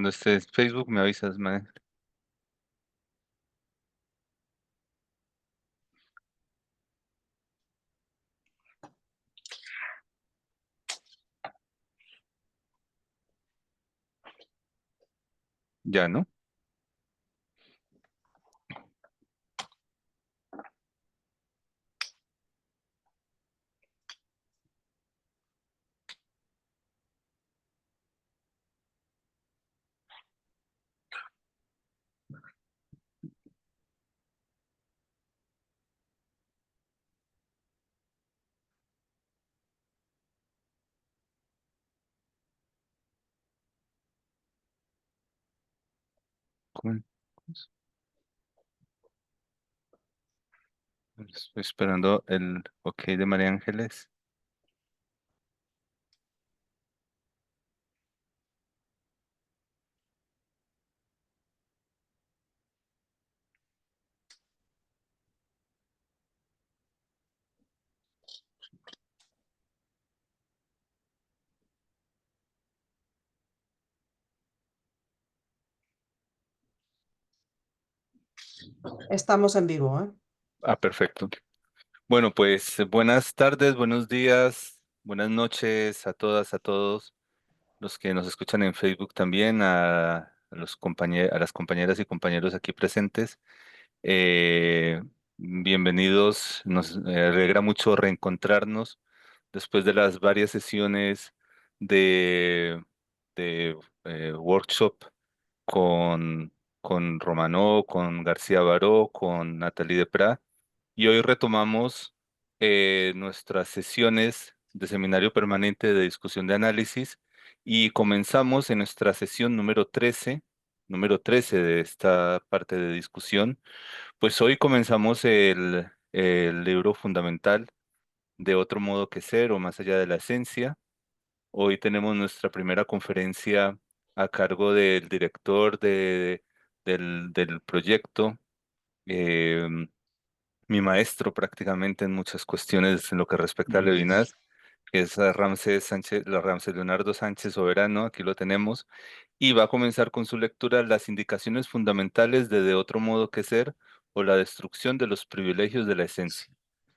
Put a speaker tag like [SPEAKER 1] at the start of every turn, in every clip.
[SPEAKER 1] Cuando estés en Facebook me avisas, man. Ya, ¿no? ¿Cómo? Estoy esperando el ok de María Ángeles.
[SPEAKER 2] Estamos en vivo, ¿eh?
[SPEAKER 1] Ah, perfecto. Bueno, pues buenas tardes, buenos días, buenas noches a todas, a todos los que nos escuchan en Facebook también, a las compañeras y compañeros aquí presentes. Eh, Bienvenidos, nos alegra mucho reencontrarnos después de las varias sesiones de, de workshop con, con Romanó, con García Baró, con Nathalie Deprat, y hoy retomamos nuestras sesiones de seminario permanente de discusión de análisis y comenzamos en nuestra sesión número 13 de esta parte de discusión. Pues hoy comenzamos el libro fundamental de Otro modo que ser o Más allá de la esencia. Hoy tenemos nuestra primera conferencia a cargo del director del proyecto, eh, mi maestro prácticamente en muchas cuestiones en lo que respecta a Levinas, que es a Ramsés Sánchez, la Ramsés Leonardo Sánchez Soberano, aquí lo tenemos, y va a comenzar con su lectura Las indicaciones fundamentales de otro modo que ser o la destrucción de los privilegios de la esencia.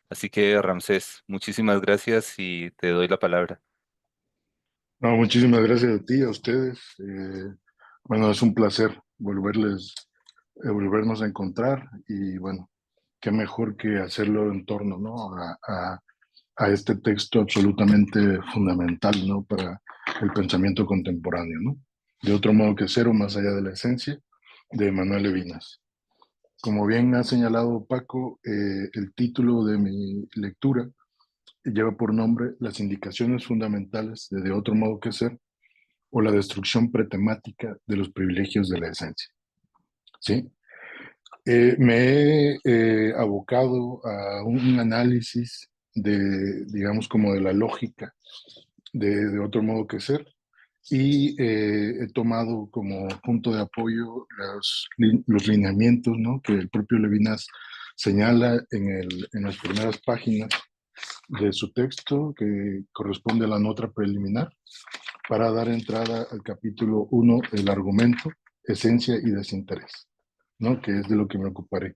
[SPEAKER 1] Así que, Ramsés, muchísimas gracias y te doy la palabra.
[SPEAKER 3] No, muchísimas gracias a ti, a ustedes. Bueno, es un placer volvernos a encontrar y bueno, qué mejor que hacerlo en torno, ¿no? a este texto absolutamente fundamental, ¿no? Para el pensamiento contemporáneo, ¿no? De otro modo que cero, más allá de la esencia, de Manuel Levinas. Como bien ha señalado Paco, el título de mi lectura lleva por nombre Las indicaciones fundamentales de otro modo que ser o la destrucción pretemática de los privilegios de la esencia. ¿Sí? Me he abocado a un análisis digamos, como de la lógica de otro modo que ser y he tomado como punto de apoyo los lineamientos, ¿no? Que el propio Levinas señala en las primeras páginas de su texto, que corresponde a la nota preliminar, para dar entrada al capítulo 1, el argumento, esencia y desinterés, ¿no? Que es de lo que me ocuparé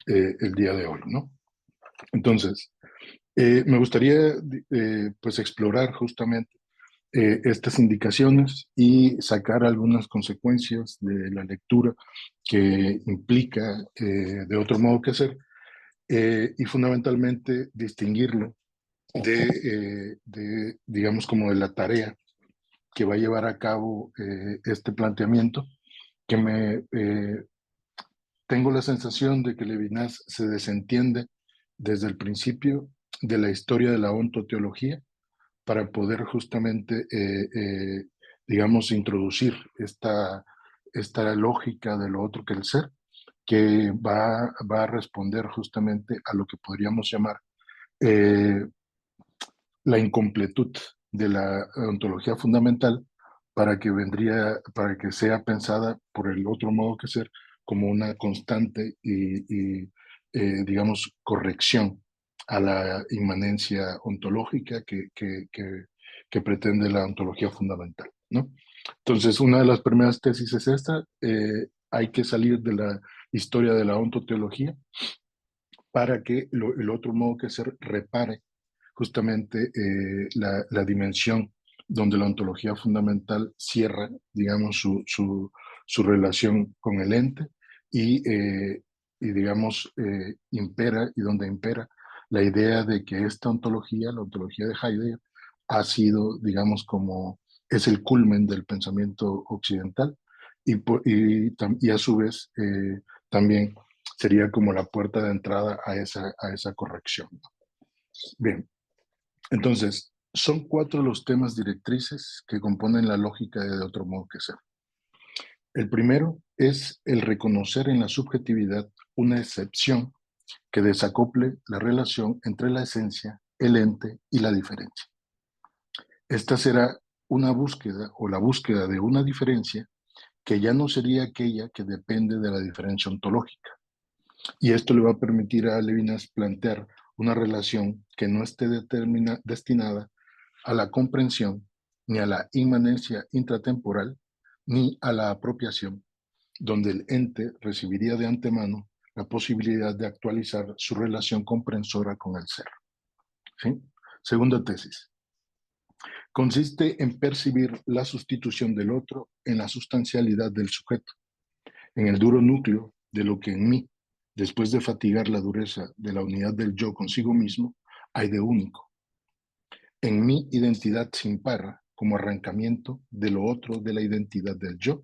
[SPEAKER 3] el día de hoy, ¿no? Entonces, me gustaría pues explorar justamente estas indicaciones y sacar algunas consecuencias de la lectura que implica de otro modo que hacer y fundamentalmente distinguirlo digamos, como de la tarea que va a llevar a cabo este planteamiento, que tengo la sensación de que Levinas se desentiende desde el principio de la historia de la ontoteología para poder justamente, digamos, introducir esta lógica de lo otro que el ser, que va a responder justamente a lo que podríamos llamar eh, la incompletud de la ontología fundamental para que sea pensada por el otro modo que ser como una constante digamos, corrección a la inmanencia ontológica que pretende la ontología fundamental, ¿no? Entonces, una de las primeras tesis es esta, hay que salir de la historia de la ontoteología para que el otro modo que se repare justamente la dimensión donde la ontología fundamental cierra, digamos, su relación con el ente y digamos, impera, y donde impera la idea de que esta ontología, la ontología de Heidegger, ha sido, digamos, como es el culmen del pensamiento occidental y a su vez también sería como la puerta de entrada a esa corrección. Bien, entonces, son 4 los temas directrices que componen la lógica de otro modo que ser. El primero es el reconocer en la subjetividad una excepción que desacople la relación entre la esencia, el ente y la diferencia. Esta será una búsqueda o la búsqueda de una diferencia que ya no sería aquella que depende de la diferencia ontológica. Y esto le va a permitir a Levinas plantear una relación que no esté destinada a la comprensión, ni a la inmanencia intratemporal, ni a la apropiación, donde el ente recibiría de antemano la posibilidad de actualizar su relación comprensora con el ser. ¿Sí? Segunda tesis. Consiste en percibir la sustitución del otro en la sustancialidad del sujeto, en el duro núcleo de lo que en mí, después de fatigar la dureza de la unidad del yo consigo mismo, hay de único. En mi identidad sin par, como arrancamiento de lo otro de la identidad del yo,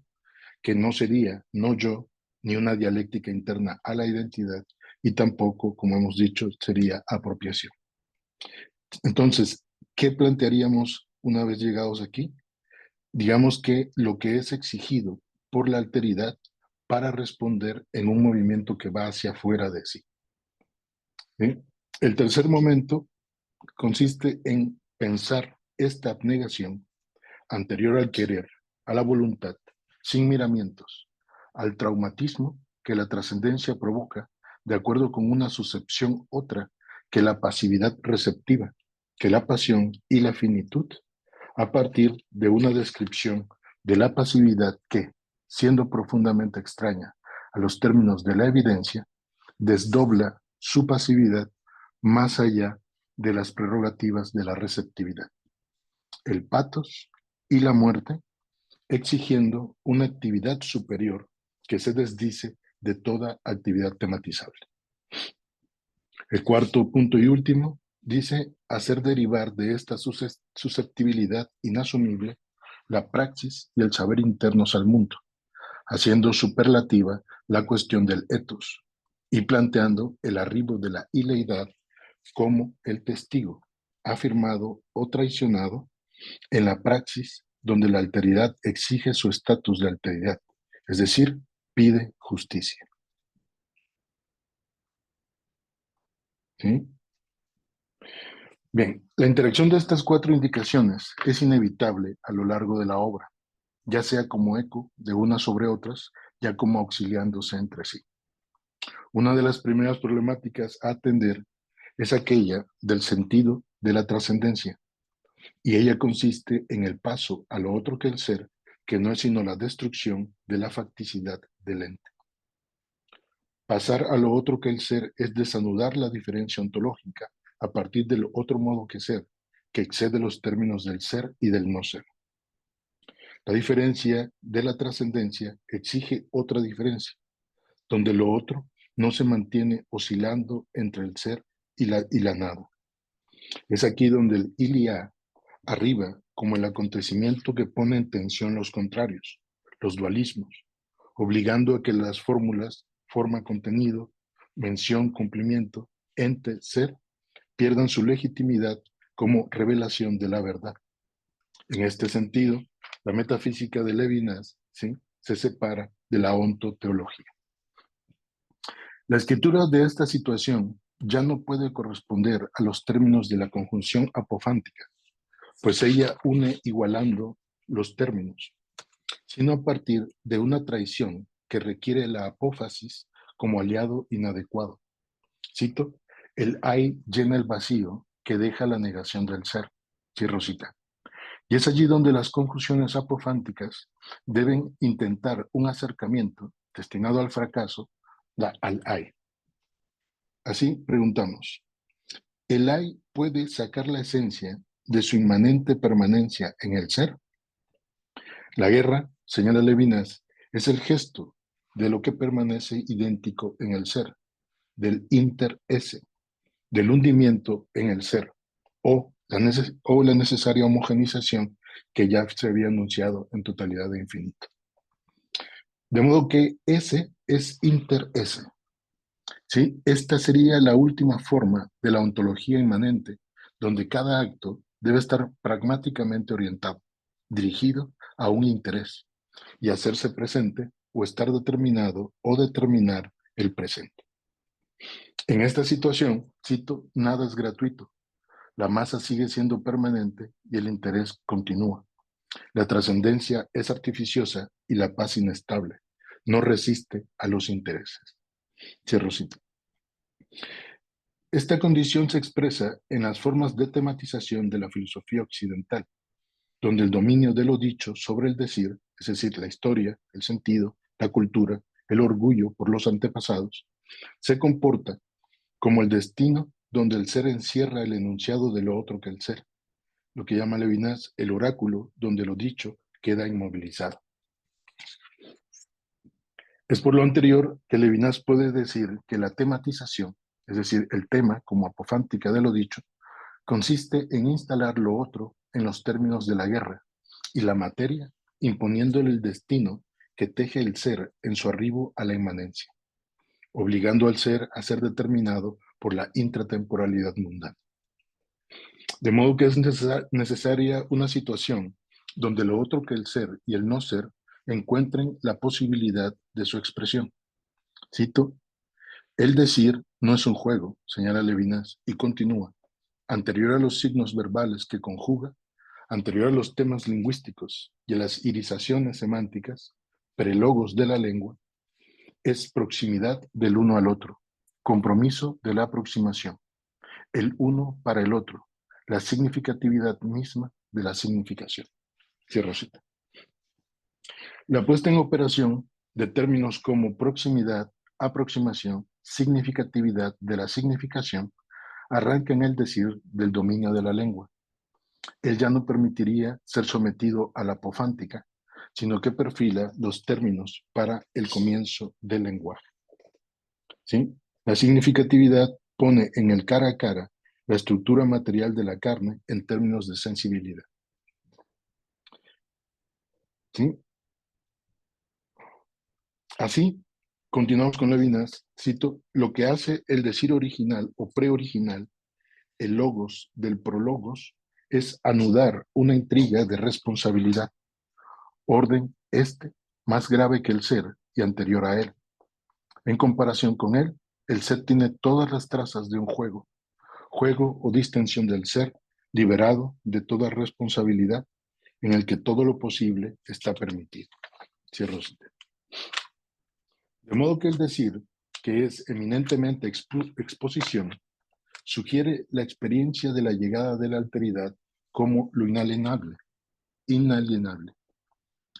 [SPEAKER 3] que no sería no yo, ni una dialéctica interna a la identidad, y tampoco, como hemos dicho, sería apropiación. Entonces, ¿qué plantearíamos una vez llegados aquí? Digamos que lo que es exigido por la alteridad para responder en un movimiento que va hacia afuera de sí. ¿Sí? El tercer momento consiste en pensar esta abnegación anterior al querer, a la voluntad, sin miramientos, al traumatismo que la trascendencia provoca, de acuerdo con una suscepción otra que la pasividad receptiva, que la pasión y la finitud, a partir de una descripción de la pasividad que, siendo profundamente extraña a los términos de la evidencia, desdobla su pasividad más allá de las prerrogativas de la receptividad, el patos y la muerte, exigiendo una actividad superior que se desdice de toda actividad tematizable. El cuarto punto y último dice hacer derivar de esta susceptibilidad inasumible la praxis y el saber internos al mundo, haciendo superlativa la cuestión del ethos y planteando el arribo de la ileidad como el testigo, afirmado o traicionado en la praxis donde la alteridad exige su estatus de alteridad, es decir, pide justicia. ¿Sí? Bien, la interacción de estas 4 indicaciones es inevitable a lo largo de la obra, ya sea como eco de unas sobre otras, ya como auxiliándose entre sí. Una de las primeras problemáticas a atender es aquella del sentido de la trascendencia, y ella consiste en el paso a lo otro que el ser, que no es sino la destrucción de la facticidad del ente. Pasar a lo otro que el ser es desanudar la diferencia ontológica a partir del otro modo que ser, que excede los términos del ser y del no ser. La diferencia de la trascendencia exige otra diferencia, donde lo otro no se mantiene oscilando entre el ser y la nada. Es aquí donde el ilia arriba como el acontecimiento que pone en tensión los contrarios, los dualismos, obligando a que las fórmulas, forma, contenido, mención, cumplimiento, ente, ser, pierdan su legitimidad como revelación de la verdad. En este sentido, la metafísica de Levinas, ¿sí?, se separa de la ontoteología. La escritura de esta situación ya no puede corresponder a los términos de la conjunción apofántica, pues ella une igualando los términos, sino a partir de una traición que requiere la apófasis como aliado inadecuado. Cito, el hay llena el vacío que deja la negación del ser. Cierro cita. Y es allí donde las conclusiones apofánticas deben intentar un acercamiento destinado al fracaso, al hay. Así preguntamos, ¿el hay puede sacar la esencia de su inmanente permanencia en el ser? La guerra, señala Levinas, es el gesto de lo que permanece idéntico en el ser, del inter-ese, del hundimiento en el ser, o la necesaria homogenización que ya se había anunciado en totalidad de infinito. De modo que ese es inter-ese. ¿Sí? Esta sería la última forma de la ontología inmanente, donde cada acto debe estar pragmáticamente orientado, dirigido a un interés, y hacerse presente o estar determinado o determinar el presente. En esta situación, cito, nada es gratuito. La masa sigue siendo permanente y el interés continúa. La trascendencia es artificiosa y la paz inestable. No resiste a los intereses. Cierro cita. Esta condición se expresa en las formas de tematización de la filosofía occidental, donde el dominio de lo dicho sobre el decir, es decir, la historia, el sentido, la cultura, el orgullo por los antepasados, se comporta como el destino donde el ser encierra el enunciado de lo otro que el ser, lo que llama Levinas el oráculo donde lo dicho queda inmovilizado. Es por lo anterior que Levinas puede decir que la tematización, es decir, el tema como apofántica de lo dicho, consiste en instalar lo otro en los términos de la guerra y la materia imponiéndole el destino que teje el ser en su arribo a la inmanencia, obligando al ser a ser determinado por la intratemporalidad mundana. De modo que es necesaria una situación donde lo otro que el ser y el no ser encuentren la posibilidad de su expresión. Cito, el decir no es un juego, señala Levinas, y continúa, anterior a los signos verbales que conjuga, anterior a los temas lingüísticos y a las irisaciones semánticas, prelogos de la lengua, es proximidad del uno al otro, compromiso de la aproximación, el uno para el otro, la significatividad misma de la significación. Cierro cita. La puesta en operación de términos como proximidad, aproximación, significatividad de la significación arranca en el decir del dominio de la lengua. Él ya no permitiría ser sometido a la apofántica, sino que perfila los términos para el comienzo del lenguaje. ¿Sí? La significatividad pone en el cara a cara la estructura material de la carne en términos de sensibilidad. ¿Sí? Así, continuamos con Levinas, cito, lo que hace el decir original o preoriginal, el logos del prologos, es anudar una intriga de responsabilidad, orden este más grave que el ser y anterior a él. En comparación con él, el ser tiene todas las trazas de un juego o distensión del ser, liberado de toda responsabilidad, en el que todo lo posible está permitido. Cierro cita. De modo que el decir, que es eminentemente exposición, sugiere la experiencia de la llegada de la alteridad como lo inalienable,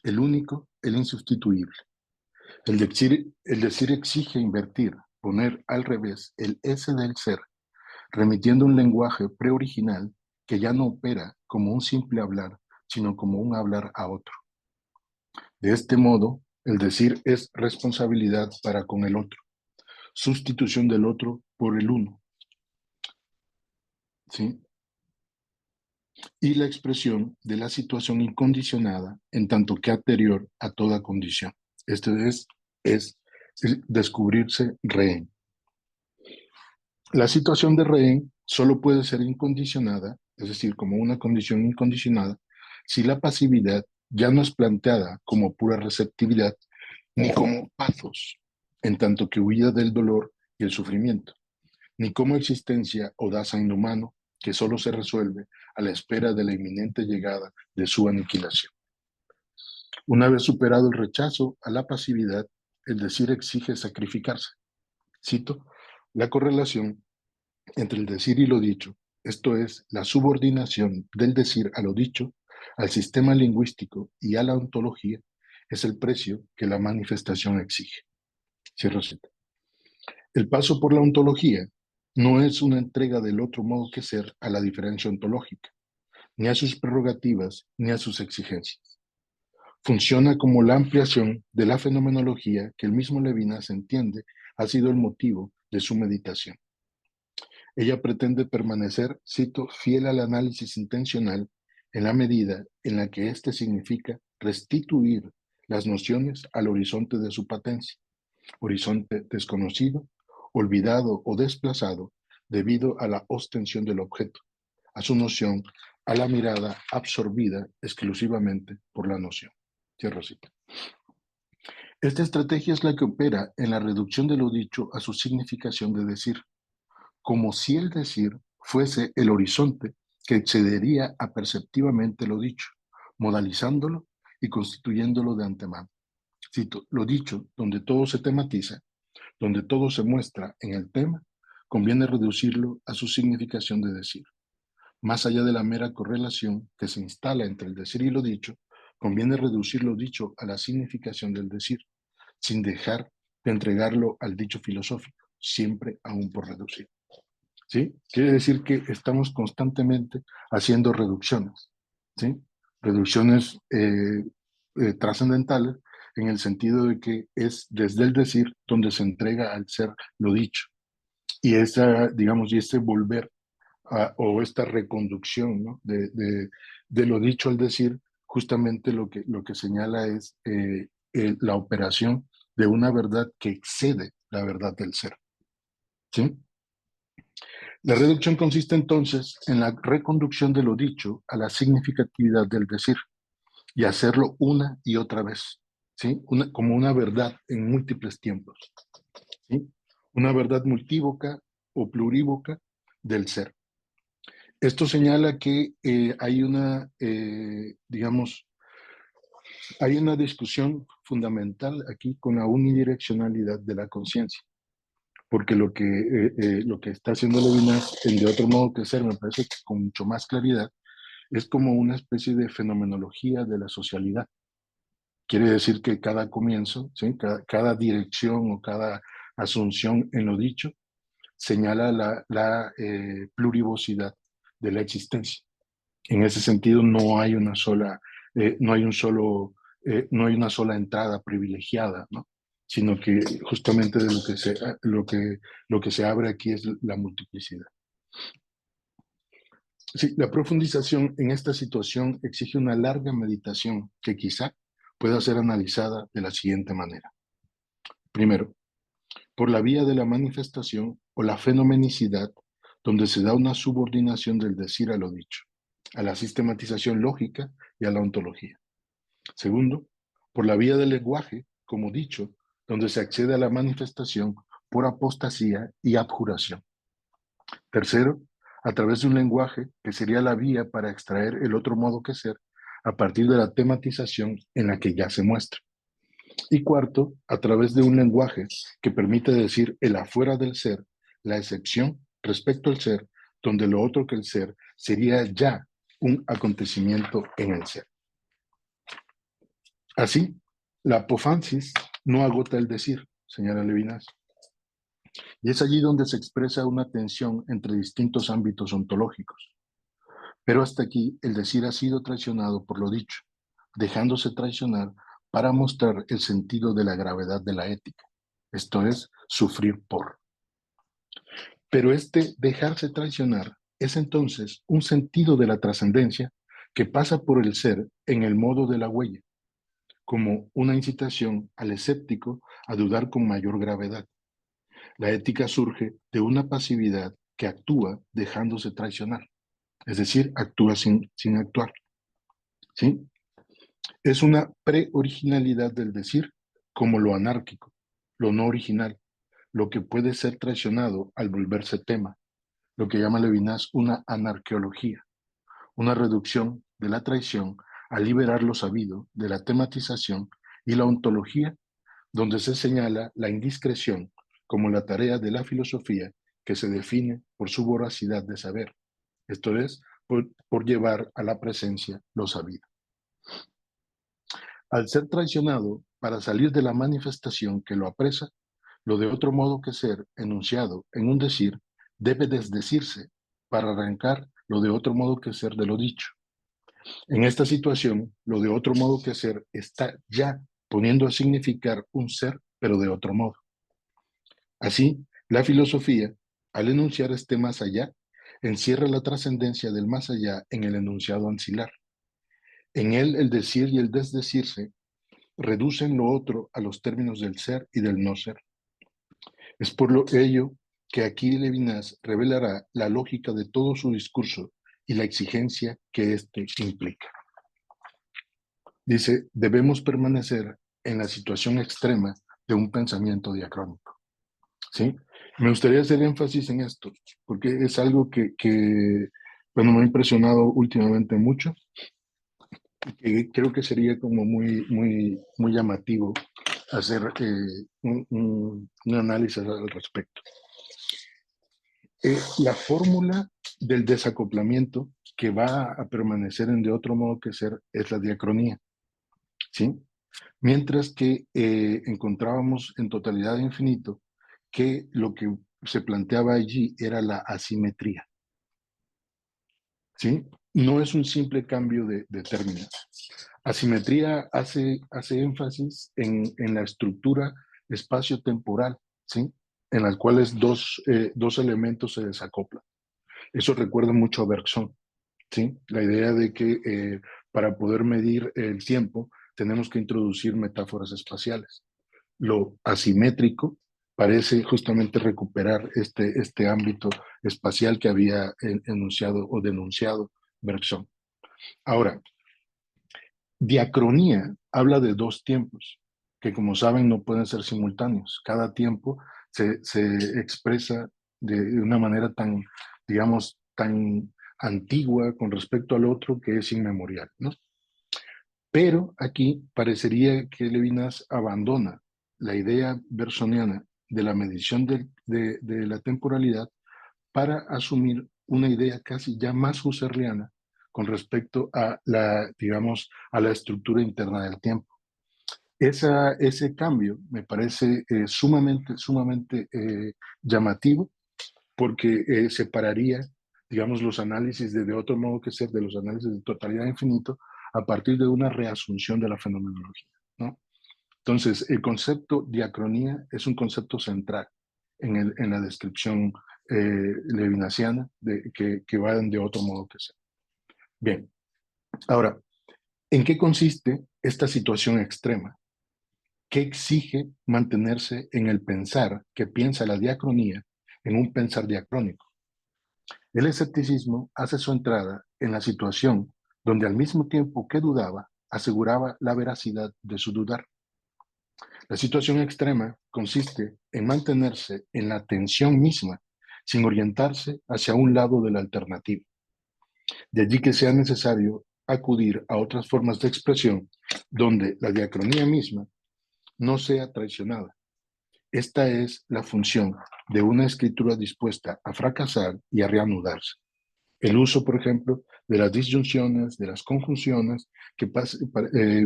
[SPEAKER 3] el único, el insustituible. El decir exige invertir, poner al revés el ese del ser, remitiendo un lenguaje preoriginal que ya no opera como un simple hablar, sino como un hablar a otro. De este modo, el decir es responsabilidad para con el otro, sustitución del otro por el uno, ¿sí? Y la expresión de la situación incondicionada en tanto que anterior a toda condición. Esto es descubrirse rehén. La situación de rehén solo puede ser incondicionada, es decir, como una condición incondicionada, si la pasividad ya no es planteada como pura receptividad ni como pathos, en tanto que huida del dolor y el sufrimiento, ni como existencia o daza inhumano que solo se resuelve a la espera de la inminente llegada de su aniquilación. Una vez superado el rechazo a la pasividad, el decir exige sacrificarse. Cito, la correlación entre el decir y lo dicho, esto es, la subordinación del decir a lo dicho, al sistema lingüístico y a la ontología es el precio que la manifestación exige. Cierro cita. El paso por la ontología no es una entrega del otro modo que ser a la diferencia ontológica, ni a sus prerrogativas, ni a sus exigencias. Funciona como la ampliación de la fenomenología que el mismo Levinas entiende ha sido el motivo de su meditación. Ella pretende permanecer, cito, fiel al análisis intencional en la medida en la que éste significa restituir las nociones al horizonte de su patencia, horizonte desconocido, olvidado o desplazado debido a la ostensión del objeto, a su noción, a la mirada absorbida exclusivamente por la noción. Cierro cita. Esta estrategia es la que opera en la reducción de lo dicho a su significación de decir, como si el decir fuese el horizonte que excedería aperceptivamente lo dicho, modalizándolo y constituyéndolo de antemano. Cito, lo dicho, donde todo se tematiza, donde todo se muestra en el tema, conviene reducirlo a su significación de decir. Más allá de la mera correlación que se instala entre el decir y lo dicho, conviene reducir lo dicho a la significación del decir, sin dejar de entregarlo al dicho filosófico, siempre aún por reducir. ¿Sí? Quiere decir que estamos constantemente haciendo reducciones, ¿sí? Reducciones trascendentales en el sentido de que es desde el decir donde se entrega al ser lo dicho. Y esa, digamos, y ese volver o esta reconducción, ¿no? de lo dicho al decir, justamente lo que señala es la operación de una verdad que excede la verdad del ser. ¿Sí? La reducción consiste entonces en la reconducción de lo dicho a la significatividad del decir y hacerlo una y otra vez, ¿sí? Como una verdad en múltiples tiempos, ¿sí? Una verdad multívoca o plurívoca del ser. Esto señala que hay una, digamos, hay una discusión fundamental aquí con la unidireccionalidad de la conciencia, porque lo que está haciendo Levinas en De otro modo que ser, me parece que con mucho más claridad, es como una especie de fenomenología de la socialidad. Quiere decir que cada comienzo, ¿sí? cada dirección o cada asunción en lo dicho señala la plurivocidad de la existencia. En ese sentido, no hay una sola, no hay un solo, no hay una sola entrada privilegiada, ¿no? Sino que justamente de lo que se abre aquí es la multiplicidad. Sí, la profundización en esta situación exige una larga meditación que quizá pueda ser analizada de la siguiente manera. Primero, por la vía de la manifestación o la fenomenicidad, donde se da una subordinación del decir a lo dicho, a la sistematización lógica y a la ontología. Segundo, por la vía del lenguaje, como dicho, donde se accede a la manifestación por apostasía y abjuración. Tercero, a través de un lenguaje que sería la vía para extraer el otro modo que ser a partir de la tematización en la que ya se muestra. Y cuarto, a través de un lenguaje que permite decir el afuera del ser, la excepción respecto al ser, donde lo otro que el ser sería ya un acontecimiento en el ser. Así, la apofansis no agota el decir, señala Levinas, y es allí donde se expresa una tensión entre distintos ámbitos ontológicos. Pero hasta aquí el decir ha sido traicionado por lo dicho, dejándose traicionar para mostrar el sentido de la gravedad de la ética, esto es, sufrir por. Pero este dejarse traicionar es entonces un sentido de la trascendencia que pasa por el ser en el modo de la huella, como una incitación al escéptico a dudar con mayor gravedad. La ética surge de una pasividad que actúa dejándose traicionar, es decir, actúa sin actuar. ¿Sí? Es una preoriginalidad del decir como lo anárquico, lo no original, lo que puede ser traicionado al volverse tema, lo que llama Levinas una anarqueología, una reducción de la traición a liberar lo sabido de la tematización y la ontología, donde se señala la indiscreción como la tarea de la filosofía que se define por su voracidad de saber, esto es, por llevar a la presencia lo sabido. Al ser traicionado, para salir de la manifestación que lo apresa, lo de otro modo que ser enunciado en un decir debe desdecirse para arrancar lo de otro modo que ser de lo dicho. En esta situación, lo de otro modo que ser está ya poniendo a significar un ser, pero de otro modo. Así, la filosofía, al enunciar este más allá, encierra la trascendencia del más allá en el enunciado ancilar. En él, el decir y el desdecirse reducen lo otro a los términos del ser y del no ser. Es por ello que aquí Levinas revelará la lógica de todo su discurso y la exigencia que éste implica. Dice, debemos permanecer en la situación extrema de un pensamiento diacrónico. ¿Sí? Me gustaría hacer énfasis en esto, porque es algo que bueno, me ha impresionado últimamente mucho y que creo que sería como muy llamativo hacer un análisis al respecto. La fórmula del desacoplamiento que va a permanecer en de otro modo que ser es la diacronía, ¿sí? Mientras que encontrábamos en totalidad de infinito que lo que se planteaba allí era la asimetría, ¿sí? No es un simple cambio de términos. Asimetría hace énfasis en la estructura espacio-temporal, ¿sí? En las cuales dos elementos se desacoplan. Eso recuerda mucho a Bergson, ¿sí? La idea de que para poder medir el tiempo tenemos que introducir metáforas espaciales. Lo asimétrico parece justamente recuperar este ámbito espacial que había enunciado o denunciado Bergson. Ahora, diacronía habla de dos tiempos, que como saben no pueden ser simultáneos. Cada tiempo se expresa de una manera tan, digamos, tan antigua con respecto al otro que es inmemorial, ¿no? Pero aquí parecería que Levinas abandona la idea bersoniana de la medición de la temporalidad para asumir una idea casi ya más husserliana con respecto a la, digamos, a la estructura interna del tiempo. Ese cambio me parece sumamente llamativo porque separaría, digamos, los análisis de otro modo que ser de los análisis de totalidad de infinito a partir de una reasunción de la fenomenología, ¿no? Entonces, el concepto diacronía es un concepto central en la descripción levinasiana que va de otro modo que ser. Bien, ahora, ¿en qué consiste esta situación extrema? ¿Qué exige mantenerse en el pensar que piensa la diacronía en un pensar diacrónico? El escepticismo hace su entrada en la situación donde al mismo tiempo que dudaba, aseguraba la veracidad de su dudar. La situación extrema consiste en mantenerse en la tensión misma, sin orientarse hacia un lado de la alternativa. De allí que sea necesario acudir a otras formas de expresión donde la diacronía misma no sea traicionada. Esta es la función de una escritura dispuesta a fracasar y a reanudarse. El uso, por ejemplo, de las disyunciones, de las conjunciones, que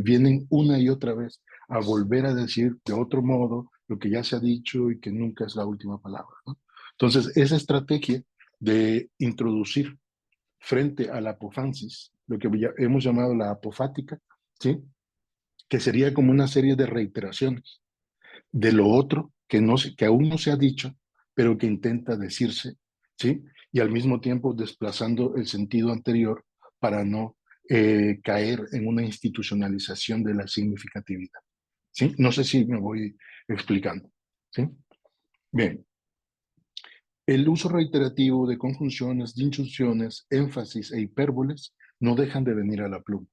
[SPEAKER 3] vienen una y otra vez a volver a decir de otro modo lo que ya se ha dicho y que nunca es la última palabra, ¿no? Entonces, esa estrategia de introducir frente a la apofansis, lo que hemos llamado la apofática, ¿sí? Que sería como una serie de reiteraciones de lo otro que aún no se ha dicho, pero que intenta decirse, ¿sí? Y al mismo tiempo desplazando el sentido anterior para no caer en una institucionalización de la significatividad, ¿sí? No sé si me voy explicando, ¿sí? Bien. El uso reiterativo de conjunciones, disyunciones, énfasis e hipérboles no dejan de venir a la pluma,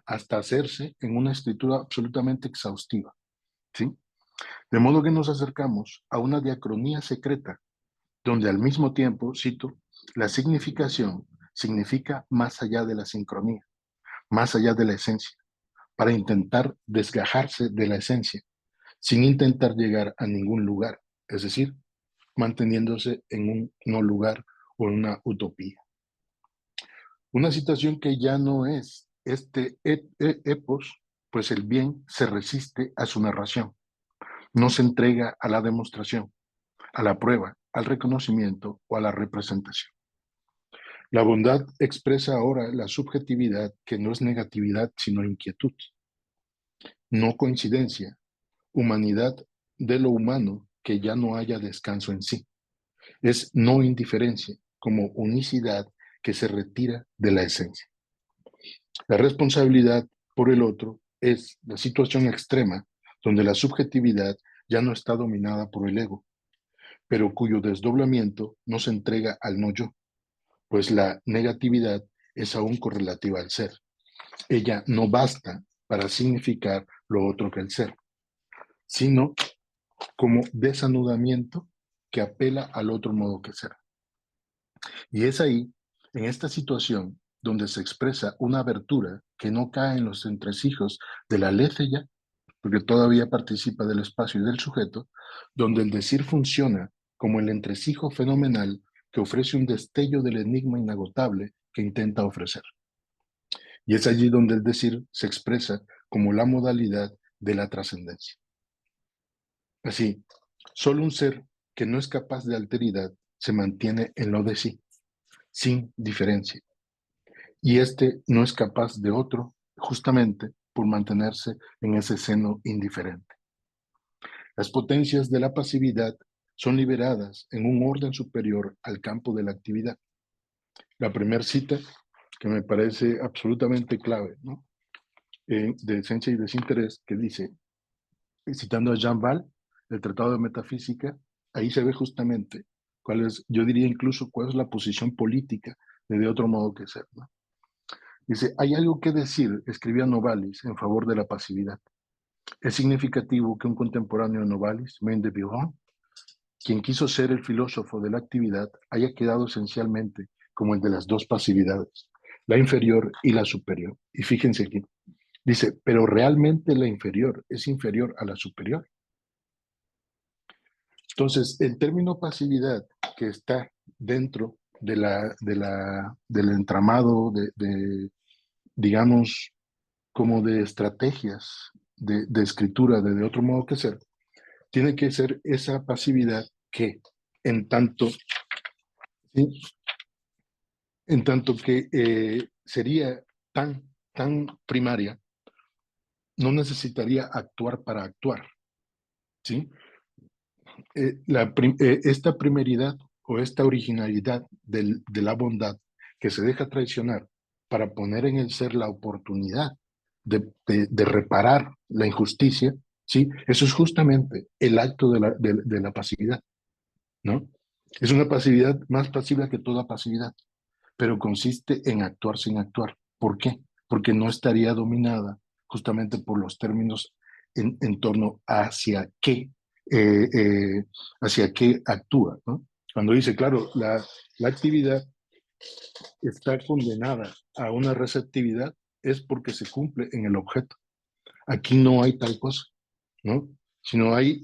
[SPEAKER 3] hasta hacerse en una escritura absolutamente exhaustiva, ¿sí? De modo que nos acercamos a una diacronía secreta, donde al mismo tiempo, cito, la significación significa más allá de la sincronía, más allá de la esencia, para intentar desgajarse de la esencia, sin intentar llegar a ningún lugar, es decir, manteniéndose en un no lugar o en una utopía. Una situación que ya no es este epos, pues el bien se resiste a su narración, no se entrega a la demostración, a la prueba, al reconocimiento o a la representación. La bondad expresa ahora la subjetividad que no es negatividad sino inquietud, no coincidencia, humanidad de lo humano que ya no haya descanso en sí. Es no indiferencia como unicidad que se retira de la esencia. La responsabilidad por el otro es la situación extrema donde la subjetividad ya no está dominada por el ego, pero cuyo desdoblamiento no se entrega al no yo, pues la negatividad es aún correlativa al ser. Ella no basta para significar lo otro que el ser, sino como desanudamiento que apela al otro modo que ser. Y es ahí, en esta situación, donde se expresa una abertura que no cae en los entresijos de la létheya, porque todavía participa del espacio y del sujeto, donde el decir funciona como el entresijo fenomenal que ofrece un destello del enigma inagotable que intenta ofrecer. Y es allí donde el decir se expresa como la modalidad de la trascendencia. Así, solo un ser que no es capaz de alteridad se mantiene en lo de sí, sin diferencia. Y este no es capaz de otro, justamente por mantenerse en ese seno indiferente. Las potencias de la pasividad son liberadas en un orden superior al campo de la actividad. La primera cita, que me parece absolutamente clave, ¿no? De esencia y desinterés, que dice, citando a Jean Val, el Tratado de Metafísica, ahí se ve justamente cuál es, yo diría incluso cuál es la posición política de otro modo que ser, ¿no? Dice, hay algo que decir, escribía Novalis, en favor de la pasividad. Es significativo que un contemporáneo de Novalis, Maine de Biron, quien quiso ser el filósofo de la actividad, haya quedado esencialmente como el de las dos pasividades, la inferior y la superior. Y fíjense aquí, dice, pero realmente la inferior es inferior a la superior. Entonces, el término pasividad que está dentro del entramado digamos, como de estrategias de escritura de otro modo que ser, tiene que ser esa pasividad que, en tanto, ¿sí? En tanto que sería tan primaria, no necesitaría actuar para actuar, ¿sí? Esta primeridad o esta originalidad de la bondad que se deja traicionar para poner en el ser la oportunidad de reparar la injusticia, ¿sí? Eso es justamente el acto de la pasividad, ¿no? Es una pasividad más pasiva que toda pasividad, pero consiste en actuar sin actuar. ¿Por qué? Porque no estaría dominada justamente por los términos en torno eh, eh, hacia qué actúa, ¿no? Cuando dice, claro, la actividad está condenada a una receptividad, es porque se cumple en el objeto. Aquí no hay tal cosa, ¿no? Sino hay,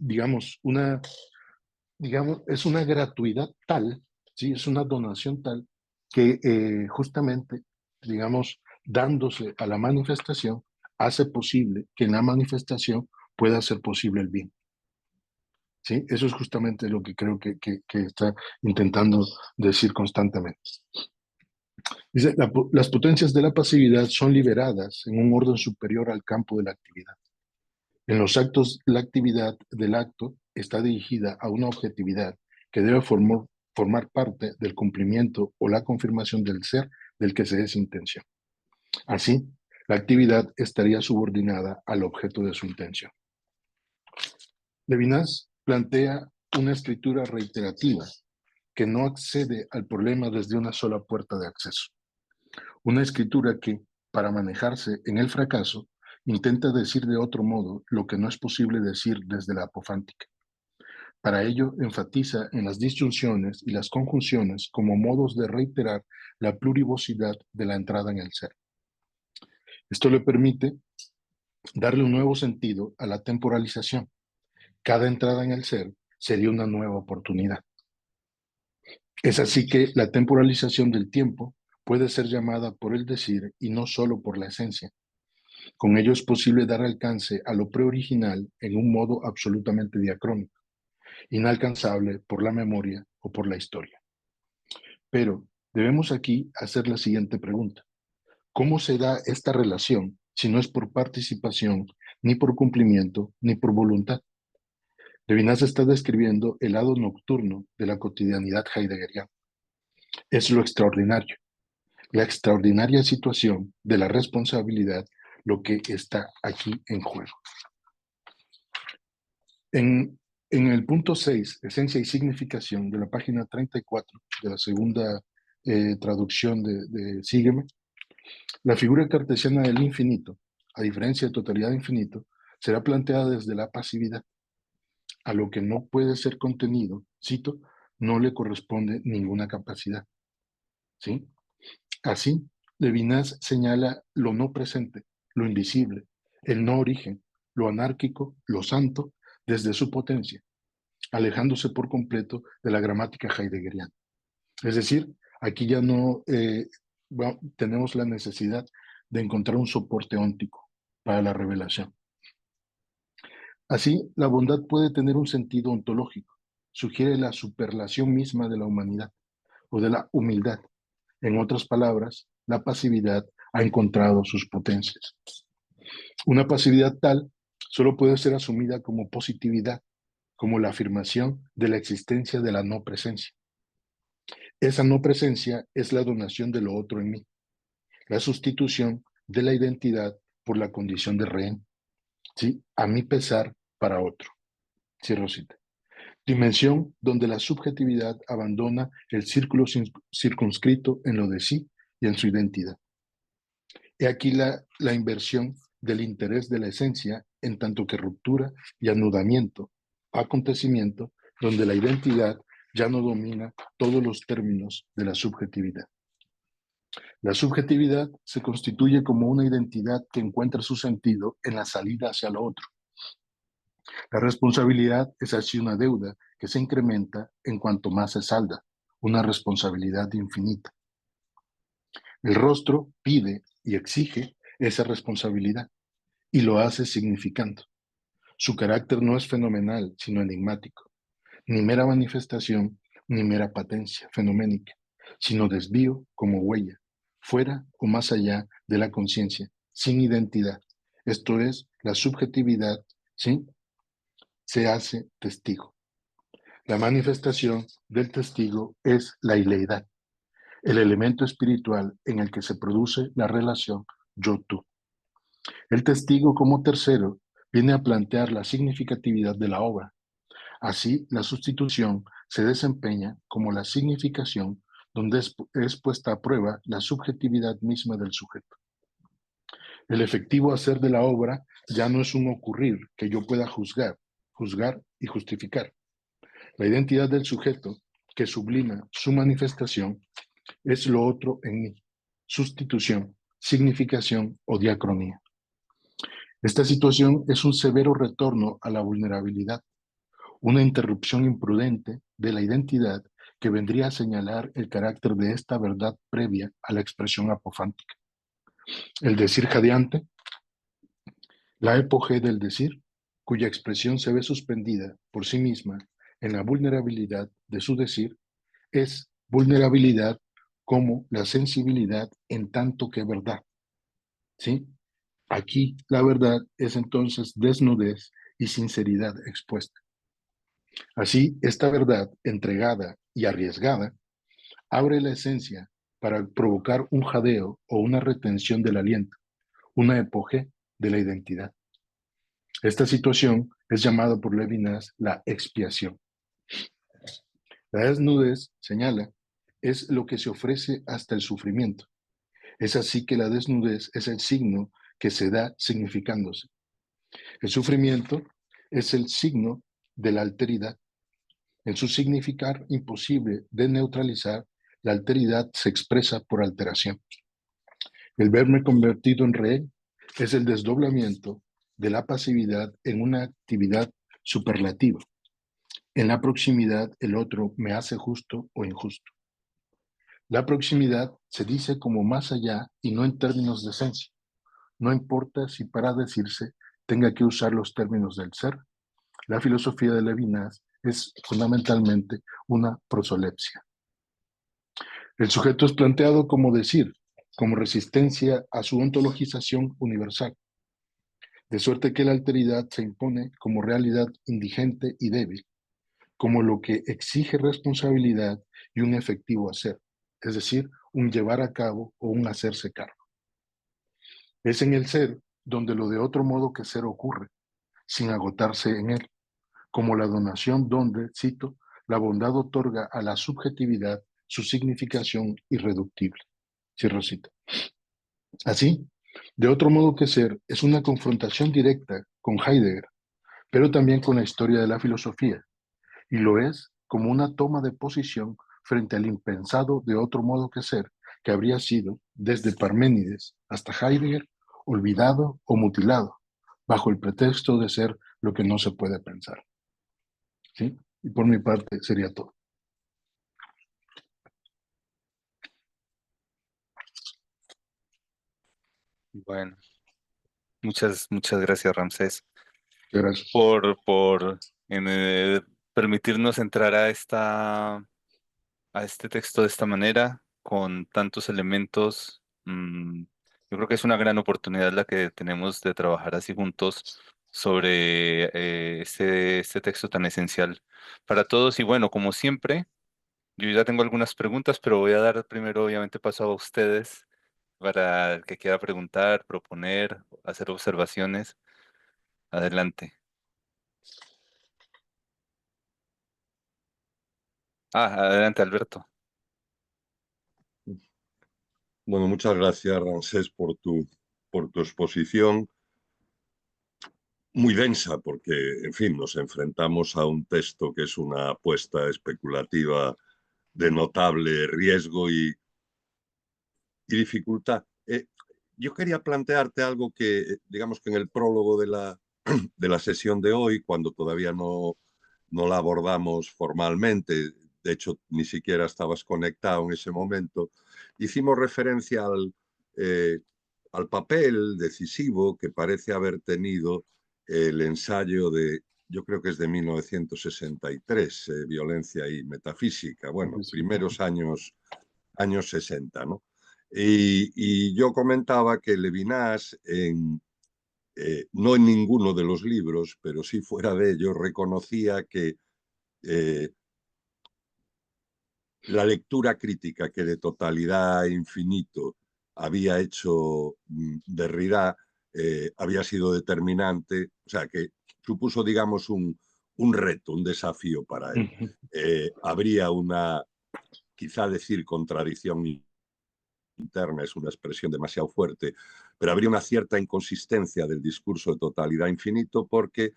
[SPEAKER 3] es una gratuidad tal, ¿sí? Es una donación tal que justamente, digamos, dándose a la manifestación, hace posible que en la manifestación pueda ser posible el bien. ¿Sí? Eso es justamente lo que creo que está intentando decir constantemente. Dice, las potencias de la pasividad son liberadas en un orden superior al campo de la actividad. En los actos, la actividad del acto está dirigida a una objetividad que debe formar parte del cumplimiento o la confirmación del ser del que se es intención. Así, la actividad estaría subordinada al objeto de su intención. Levinas plantea una escritura reiterativa que no accede al problema desde una sola puerta de acceso. Una escritura que, para manejarse en el fracaso, intenta decir de otro modo lo que no es posible decir desde la apofántica. Para ello, enfatiza en las disyunciones y las conjunciones como modos de reiterar la plurivocidad de la entrada en el ser. Esto le permite darle un nuevo sentido a la temporalización. Cada entrada en el ser sería una nueva oportunidad. Es así que la temporalización del tiempo puede ser llamada por el decir y no solo por la esencia. Con ello es posible dar alcance a lo preoriginal en un modo absolutamente diacrónico, inalcanzable por la memoria o por la historia. Pero debemos aquí hacer la siguiente pregunta. ¿Cómo se da esta relación si no es por participación, ni por cumplimiento, ni por voluntad? Levinas está describiendo el lado nocturno de la cotidianidad heideggeriana. Es lo extraordinario, la extraordinaria situación de la responsabilidad, lo que está aquí en juego. En el punto 6, esencia y significación, de la página 34 de la segunda traducción de Sígueme, la figura cartesiana del infinito, a diferencia de totalidad de infinito, será planteada desde la pasividad. A lo que no puede ser contenido, cito, no le corresponde ninguna capacidad. ¿Sí? Así, Levinas señala lo no presente, lo invisible, el no origen, lo anárquico, lo santo, desde su potencia, alejándose por completo de la gramática heideggeriana. Es decir, aquí ya no tenemos la necesidad de encontrar un soporte óntico para la revelación. Así, la bondad puede tener un sentido ontológico, sugiere la superlación misma de la humanidad o de la humildad. En otras palabras, la pasividad ha encontrado sus potencias. Una pasividad tal solo puede ser asumida como positividad, como la afirmación de la existencia de la no presencia. Esa no presencia es la donación de lo otro en mí, la sustitución de la identidad por la condición de rehén, ¿sí? A mi pesar para otro. Cierro cita. Dimensión donde la subjetividad abandona el círculo circunscrito en lo de sí y en su identidad. He aquí la inversión del interés de la esencia en tanto que ruptura y anudamiento, acontecimiento donde la identidad ya no domina todos los términos de la subjetividad. La subjetividad se constituye como una identidad que encuentra su sentido en la salida hacia lo otro. La responsabilidad es así una deuda que se incrementa en cuanto más se salda, una responsabilidad infinita. El rostro pide y exige esa responsabilidad y lo hace significando. Su carácter no es fenomenal, sino enigmático, ni mera manifestación, ni mera patencia fenoménica, sino desvío como huella, fuera o más allá de la conciencia, sin identidad. Esto es, la subjetividad, ¿sí? Se hace testigo. La manifestación del testigo es la ileidad, el elemento espiritual en el que se produce la relación yo-tú. El testigo como tercero viene a plantear la significatividad de la obra. Así, la sustitución se desempeña como la significación donde es puesta a prueba la subjetividad misma del sujeto. El efectivo hacer de la obra ya no es un ocurrir que yo pueda juzgar y justificar. La identidad del sujeto, que sublima su manifestación, es lo otro en mí, sustitución, significación o diacronía. Esta situación es un severo retorno a la vulnerabilidad, una interrupción imprudente de la identidad que vendría a señalar el carácter de esta verdad previa a la expresión apofántica. El decir jadeante, la epogé del decir, cuya expresión se ve suspendida por sí misma en la vulnerabilidad de su decir, es vulnerabilidad como la sensibilidad en tanto que verdad. ¿Sí? Aquí la verdad es entonces desnudez y sinceridad expuesta. Así, esta verdad entregada y arriesgada abre la esencia para provocar un jadeo o una retención del aliento, una epoge de la identidad. Esta situación es llamada por Levinas la expiación. La desnudez, señala, es lo que se ofrece hasta el sufrimiento. Es así que la desnudez es el signo que se da significándose. El sufrimiento es el signo de la alteridad. En su significar imposible de neutralizar, la alteridad se expresa por alteración. El verme convertido en rehén es el desdoblamiento de la pasividad en una actividad superlativa. En la proximidad, el otro me hace justo o injusto. La proximidad se dice como más allá y no en términos de esencia. No importa si para decirse tenga que usar los términos del ser. La filosofía de Levinas es fundamentalmente una prosolepsia. El sujeto es planteado como decir, como resistencia a su ontologización universal, de suerte que la alteridad se impone como realidad indigente y débil, como lo que exige responsabilidad y un efectivo hacer, es decir, un llevar a cabo o un hacerse cargo. Es en el ser donde lo de otro modo que ser ocurre, sin agotarse en él, como la donación donde, cito, la bondad otorga a la subjetividad su significación irreductible. Cierro cita. Así, de otro modo que ser es una confrontación directa con Heidegger, pero también con la historia de la filosofía, y lo es como una toma de posición frente al impensado de otro modo que ser, que habría sido, desde Parménides hasta Heidegger, olvidado o mutilado, bajo el pretexto de ser lo que no se puede pensar. ¿Sí? Y por mi parte sería todo.
[SPEAKER 1] Bueno, muchas gracias, Ramsés,
[SPEAKER 3] Gracias.
[SPEAKER 1] por permitirnos entrar a este texto de esta manera, con tantos elementos. Yo creo que es una gran oportunidad la que tenemos de trabajar así juntos sobre este texto tan esencial para todos. Y bueno, como siempre, yo ya tengo algunas preguntas, pero voy a dar primero, obviamente, paso a ustedes para el que quiera preguntar, proponer, hacer observaciones. Adelante. Adelante, Alberto.
[SPEAKER 4] Bueno, muchas gracias, Ramsés, por tu exposición, muy densa, porque, en fin, nos enfrentamos a un texto que es una apuesta especulativa de notable riesgo y dificultad. Yo quería plantearte algo que, digamos que en el prólogo de la sesión de hoy, cuando todavía no la abordamos formalmente, de hecho ni siquiera estabas conectado en ese momento, hicimos referencia al papel decisivo que parece haber tenido el ensayo de, yo creo que es de 1963, Violencia y Metafísica, bueno, primeros años 60, ¿no? Y yo comentaba que Levinas, no en ninguno de los libros, pero sí fuera de ellos, reconocía que eh, la lectura crítica que de Totalidad e Infinito había hecho Derrida había sido determinante, o sea, que supuso, digamos, un reto, un desafío para él. Habría una, quizá decir, contradicción interna es una expresión demasiado fuerte, pero habría una cierta inconsistencia del discurso de Totalidad Infinito porque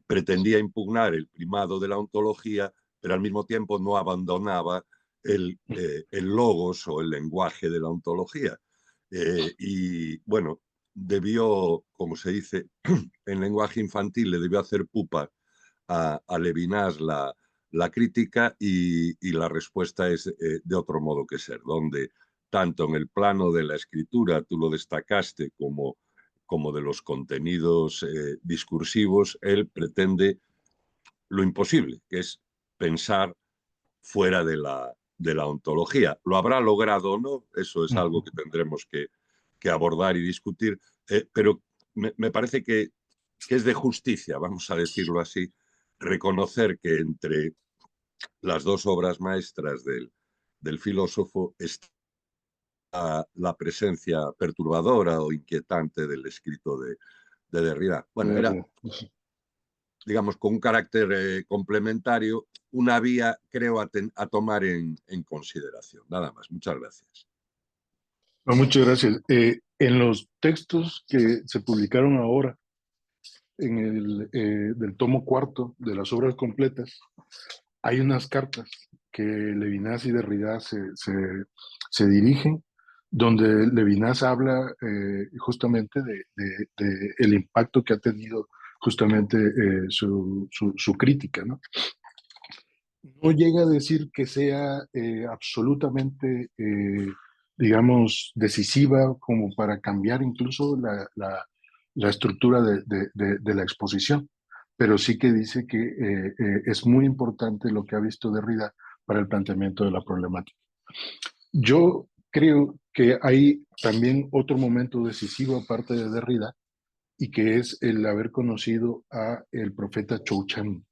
[SPEAKER 4] pretendía impugnar el primado de la ontología, pero al mismo tiempo no abandonaba el logos o el lenguaje de la ontología. Y bueno, debió, como se dice en lenguaje infantil, le debió hacer pupa a Levinas la crítica y la respuesta es de otro modo que ser, donde tanto en el plano de la escritura, tú lo destacaste, como de los contenidos discursivos, él pretende lo imposible, que es pensar fuera de la ontología. ¿Lo habrá logrado o no? Eso es algo que tendremos que abordar y discutir, pero me parece que es de justicia, vamos a decirlo así, reconocer que entre las dos obras maestras del filósofo está la presencia perturbadora o inquietante del escrito de Derrida. Bueno, era, digamos, con un carácter complementario, una vía, creo, a tomar en consideración. Nada más. Muchas gracias.
[SPEAKER 3] No, muchas gracias. En los textos que se publicaron ahora, en del tomo cuarto de las obras completas, hay unas cartas que Levinas y Derrida se dirigen, donde Levinas habla justamente de el impacto que ha tenido justamente su crítica, ¿no? no llega a decir que sea absolutamente, digamos, decisiva como para cambiar incluso la estructura de la exposición, pero sí que dice que es muy importante lo que ha visto Derrida para el planteamiento de la problemática. Yo creo que hay también otro momento decisivo aparte de Derrida, y que es el haber conocido a el profeta Chouchan,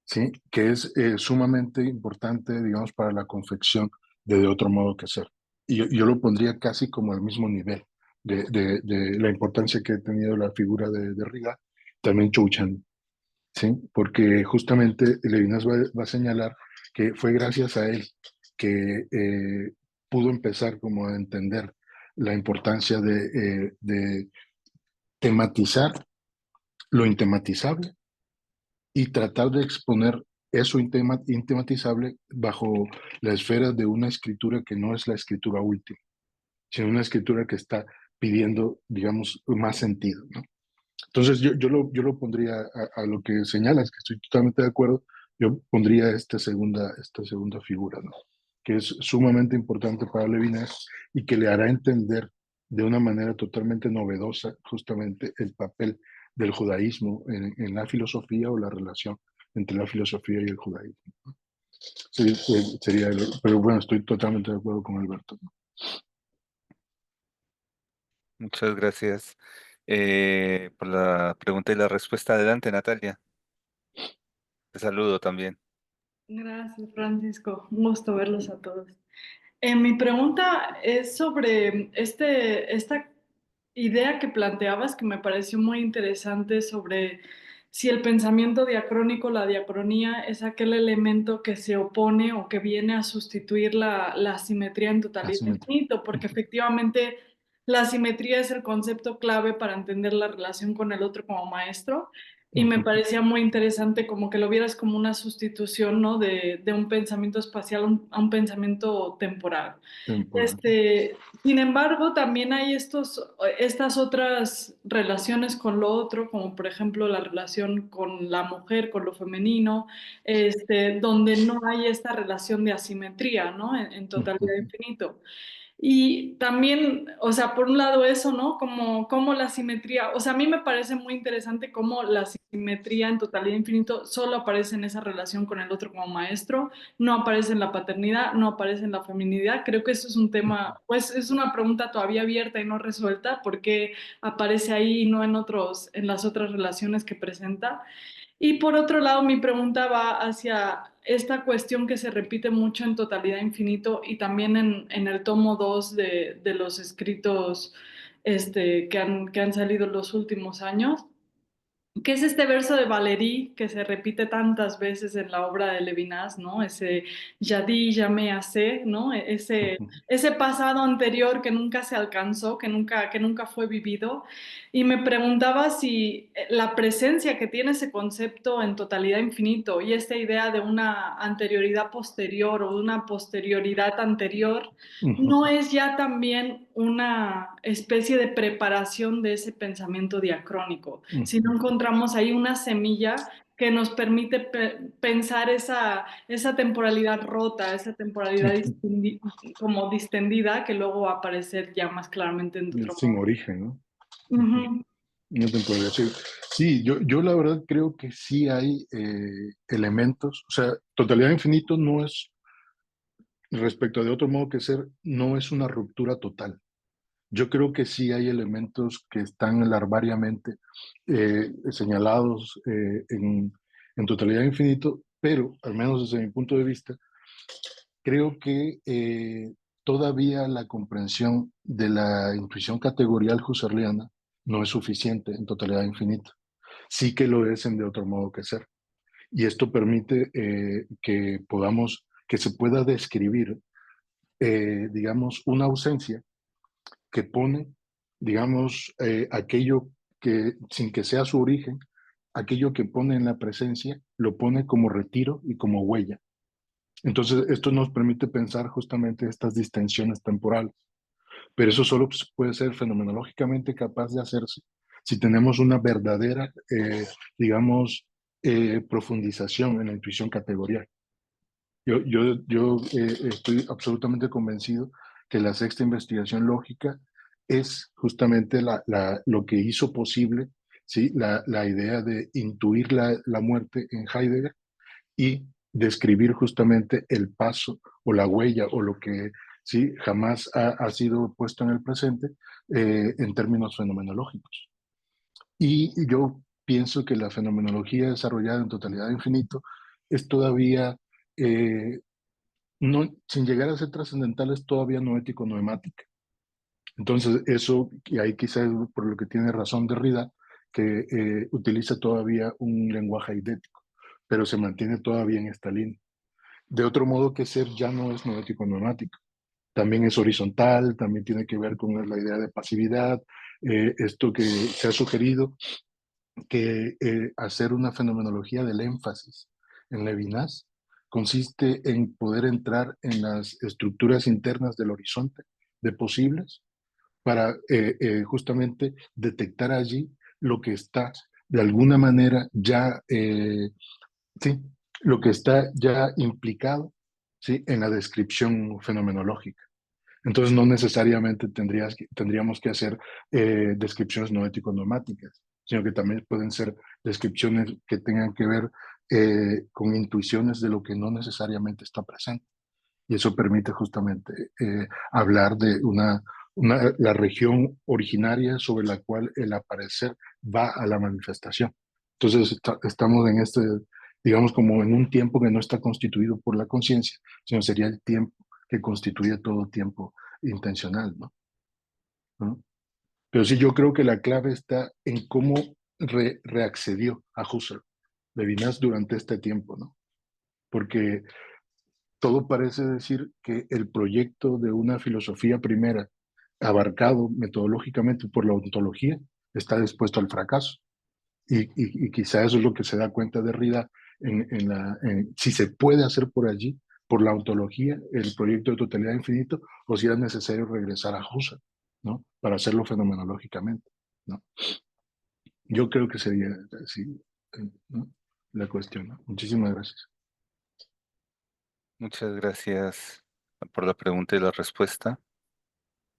[SPEAKER 3] ¿sí? Que es sumamente importante, digamos, para la confección de otro modo que ser. Y yo lo pondría casi como al mismo nivel de la importancia que ha tenido la figura de Derrida, también Chouchan, ¿sí? Porque justamente Levinas va a señalar que fue gracias a él que pudo empezar como a entender la importancia de tematizar lo intematizable y tratar de exponer eso intematizable bajo la esfera de una escritura que no es la escritura última, sino una escritura que está pidiendo, digamos, más sentido, ¿no? Entonces yo lo pondría a lo que señalas, que estoy totalmente de acuerdo, yo pondría esta segunda figura, ¿no? Que es sumamente importante para Levinas y que le hará entender de una manera totalmente novedosa justamente el papel del judaísmo en la filosofía o la relación entre la filosofía y el judaísmo, ¿no? Sí, sería, pero bueno, estoy totalmente de acuerdo con Alberto, ¿no?
[SPEAKER 1] Muchas gracias por la pregunta y la respuesta. Adelante, Natalia. Te saludo también.
[SPEAKER 5] Gracias, Francisco. Un gusto verlos a todos. Mi pregunta es sobre esta idea que planteabas que me pareció muy interesante sobre si el pensamiento diacrónico, la diacronía, es aquel elemento que se opone o que viene a sustituir la simetría en totalidad
[SPEAKER 3] Asimetría.
[SPEAKER 5] infinito, porque efectivamente la simetría es el concepto clave para entender la relación con el otro como maestro. Y me parecía muy interesante como que lo vieras como una sustitución, ¿no? de un pensamiento espacial a un pensamiento temporal.
[SPEAKER 3] Temporal.
[SPEAKER 5] Sin embargo, también hay estas otras relaciones con lo otro, como por ejemplo la relación con la mujer, con lo femenino, donde no hay esta relación de asimetría, ¿no? En totalidad infinito. Y también, o sea, por un lado eso, ¿no? Como la simetría, o sea, a mí me parece muy interesante cómo la simetría en totalidad infinito solo aparece en esa relación con el otro como maestro, no aparece en la paternidad, no aparece en la feminidad. Creo que eso es un tema, pues es una pregunta todavía abierta y no resuelta, porque aparece ahí y no en las otras relaciones que presenta. Y por otro lado, mi pregunta va hacia esta cuestión que se repite mucho en Totalidad Infinito y también en el tomo 2 de los escritos que han salido en los últimos años, que es este verso de Valéry que se repite tantas veces en la obra de Levinas, ¿no? Ese Yadí, llamé a sé, ¿no? Ese pasado anterior que nunca se alcanzó, que nunca fue vivido. Y me preguntaba si la presencia que tiene ese concepto en totalidad infinito y esta idea de una anterioridad posterior o de una posterioridad anterior, no es ya también una especie de preparación de ese pensamiento diacrónico, si no encontramos ahí una semilla que nos permite pensar esa temporalidad rota, esa temporalidad como distendida, que luego va a aparecer ya más claramente en otro
[SPEAKER 3] Sin
[SPEAKER 5] modo.
[SPEAKER 3] origen, ¿no?
[SPEAKER 5] Ujú.
[SPEAKER 3] No te podría decir. Sí, yo la verdad creo que sí hay elementos, o sea, totalidad infinito no es, respecto de otro modo que ser, no es una ruptura total. Yo creo que sí hay elementos que están larvariamente señalados en totalidad infinito, pero al menos desde mi punto de vista, creo que todavía la comprensión de la intuición categorial husserliana no es suficiente en totalidad infinita. Sí que lo es en de otro modo que ser. Y esto permite que se pueda describir, digamos, una ausencia que pone, digamos, aquello que, sin que sea su origen, aquello que pone en la presencia, lo pone como retiro y como huella. Entonces, esto nos permite pensar justamente estas distensiones temporales, pero eso solo puede ser fenomenológicamente capaz de hacerse si tenemos una verdadera, digamos, profundización en la intuición categorial. Yo estoy absolutamente convencido que la sexta investigación lógica es justamente lo que hizo posible, ¿sí? La idea de intuir la muerte en Heidegger y describir justamente el paso o la huella o lo que sí jamás ha sido puesto en el presente en términos fenomenológicos. Y yo pienso que la fenomenología desarrollada en totalidad de infinito es todavía, no, sin llegar a ser trascendental, es todavía no ético-noemática. Entonces, eso, y ahí quizás por lo que tiene razón Derrida, que utiliza todavía un lenguaje eidético, pero se mantiene todavía en esta línea. De otro modo que ser ya no es noético neumático. También es horizontal, también tiene que ver con la idea de pasividad, esto que se ha sugerido, que hacer una fenomenología del énfasis en Levinas consiste en poder entrar en las estructuras internas del horizonte de posibles para justamente detectar allí lo que está de alguna manera ya sí, lo que está ya implicado, ¿sí? En la descripción fenomenológica. Entonces, no necesariamente tendríamos que hacer descripciones noético-nomáticas, sino que también pueden ser descripciones que tengan que ver con intuiciones de lo que no necesariamente está presente. Y eso permite justamente hablar de la región originaria sobre la cual el aparecer va a la manifestación. Entonces estamos en digamos, como en un tiempo que no está constituido por la conciencia, sino sería el tiempo que constituye todo tiempo intencional, ¿no? ¿No? Pero sí, yo creo que la clave está en cómo reaccedió a Husserl, Levinas, durante este tiempo, ¿no? Porque todo parece decir que el proyecto de una filosofía primera, abarcado metodológicamente por la ontología, está dispuesto al fracaso. Y quizá eso es lo que se da cuenta Derrida si se puede hacer por allí, por la ontología, el proyecto de totalidad infinito, o si era necesario regresar a Husserl, ¿no? Para hacerlo fenomenológicamente, ¿no? Yo creo que sería así, ¿no? La cuestión, ¿no? Muchísimas gracias.
[SPEAKER 1] Muchas gracias por la pregunta y la respuesta.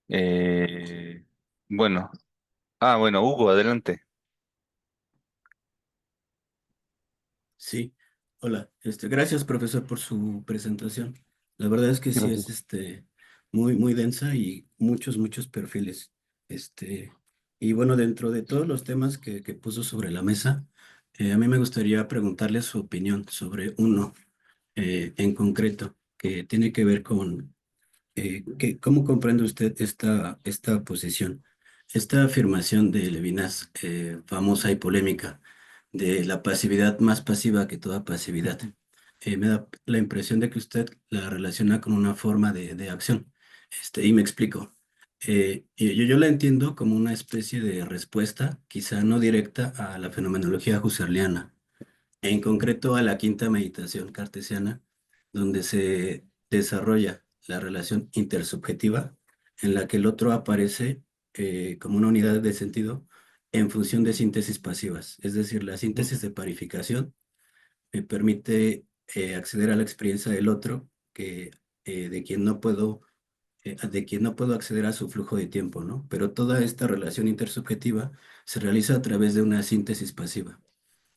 [SPEAKER 1] Eh, bueno, bueno, Hugo, adelante.
[SPEAKER 6] Sí, hola. Gracias, profesor, por su presentación. La verdad es que sí es
[SPEAKER 3] Gracias.
[SPEAKER 6] muy, muy densa y muchos perfiles. Este, y bueno, dentro de todos los temas que puso sobre la mesa, a mí me gustaría preguntarle su opinión sobre uno en concreto, que tiene que ver con ¿cómo comprende usted esta posición? Esta afirmación de Levinas, famosa y polémica, de la pasividad más pasiva que toda pasividad. Me da la impresión de que usted la relaciona con una forma de acción. Y me explico. Y yo la entiendo como una especie de respuesta, quizá no directa, a la fenomenología husserliana, en concreto a la quinta meditación cartesiana, donde se desarrolla la relación intersubjetiva, en la que el otro aparece como una unidad de sentido en función de síntesis pasivas. Es decir, la síntesis de parificación me permite acceder a la experiencia del otro, de quien no puedo acceder a su flujo de tiempo, ¿no? Pero toda esta relación intersubjetiva se realiza a través de una síntesis pasiva.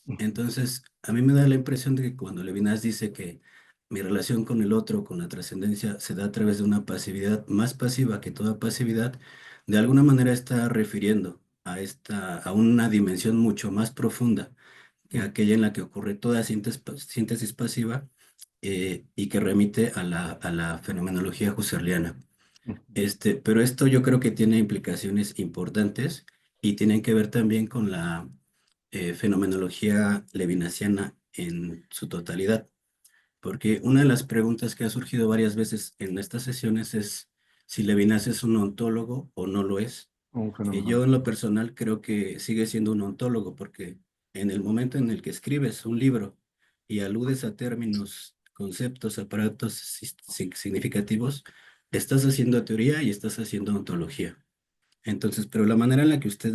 [SPEAKER 6] Entonces, a mí me da la impresión de que cuando Levinas dice que mi relación con el otro, con la trascendencia, se da a través de una pasividad más pasiva que toda pasividad, de alguna manera está refiriendo a una dimensión mucho más profunda que aquella en la que ocurre toda síntesis pasiva y que remite a la fenomenología husserliana. Pero esto yo creo que tiene implicaciones importantes y tienen que ver también con la fenomenología levinasiana en su totalidad, porque una de las preguntas que ha surgido varias veces en estas sesiones es si Levinas es un ontólogo o no lo es.
[SPEAKER 3] Un
[SPEAKER 6] Yo
[SPEAKER 3] fenómeno.
[SPEAKER 6] en lo personal creo que sigue siendo un ontólogo, porque en el momento en el que escribes un libro y aludes a términos, conceptos, aparatos significativos, estás haciendo teoría y estás haciendo ontología. Entonces, pero la manera en la que usted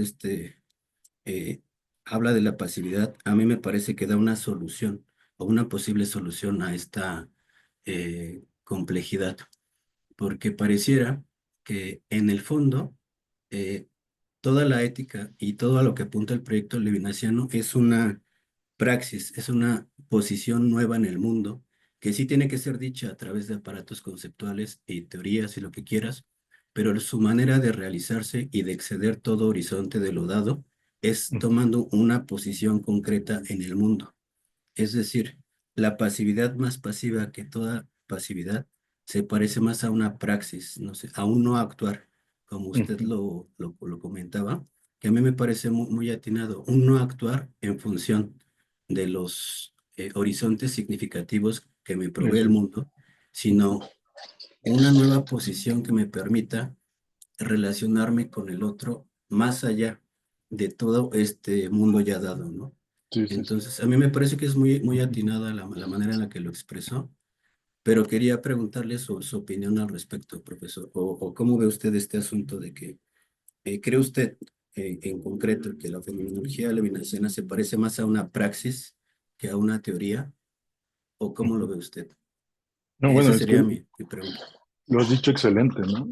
[SPEAKER 6] eh, habla de la pasividad, a mí me parece que da una solución o una posible solución a esta complejidad, porque pareciera que en el fondo eh, toda la ética y todo a lo que apunta el proyecto levinasiano es una praxis, es una posición nueva en el mundo que sí tiene que ser dicha a través de aparatos conceptuales y teorías y lo que quieras, pero su manera de realizarse y de exceder todo horizonte de lo dado es tomando una posición concreta en el mundo. Es decir, la pasividad más pasiva que toda pasividad se parece más a una praxis, no sé, a un no actuar, como usted
[SPEAKER 3] Ujú.
[SPEAKER 6] lo comentaba, que a mí me parece muy atinado, un no actuar en función de los horizontes significativos que me provee el
[SPEAKER 3] Eso.
[SPEAKER 6] mundo, sino una nueva posición que me permita relacionarme con el otro más allá de todo este mundo ya dado, ¿no?
[SPEAKER 3] Sí, sí, sí.
[SPEAKER 6] Entonces, a mí me parece que es muy atinada la manera en la que lo expresó, pero quería preguntarle su opinión al respecto, profesor, o cómo ve usted este asunto de que, ¿cree usted en concreto que la fenomenología levinasiana se parece más a una praxis que a una teoría, o cómo lo
[SPEAKER 3] Ujú.
[SPEAKER 6] ve usted?
[SPEAKER 3] No,
[SPEAKER 6] Esa
[SPEAKER 3] bueno, es que
[SPEAKER 6] sería mi pregunta.
[SPEAKER 3] lo has dicho excelente, ¿no?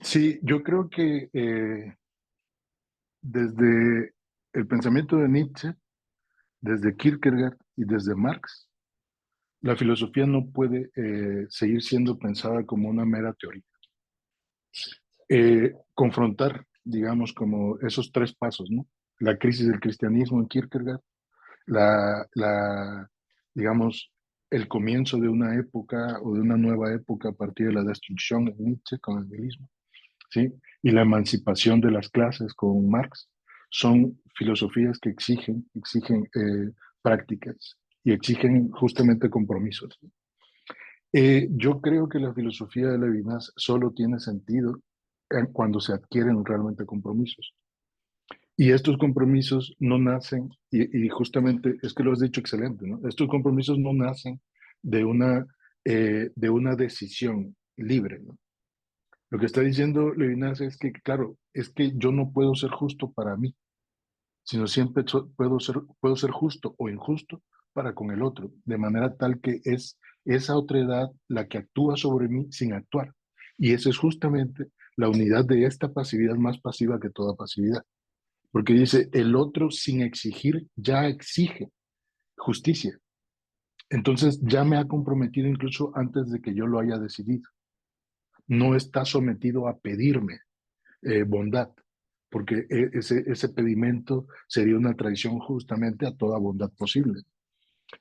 [SPEAKER 3] Sí, yo creo que desde el pensamiento de Nietzsche, desde Kierkegaard y desde Marx, la filosofía no puede seguir siendo pensada como una mera teoría. Confrontar, digamos, como esos tres pasos, ¿no? La crisis del cristianismo en Kierkegaard, la, digamos, el comienzo de una época o de una nueva época a partir de la destrucción en Nietzsche con el nihilismo, ¿sí? Y la emancipación de las clases con Marx, son filosofías que exigen prácticas y exigen justamente compromisos. Yo creo que la filosofía de Levinas solo tiene sentido cuando se adquieren realmente compromisos. Y estos compromisos no nacen, y justamente es que lo has dicho excelente, ¿no? Estos compromisos no nacen de una decisión libre, ¿no? Lo que está diciendo Levinas es que, claro, es que yo no puedo ser justo para mí, sino siempre puedo ser justo o injusto para con el otro, de manera tal que es esa otredad la que actúa sobre mí sin actuar. Y esa es justamente la unidad de esta pasividad más pasiva que toda pasividad. Porque dice, el otro sin exigir ya exige justicia. Entonces ya me ha comprometido incluso antes de que yo lo haya decidido. No está sometido a pedirme bondad, porque ese pedimento sería una traición justamente a toda bondad posible.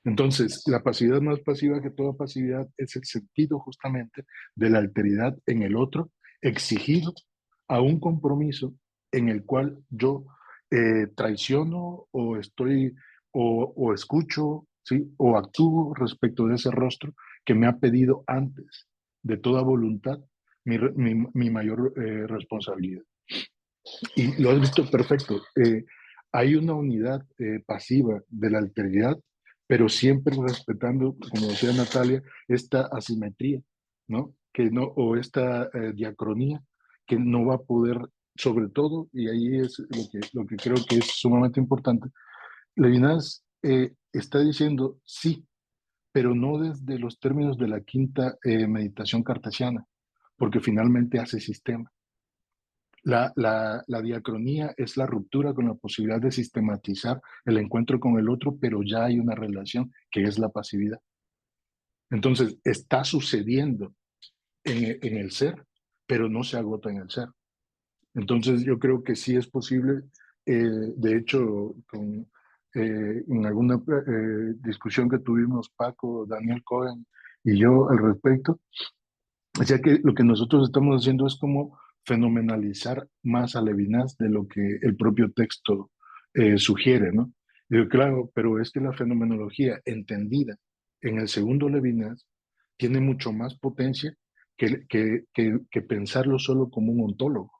[SPEAKER 3] Entonces, la pasividad más pasiva que toda pasividad es el sentido justamente de la alteridad en el otro, exigido a un compromiso en el cual yo traiciono o estoy o escucho, ¿sí? O actúo respecto de ese rostro que me ha pedido antes de toda voluntad mi mayor responsabilidad. Y lo has visto perfecto. Hay una unidad pasiva de la alteridad, pero siempre respetando, como decía Natalia, esta asimetría, ¿no? Que no, o esta diacronía que no va a poder, sobre todo, y ahí es lo que creo que es sumamente importante, Levinas está diciendo sí, pero no desde los términos de la quinta meditación cartesiana, porque finalmente hace sistema. La diacronía es la ruptura con la posibilidad de sistematizar el encuentro con el otro, pero ya hay una relación que es la pasividad. Entonces, está sucediendo en el ser, pero no se agota en el ser. Entonces, yo creo que sí es posible, de hecho, en alguna discusión que tuvimos Paco, Daniel Cohen y yo al respecto, decía que lo que nosotros estamos haciendo es como fenomenalizar más a Levinas de lo que el propio texto sugiere, ¿no? Digo, claro, pero es que la fenomenología entendida en el segundo Levinas tiene mucho más potencia que pensarlo solo como un ontólogo,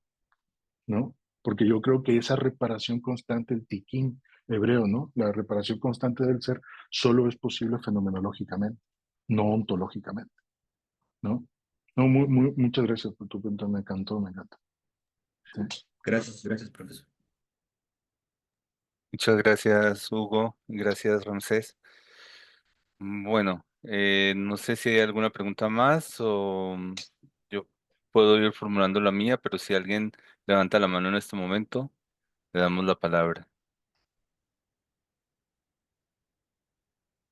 [SPEAKER 3] ¿no? Porque yo creo que esa reparación constante, el tikkun hebreo, ¿no? La reparación constante del ser solo es posible fenomenológicamente, no ontológicamente, ¿no? No, muchas gracias por tu pregunta, me encantó, me encanta. Sí.
[SPEAKER 6] Gracias, profesor.
[SPEAKER 1] Muchas gracias, Hugo. Gracias, Ramsés. Bueno, no sé si hay alguna pregunta más o yo puedo ir formulando la mía, pero si alguien levanta la mano en este momento, le damos la palabra.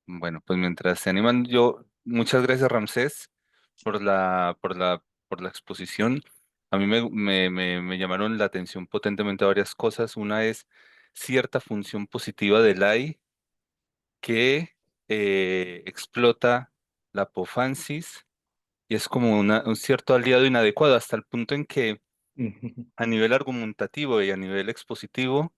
[SPEAKER 1] Bueno, pues mientras se animan, muchas gracias, Ramsés, por la exposición. A mí me llamaron la atención potentemente varias cosas. Una es cierta función positiva del AI que explota la apofansis y es como un cierto aliado inadecuado hasta el punto en que
[SPEAKER 3] Ujú,
[SPEAKER 1] a nivel argumentativo y a nivel expositivo,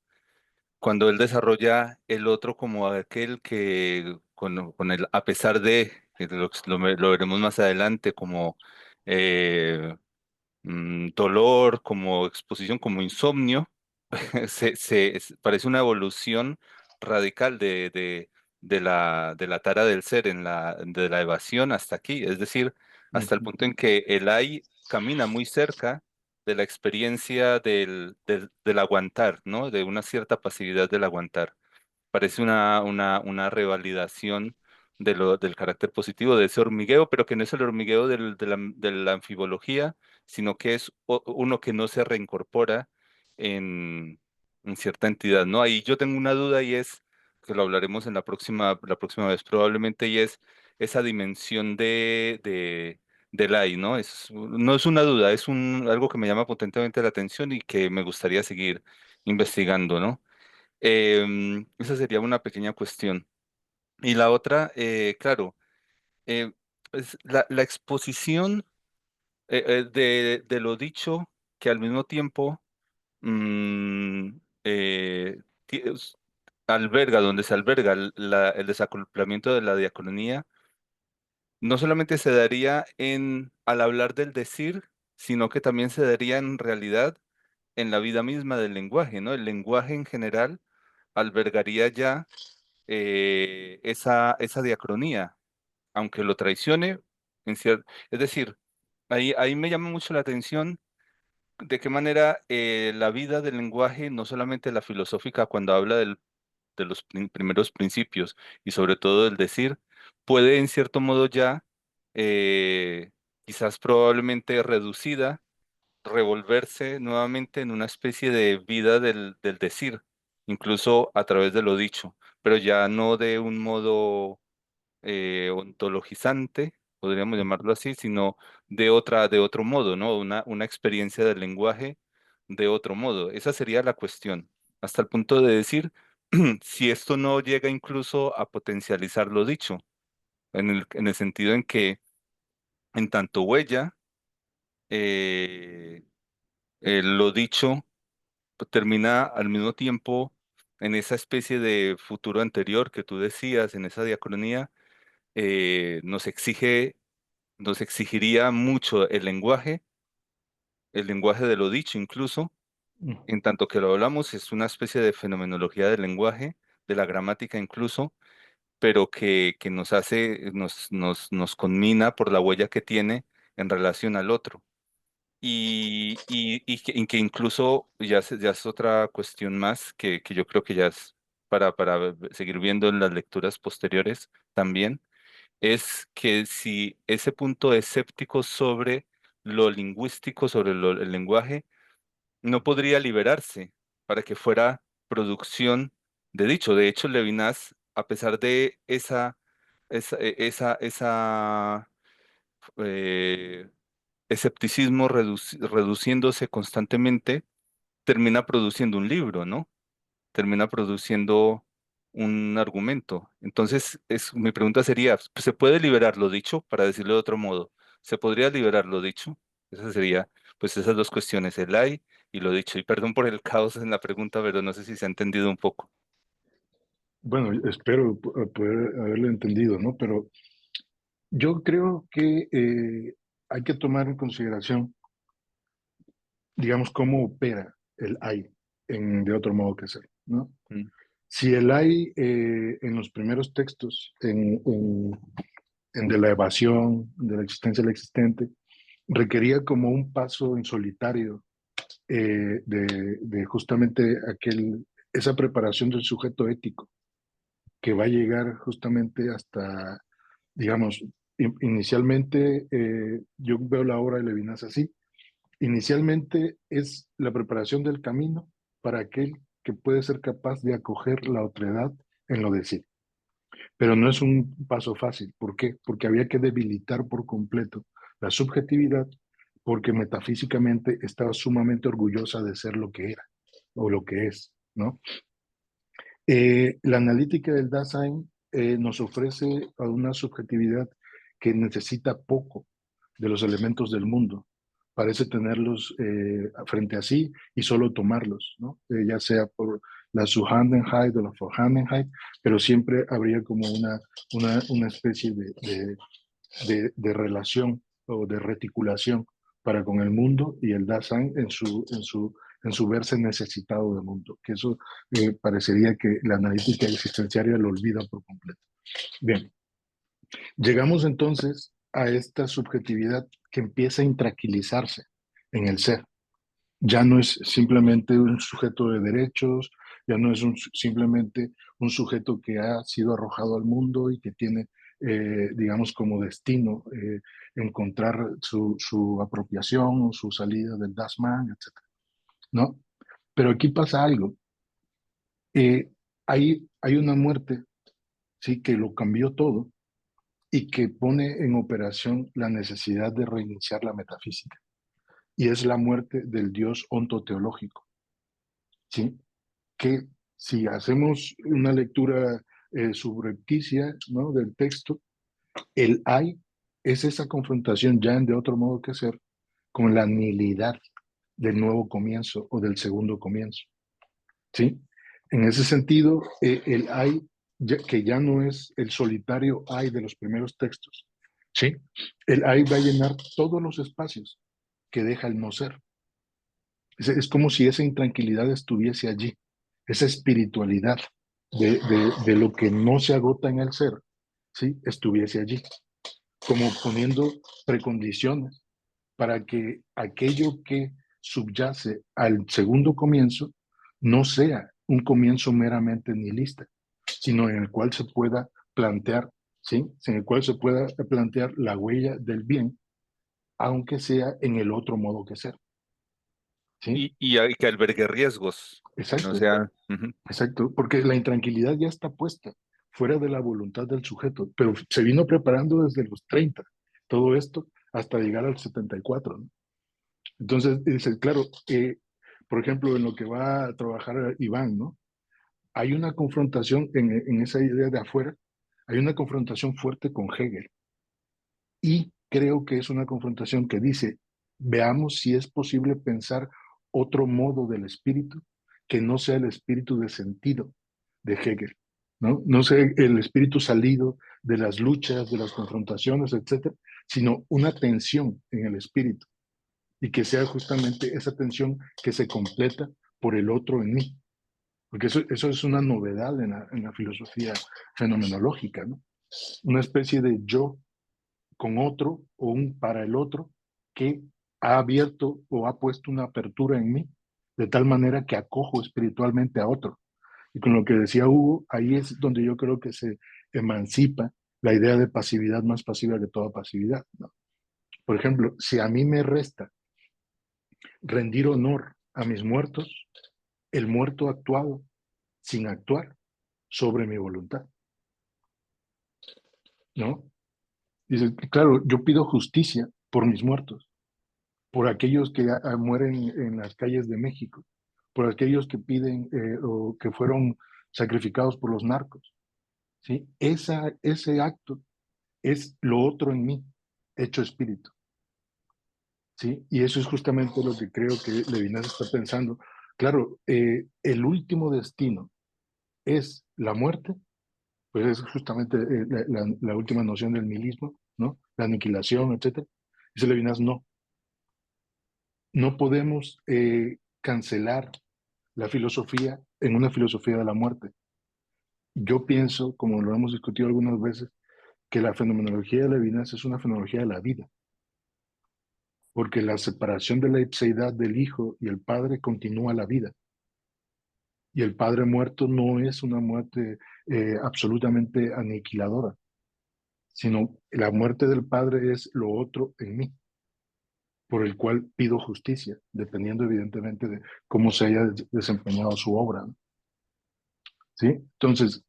[SPEAKER 1] cuando él desarrolla el otro como aquel que con el a pesar de, que lo veremos más adelante, como eh, dolor, como exposición, como insomnio, parece una evolución radical de la tara del ser de la evasión hasta aquí, es decir, hasta el
[SPEAKER 3] ujú,
[SPEAKER 1] punto en que el ay camina muy cerca de la experiencia del aguantar, ¿no? De una cierta pasividad del aguantar. Parece una revalidación del carácter positivo de ese hormigueo, pero que no es el hormigueo de la anfibología, sino que es uno que no se reincorpora en, en cierta entidad, ¿no? Ahí yo tengo una duda y es, que lo hablaremos en la próxima vez probablemente, y es esa dimensión del AI, ¿no? No es una duda, es algo que me llama potentemente la atención y que me gustaría seguir investigando, ¿no? Esa sería una pequeña cuestión. Y la otra, claro, eh, la exposición de lo dicho, que al mismo tiempo mm, eh, ti- es- donde se alberga el desacoplamiento de la diacronía, no solamente se daría al hablar del decir, sino que también se daría en realidad en la vida misma del lenguaje, ¿no? El lenguaje en general albergaría ya esa diacronía, aunque lo traicione, es decir, ahí me llama mucho la atención de qué manera la vida del lenguaje, no solamente la filosófica, cuando habla de los primeros principios y sobre todo del decir, puede en cierto modo ya, eh, quizás probablemente reducida, revolverse nuevamente en una especie de vida del decir, incluso a través de lo dicho, pero ya no de un modo ontologizante, podríamos llamarlo así, sino de otro modo, ¿no? Una experiencia del lenguaje de otro modo. Esa sería la cuestión, hasta el punto de decir si esto no llega incluso a potencializar lo dicho, en el sentido en que en tanto huella, eh, lo dicho termina al mismo tiempo en esa especie de futuro anterior que tú decías, en esa diacronía, nos exigiría mucho el lenguaje de lo dicho incluso,
[SPEAKER 3] ujú.
[SPEAKER 1] en tanto que lo hablamos, es una especie de fenomenología del lenguaje, de la gramática incluso, pero que nos conmina por la huella que tiene en relación al otro. Y que incluso ya es otra cuestión más que yo creo que ya es para seguir viendo en las lecturas posteriores también, es que si ese punto escéptico sobre lo lingüístico, sobre el lenguaje, no podría liberarse para que fuera producción de dicho. De hecho, Levinas, a pesar de esa eh, escepticismo reduciéndose constantemente, termina produciendo un libro, ¿no? Termina produciendo un argumento. Entonces, mi pregunta sería, ¿se puede liberar lo dicho? Para decirlo de otro modo, ¿se podría liberar lo dicho? Esa sería, pues, esas dos cuestiones, el hay y lo dicho. Y perdón por el caos en la pregunta, pero no sé si se ha entendido un poco.
[SPEAKER 3] Bueno, espero poder haberlo entendido, ¿no? Pero yo creo que hay que tomar en consideración, digamos, cómo opera el AI de otro modo que ser, ¿no?
[SPEAKER 1] Mm,
[SPEAKER 3] Si el AI en los primeros textos, en de la evasión, de la existencia del existente, requería como un paso en solitario de justamente aquel esa preparación del sujeto ético que va a llegar justamente hasta, digamos, inicialmente, yo veo la obra de Levinas así, inicialmente es la preparación del camino para aquel que puede ser capaz de acoger la otredad en lo de sí. Pero no es un paso fácil. ¿Por qué? Porque había que debilitar por completo la subjetividad, porque metafísicamente estaba sumamente orgullosa de ser lo que era o lo que es, ¿no? La analítica del Dasein nos ofrece a una subjetividad que necesita poco de los elementos del mundo. Parece tenerlos frente a sí y solo tomarlos, ¿no? Ya sea por la Zuhandenheit o la Vorhandenheit, pero siempre habría como una especie de relación o de reticulación para con el mundo y el Dasein en su verse necesitado del mundo, que eso parecería que la analítica existenciaria lo olvida por completo. Bien, llegamos entonces a esta subjetividad que empieza a intranquilizarse en el ser. Ya no es simplemente un sujeto de derechos, ya no es simplemente un sujeto que ha sido arrojado al mundo y que tiene, digamos, como destino encontrar su apropiación o su salida del Das Man, etc. ¿No? Pero aquí pasa algo. Hay una muerte, ¿sí? Que lo cambió todo y que pone en operación la necesidad de reiniciar la metafísica. Y es la muerte del Dios ontoteológico, ¿sí? Que si hacemos una lectura subrepticia, ¿no? Del texto, el hay es esa confrontación ya en de otro modo que ser con la nihilidad del nuevo comienzo o del segundo comienzo, ¿sí? En ese sentido, el hay, que ya no es el solitario hay de los primeros textos, ¿sí? El hay va a llenar todos los espacios que deja el no ser. Es como si esa intranquilidad estuviese allí, esa espiritualidad de lo que no se agota en el ser, ¿sí? Estuviese allí, como poniendo precondiciones para que aquello que subyace al segundo comienzo no sea un comienzo meramente nihilista, sino en el cual se pueda plantear, ¿sí? En el cual se pueda plantear la huella del bien, aunque sea en el otro modo que ser, ¿sí?
[SPEAKER 1] Y que albergue riesgos, que no
[SPEAKER 3] Exacto.
[SPEAKER 1] sea... Ujú.
[SPEAKER 3] Exacto, porque la intranquilidad ya está puesta fuera de la voluntad del sujeto, pero se vino preparando desde los 30, todo esto hasta llegar al 74, ¿no? Entonces, dice, claro, por ejemplo, en lo que va a trabajar Iván, ¿no? Hay una confrontación en esa idea de afuera, hay una confrontación fuerte con Hegel, y creo que es una confrontación que dice, veamos si es posible pensar otro modo del espíritu que no sea el espíritu de sentido de Hegel, ¿no? No sea el espíritu salido de las luchas, de las confrontaciones, etcétera, sino una tensión en el espíritu y que sea justamente esa tensión que se completa por el otro en mí. Porque eso es una novedad en la filosofía fenomenológica, ¿no? Una especie de yo con otro o un para el otro que ha abierto o ha puesto una apertura en mí de tal manera que acojo espiritualmente a otro. Y con lo que decía Hugo, ahí es donde yo creo que se emancipa la idea de pasividad más pasiva que toda pasividad, ¿no? Por ejemplo, si a mí me resta rendir honor a mis muertos, el muerto ha actuado sin actuar sobre mi voluntad, ¿no? Dice, claro, yo pido justicia por mis muertos, por aquellos que mueren en las calles de México, por aquellos que piden o que fueron sacrificados por los narcos, ¿sí? Ese acto es lo otro en mí, hecho espíritu, ¿sí? Y eso es justamente lo que creo que Levinas está pensando. Claro, el último destino es la muerte, pues es justamente la última noción del nihilismo, ¿no? La aniquilación, etc. Dice Levinas, no podemos cancelar la filosofía en una filosofía de la muerte. Yo pienso, como lo hemos discutido algunas veces, que la fenomenología de Levinas es una fenomenología de la vida, porque la separación de la ipseidad del Hijo y el Padre continúa la vida. Y el padre muerto no es una muerte absolutamente aniquiladora, sino la muerte del padre es lo otro en mí, por el cual pido justicia, dependiendo evidentemente de cómo se haya desempeñado su obra, ¿no? ¿Sí? Entonces,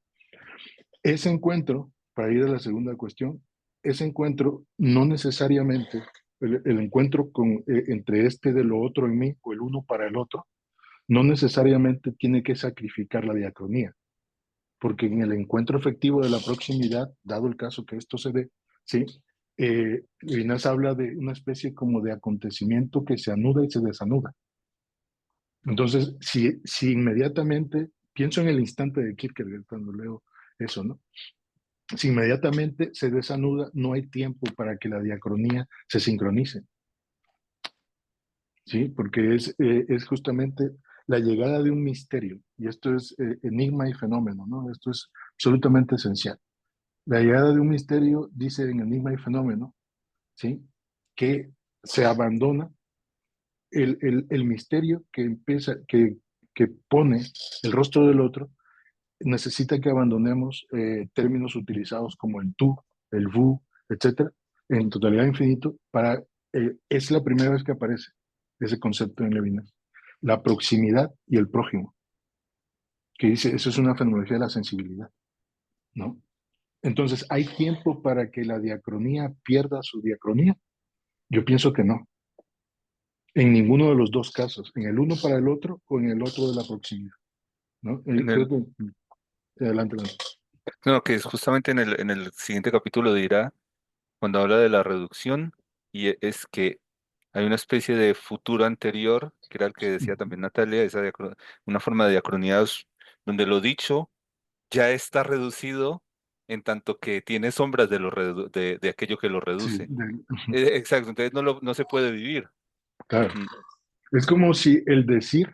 [SPEAKER 3] ese encuentro, para ir a la segunda cuestión, ese encuentro no necesariamente, el encuentro entre este de lo otro en mí o el uno para el otro, no necesariamente tiene que sacrificar la diacronía, porque en el encuentro efectivo de la proximidad, dado el caso que esto se dé, ¿sí? Levinas habla de una especie como de acontecimiento que se anuda y se desanuda. Entonces, si inmediatamente, pienso en el instante de Kierkegaard cuando leo eso, ¿no? Si inmediatamente se desanuda, no hay tiempo para que la diacronía se sincronice, ¿sí? Porque es justamente la llegada de un misterio, y esto es enigma y fenómeno, ¿no? Esto es absolutamente esencial. La llegada de un misterio, dice en enigma y fenómeno, ¿sí? Que se abandona el misterio que empieza, que pone el rostro del otro, necesita que abandonemos términos utilizados como el tú, el vous, etcétera, en totalidad infinito, es la primera vez que aparece ese concepto en Levinas. La proximidad y el prójimo, que dice, eso es una fenomenología de la sensibilidad, ¿no? Entonces, ¿hay tiempo para que la diacronía pierda su diacronía? Yo pienso que no. En ninguno de los dos casos, en el uno para el otro o en el otro de la proximidad, ¿no?
[SPEAKER 1] En
[SPEAKER 3] Creo
[SPEAKER 1] el,
[SPEAKER 3] que... Adelante, adelante.
[SPEAKER 1] no, que es justamente en el siguiente capítulo dirá, cuando habla de la reducción, es que hay una especie de futuro anterior, que era el que decía también Natalia, una forma de diacronías donde lo dicho ya está reducido en tanto que tiene sombras de aquello que lo
[SPEAKER 3] Sí,
[SPEAKER 1] reduce. Exacto, entonces no se puede vivir.
[SPEAKER 3] claro.
[SPEAKER 1] Mm,
[SPEAKER 3] Es como si el decir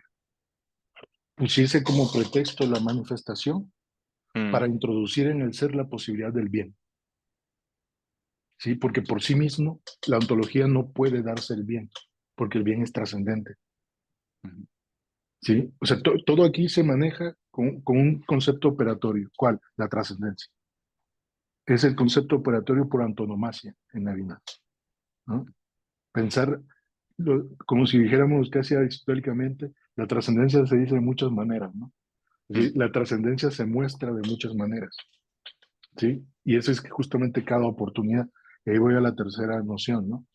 [SPEAKER 3] pusiese como pretexto la manifestación
[SPEAKER 1] mm,
[SPEAKER 3] para introducir en el ser la posibilidad del bien, ¿sí? Porque por sí mismo la ontología no puede darse el bien, porque el bien es trascendente,
[SPEAKER 1] mm.
[SPEAKER 3] ¿sí? O sea, todo aquí se maneja con un concepto operatorio. ¿Cuál? La trascendencia. Es el concepto operatorio por antonomasia en Navidad, ¿no? Pensar como si dijéramos casi aristotélicamente, la trascendencia se dice de muchas maneras, ¿no? Es
[SPEAKER 1] Mm.
[SPEAKER 3] decir, la trascendencia se muestra de muchas maneras, ¿sí? Y eso es justamente cada oportunidad. Y ahí voy a la tercera noción, ¿no?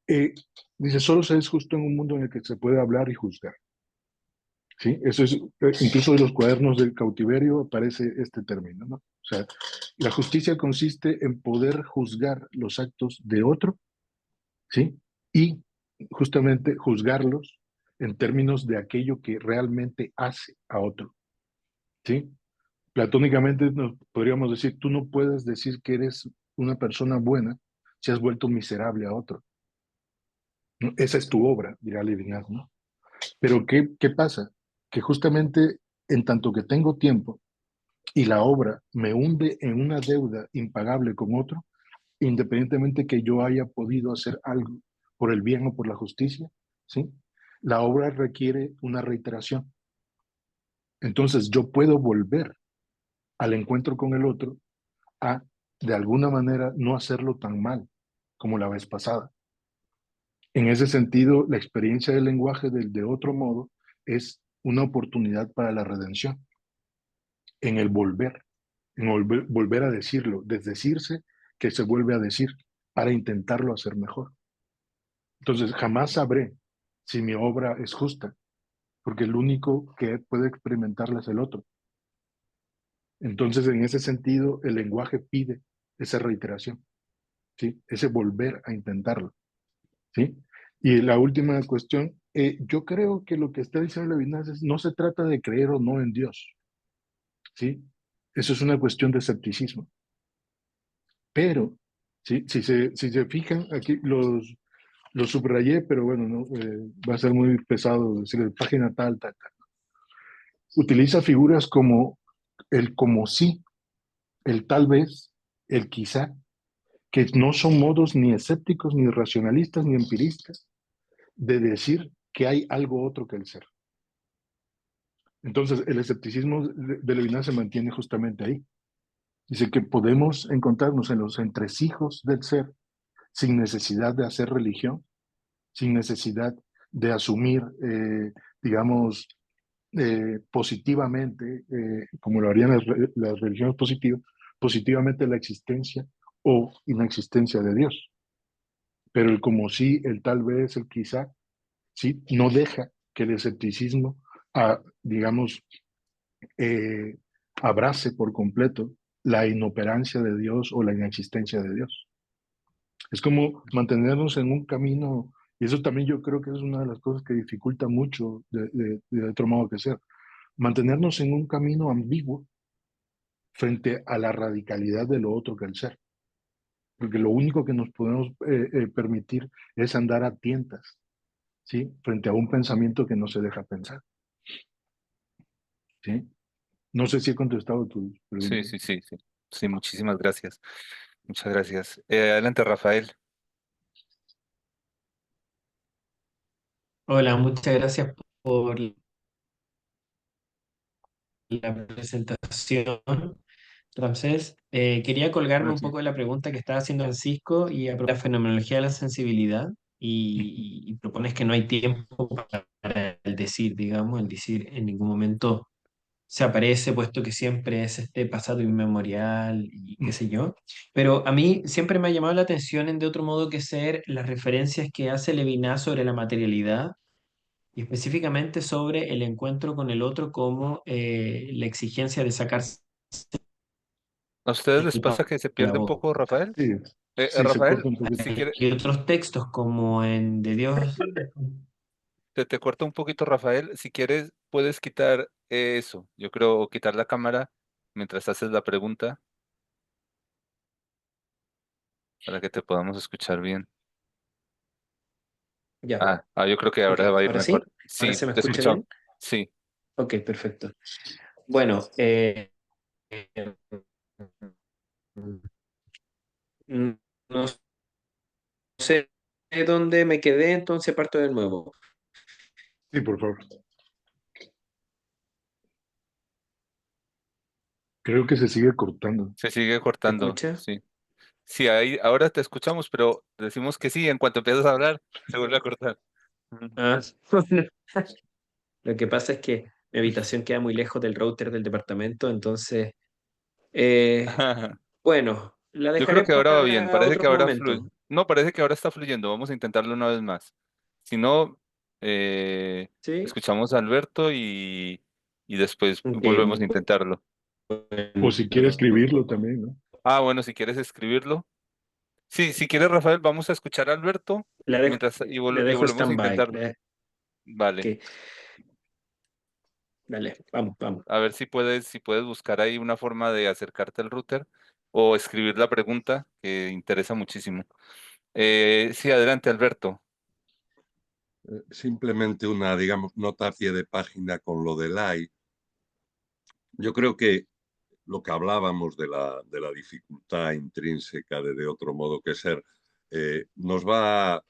[SPEAKER 3] Eh, Dice, solo se es justo en un mundo en el que se puede hablar y juzgar, ¿sí? Eso es, incluso en los cuadernos del cautiverio aparece este término, ¿no? O sea, la justicia consiste en poder juzgar los actos de otro, ¿sí? Y justamente juzgarlos en términos de aquello que realmente hace a otro, ¿sí? Platónicamente nos podríamos decir, tú no puedes decir que eres una persona buena si has vuelto miserable a otro, ¿no? Esa es tu obra, dirá Levinas, ¿no? Pero ¿qué pasa? Que justamente en tanto que tengo tiempo y la obra me hunde en una deuda impagable con otro, independientemente que yo haya podido hacer algo por el bien o por la justicia, ¿sí? La obra requiere una reiteración. Entonces yo puedo volver al encuentro con el otro a, de alguna manera, no hacerlo tan mal como la vez pasada. En ese sentido, la experiencia del lenguaje del de otro modo es una oportunidad para la redención, en el volver, volver a decirlo, desdecirse que se vuelve a decir para intentarlo hacer mejor. Entonces, jamás sabré si mi obra es justa, porque el único que puede experimentarla es el otro. Entonces, en ese sentido, el lenguaje pide esa reiteración, ¿sí? Ese volver a intentarlo, ¿sí? Y la última cuestión, yo creo que lo que está diciendo Levinas es, no se trata de creer o no en Dios, ¿sí? Eso es una cuestión de escepticismo. Pero, ¿sí? Si se fijan, aquí los subrayé, pero bueno, no, va a ser muy pesado decir página tal, tal, tal. Utiliza figuras como el como sí, el tal vez, el quizá, que no son modos ni escépticos, ni racionalistas, ni empiristas, de decir que hay algo otro que el ser. Entonces, el escepticismo de Levinas se mantiene justamente ahí. Dice que podemos encontrarnos en los entresijos del ser sin necesidad de hacer religión, sin necesidad de asumir, digamos, positivamente, como lo harían las religiones positivas, positivamente la existencia o inexistencia de Dios. Pero el como sí, el tal vez, el quizá, sí, no deja que el escepticismo, digamos, eh, abrace por completo la inoperancia de Dios o la inexistencia de Dios. Es como mantenernos en un camino, y eso también yo creo que es una de las cosas que dificulta mucho de otro modo que ser, mantenernos en un camino ambiguo frente a la radicalidad de lo otro que el ser. Porque lo único que nos podemos permitir es andar a tientas, ¿sí? Frente a un pensamiento que no se deja pensar, ¿sí? No sé si he contestado tu
[SPEAKER 1] Sí,
[SPEAKER 3] pregunta.
[SPEAKER 1] sí, sí, sí. Sí, muchísimas gracias. Muchas gracias. Adelante, Rafael.
[SPEAKER 7] Hola, muchas gracias por la presentación, Ramsés. Quería colgarme un
[SPEAKER 3] Gracias.
[SPEAKER 7] poco de la pregunta que estaba haciendo Francisco y a la fenomenología de la sensibilidad y propones que no hay tiempo para el decir, digamos, el decir en ningún momento se aparece, puesto que siempre es este pasado inmemorial y qué sé yo. Pero a mí siempre me ha llamado la atención en de otro modo que ser las referencias que hace Levinas sobre la materialidad y específicamente sobre el encuentro con el otro como la exigencia de sacarse
[SPEAKER 1] ¿A ustedes les
[SPEAKER 7] el
[SPEAKER 1] pasa
[SPEAKER 7] pan
[SPEAKER 1] que se
[SPEAKER 7] de la
[SPEAKER 1] pierde un
[SPEAKER 7] boca.
[SPEAKER 1] poco, Rafael?
[SPEAKER 3] Sí, sí, se
[SPEAKER 1] Rafael,
[SPEAKER 3] corta un poquito.
[SPEAKER 1] si quiere,
[SPEAKER 7] Y otros textos como en De Dios.
[SPEAKER 1] te corta un poquito, Rafael. Si quieres, puedes quitar eso. Yo creo quitar la cámara mientras haces la pregunta para que te podamos escuchar bien.
[SPEAKER 7] Ya,
[SPEAKER 1] Yo creo que
[SPEAKER 7] ok.
[SPEAKER 1] ahora va a ir
[SPEAKER 7] ¿Ahora sí?
[SPEAKER 1] mejor.
[SPEAKER 7] ¿Ahora
[SPEAKER 1] Sí,
[SPEAKER 7] se me
[SPEAKER 1] te
[SPEAKER 7] escucha
[SPEAKER 1] escuchó.
[SPEAKER 7] bien?
[SPEAKER 1] Sí.
[SPEAKER 7] Ok, perfecto. Bueno, mm, no sé dónde me quedé, entonces parto de nuevo.
[SPEAKER 3] Sí, por favor. Creo que se sigue cortando.
[SPEAKER 1] Se sigue
[SPEAKER 7] ¿Me
[SPEAKER 1] cortando.
[SPEAKER 7] escucha?
[SPEAKER 1] Sí. Sí, ahí, ahora te escuchamos, pero decimos que sí. En cuanto empiezas a hablar, se vuelve a cortar. Ujú.
[SPEAKER 7] Ah, lo que pasa es que mi habitación queda muy lejos del router del departamento, entonces, eh, bueno, la
[SPEAKER 1] Yo creo
[SPEAKER 7] dejaré
[SPEAKER 1] que ahora va bien,
[SPEAKER 7] para
[SPEAKER 1] parece que
[SPEAKER 7] otro
[SPEAKER 1] ahora fluye.
[SPEAKER 7] momento.
[SPEAKER 1] No, parece que ahora está fluyendo, vamos a intentarlo una vez más. Si no,
[SPEAKER 7] ¿Sí?
[SPEAKER 1] escuchamos a Alberto y después
[SPEAKER 7] Ok,
[SPEAKER 1] volvemos a intentarlo.
[SPEAKER 3] O si quiere
[SPEAKER 7] bueno.
[SPEAKER 3] escribirlo también, ¿no?
[SPEAKER 1] Bueno, si quieres escribirlo. Sí, si quieres, Rafael, vamos a escuchar a Alberto
[SPEAKER 7] La dejo,
[SPEAKER 1] mientras
[SPEAKER 7] le
[SPEAKER 1] y
[SPEAKER 7] dejo
[SPEAKER 1] volvemos a
[SPEAKER 7] stand-by.
[SPEAKER 1] intentarlo. Vale.
[SPEAKER 7] Ok, dale, vamos, vamos.
[SPEAKER 1] A ver si puedes buscar ahí una forma de acercarte al router o escribir la pregunta, que interesa muchísimo. Sí, adelante, Alberto.
[SPEAKER 4] Simplemente una, digamos, nota a pie de página con lo del AI. Yo creo que lo que hablábamos de la dificultad intrínseca de otro modo que ser, nos va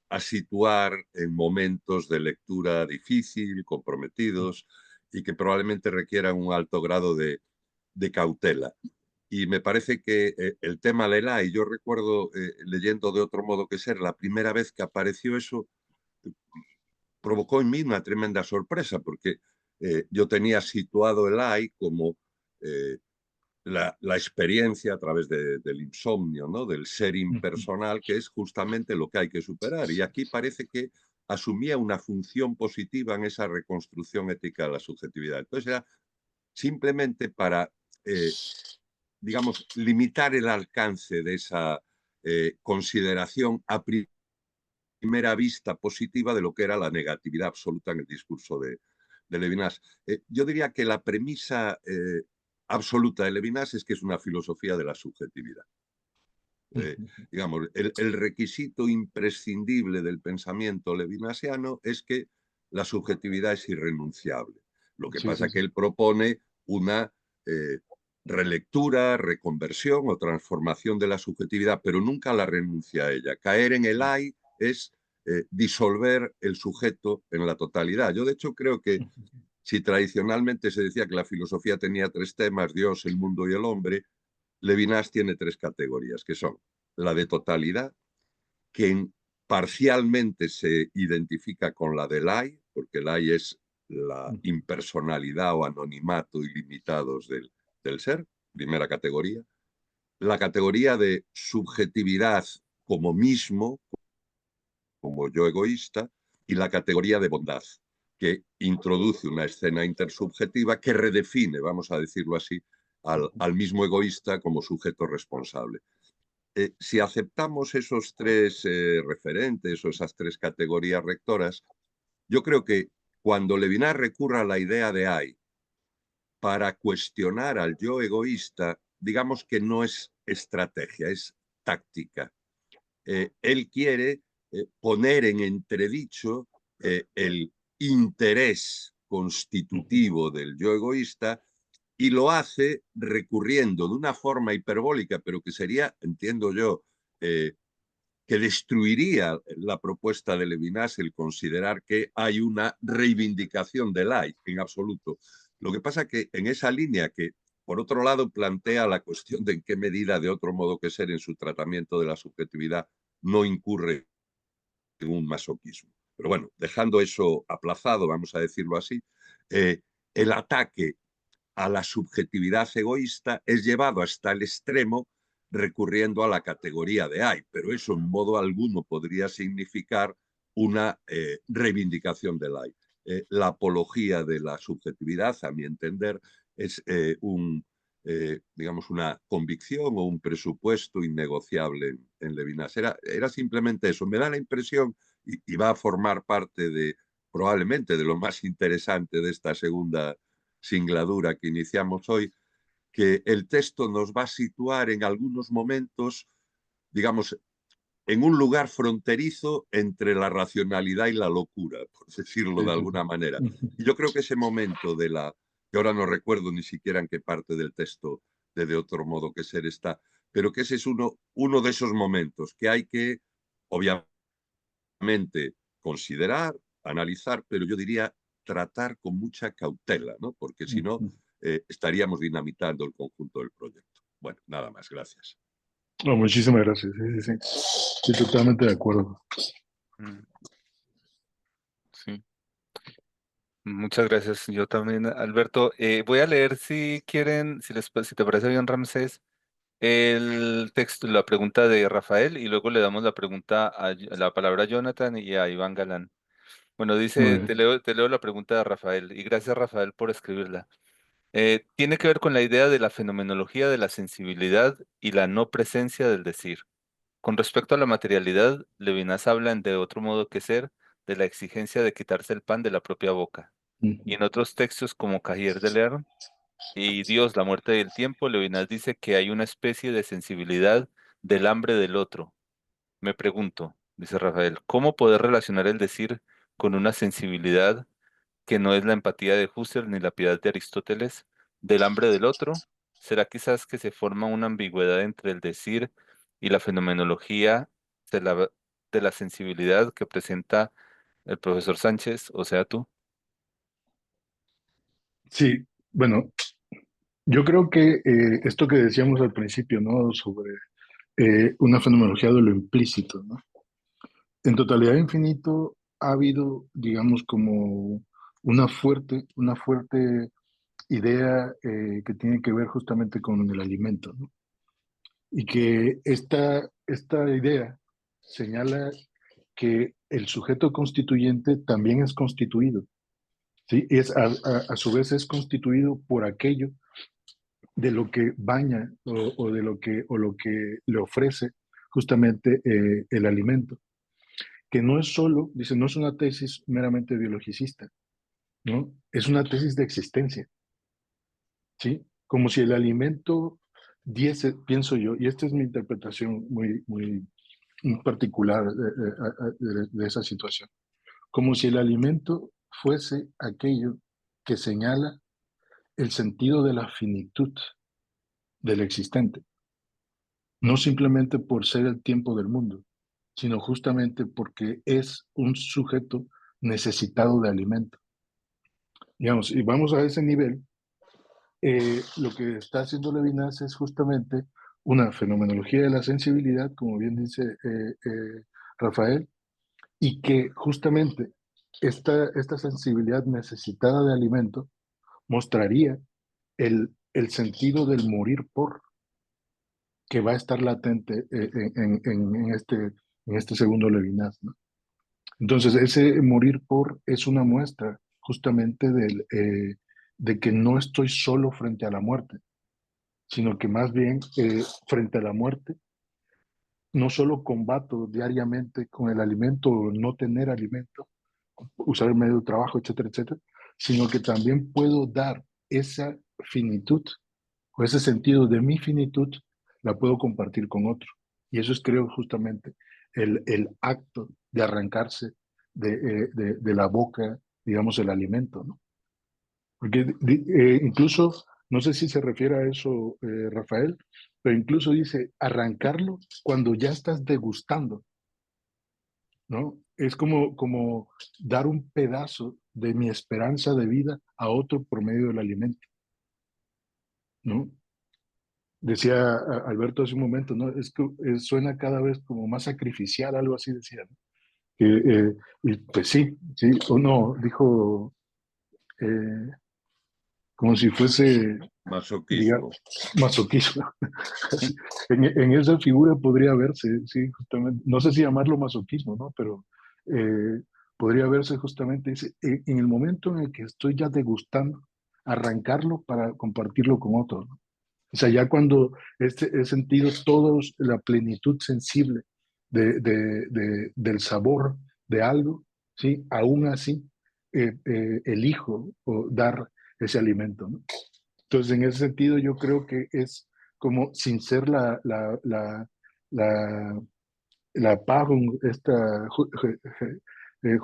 [SPEAKER 4] a situar en momentos de lectura difícil, comprometidos y que probablemente requieran un alto grado de cautela. Y me parece que el tema del AI, yo recuerdo leyendo de otro modo que ser, la primera vez que apareció eso, provocó en mí una tremenda sorpresa, porque yo tenía situado el AI como la experiencia a través del insomnio, ¿no? Del ser impersonal, que es justamente lo que hay que superar. Y aquí parece que asumía una función positiva en esa reconstrucción ética de la subjetividad. Entonces era simplemente para, digamos, limitar el alcance de esa consideración a primera vista positiva de lo que era la negatividad absoluta en el discurso de Levinas. Yo diría que la premisa absoluta de Levinas es que es una filosofía de la subjetividad. Digamos, el requisito imprescindible del pensamiento levinasiano es que la subjetividad es irrenunciable. Lo que
[SPEAKER 3] Sí,
[SPEAKER 4] pasa
[SPEAKER 3] sí,
[SPEAKER 4] es que
[SPEAKER 3] sí.
[SPEAKER 4] él propone una relectura, reconversión o transformación de la subjetividad, pero nunca la renuncia a ella. Caer en el hay es disolver el sujeto en la totalidad. Yo, de hecho, creo que Si tradicionalmente se decía que la filosofía tenía tres temas, Dios, el mundo y el hombre, Levinas tiene tres categorías, que son la de totalidad, que parcialmente se identifica con la del I, porque el I es la impersonalidad o anonimato ilimitados del ser, primera categoría. La categoría de subjetividad como mismo, como yo egoísta, y la categoría de bondad, que introduce una escena intersubjetiva que redefine, vamos a decirlo así, al mismo egoísta como sujeto responsable. Si aceptamos esos tres referentes o esas tres categorías rectoras, yo creo que cuando Levinas recurra a la idea de I para cuestionar al yo egoísta, digamos que no es estrategia, es táctica. Él quiere poner en entredicho el interés constitutivo del yo egoísta y lo hace recurriendo de una forma hiperbólica, pero que sería, entiendo yo, que destruiría la propuesta de Levinas el considerar que hay una reivindicación del I en absoluto. Lo que pasa que en esa línea que, por otro lado, plantea la cuestión de en qué medida, de otro modo que ser, en su tratamiento de la subjetividad, no incurre en un masoquismo. Pero bueno, dejando eso aplazado, vamos a decirlo así, el ataque a la subjetividad egoísta es llevado hasta el extremo recurriendo a la categoría de I, pero eso en modo alguno podría significar una reivindicación del I. La apología de la subjetividad, a mi entender, es digamos, una convicción o un presupuesto innegociable en Levinas. Era simplemente eso. Me da la impresión, y va a formar parte de, probablemente, de lo más interesante de esta segunda singladura que iniciamos hoy, que el texto nos va a situar en algunos momentos, digamos, en un lugar fronterizo entre la racionalidad y la locura, por decirlo de alguna manera. Y yo creo que ese momento que ahora no recuerdo ni siquiera en qué parte del texto de otro modo que ser está, pero que ese es uno de esos momentos que hay que, obviamente, considerar, analizar, pero yo diría tratar con mucha cautela, ¿no? Porque si no, estaríamos dinamitando el conjunto del proyecto. Bueno, nada más, gracias.
[SPEAKER 3] No, muchísimas gracias. Sí, sí, sí. Estoy totalmente de acuerdo.
[SPEAKER 1] Sí. Muchas gracias. Yo también, Alberto. Voy a leer si quieren, si te parece bien, Ramsés, el texto, la pregunta de Rafael y luego le damos la palabra a Jonathan y a Iván Galán. Bueno,
[SPEAKER 3] Muy
[SPEAKER 1] dice,
[SPEAKER 3] bien.
[SPEAKER 1] te leo la pregunta de Rafael y gracias Rafael por escribirla. Tiene que ver con la idea de la fenomenología de la sensibilidad y la no presencia del decir. Con respecto a la materialidad, Levinas habla en De otro modo que ser de la exigencia de quitarse el pan de la propia boca. Y en otros textos como Cahiers de Leer y Dios, la muerte y el tiempo, Levinas dice que hay una especie de sensibilidad del hambre del otro. Me pregunto, dice Rafael, ¿cómo poder relacionar el decir con una sensibilidad que no es la empatía de Husserl ni la piedad de Aristóteles, del hambre del otro? ¿Será quizás que se forma una ambigüedad entre el decir y la fenomenología de la sensibilidad que presenta el profesor Sánchez, o sea, tú?
[SPEAKER 3] Sí, bueno, yo creo que esto que decíamos al principio, ¿no? Sobre una fenomenología de lo implícito, ¿no? En Totalidad Infinito ha habido, digamos, como una fuerte idea que tiene que ver justamente con el alimento, ¿no? Y que esta idea señala que el sujeto constituyente también es constituido, ¿sí? A su vez es constituido por aquello de lo que baña o de lo que le ofrece justamente el alimento, que no es solo, dice, no es una tesis meramente biologicista, ¿no? Es una tesis de existencia, ¿sí? Como si el alimento diese, pienso yo, y esta es mi interpretación muy particular de esa situación, como si el alimento fuese aquello que señala el sentido de la finitud del existente, no simplemente por ser el tiempo del mundo, sino justamente porque es un sujeto necesitado de alimento. Digamos, y vamos a ese nivel, lo que está haciendo Levinas es justamente una fenomenología de la sensibilidad, como bien dice Rafael, y que justamente esta sensibilidad necesitada de alimento mostraría el sentido del morir por, que va a estar latente en este segundo Levinas, ¿no? Entonces, ese morir por es una muestra justamente de que no estoy solo frente a la muerte, sino que más bien frente a la muerte, no solo combato diariamente con el alimento o no tener alimento, usar el medio de trabajo, etcétera, etcétera, sino que también puedo dar esa finitud o ese sentido de mi finitud, la puedo compartir con otro. Y eso es, creo, justamente el acto de arrancarse de la boca, digamos, el alimento, ¿no? Porque incluso, no sé si se refiere a eso, Rafael, pero incluso dice arrancarlo cuando ya estás degustando, ¿no? Es como dar un pedazo de mi esperanza de vida a otro por medio del alimento, ¿no? Decía Alberto hace un momento, ¿no? Es que suena cada vez como más sacrificial, algo así decía, ¿no? Y pues sí, sí, o no, dijo eh, como si fuese, diga,
[SPEAKER 4] Masoquismo.
[SPEAKER 3] masoquismo. En esa figura podría verse, sí, justamente, no sé si llamarlo masoquismo, ¿no? Pero eh, podría verse justamente ese, en el momento en el que estoy ya degustando, arrancarlo para compartirlo con otros, ¿no? O sea, ya cuando he sentido toda la plenitud sensible del sabor de algo, ¿sí? Aún así, elijo dar ese alimento, ¿no? Entonces, en ese sentido, yo creo que es como sin ser la, la parum, esta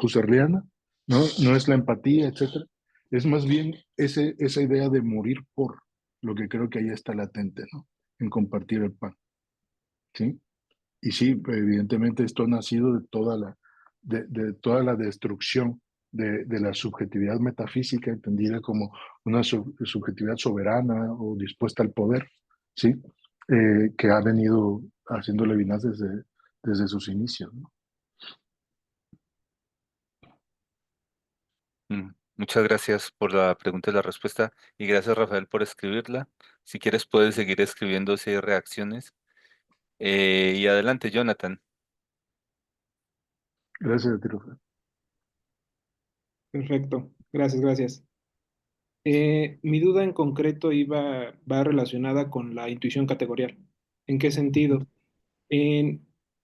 [SPEAKER 3] husserliana, ¿no? No es la empatía, etcétera. Es más bien esa idea de morir por lo que creo que ahí está latente, ¿no? En compartir el pan, ¿sí? Y sí, evidentemente esto ha nacido de toda la destrucción de la subjetividad metafísica, entendida como una subjetividad soberana o dispuesta al poder, ¿sí? Que ha venido haciendo Levinas desde sus inicios, ¿no?
[SPEAKER 1] Muchas gracias por la pregunta y la respuesta y gracias Rafael por escribirla. Si quieres puedes seguir escribiendo si hay reacciones. Y adelante, Jonathan.
[SPEAKER 3] Gracias a ti, Rafael.
[SPEAKER 8] Perfecto, gracias, gracias. Mi duda en concreto va relacionada con la intuición categorial. ¿En qué sentido? En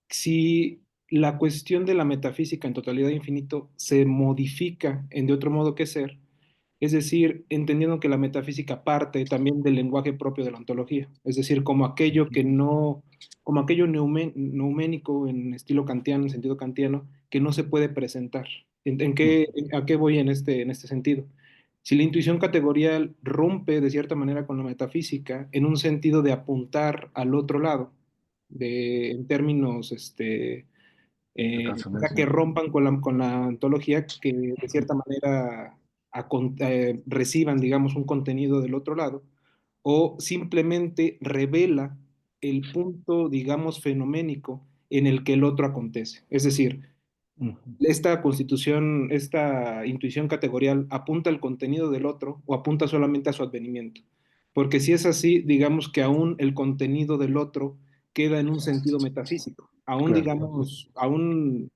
[SPEAKER 8] si la cuestión de la metafísica en totalidad e infinito se modifica en de otro modo que ser, es decir, entendiendo que la metafísica parte también del lenguaje propio de la ontología, es decir, como aquello que no, como aquello neuménico en estilo kantiano, en sentido kantiano, que no se puede presentar. ¿A qué voy en este sentido? Si la intuición categorial rompe de cierta manera con la metafísica en un sentido de apuntar al otro lado, en términos
[SPEAKER 3] De
[SPEAKER 8] o sea, que
[SPEAKER 3] trascendencia.
[SPEAKER 8] rompan con la ontología, que de cierta manera reciban, digamos, un contenido del otro lado, o simplemente revela el punto, digamos, fenoménico en el que el otro acontece. Es decir,
[SPEAKER 3] Ujú.
[SPEAKER 8] esta constitución, esta intuición categorial apunta al contenido del otro o apunta solamente a su advenimiento. Porque si es así, digamos que aún el contenido del otro queda en un sentido metafísico, aún
[SPEAKER 3] Claro.
[SPEAKER 8] digamos, aún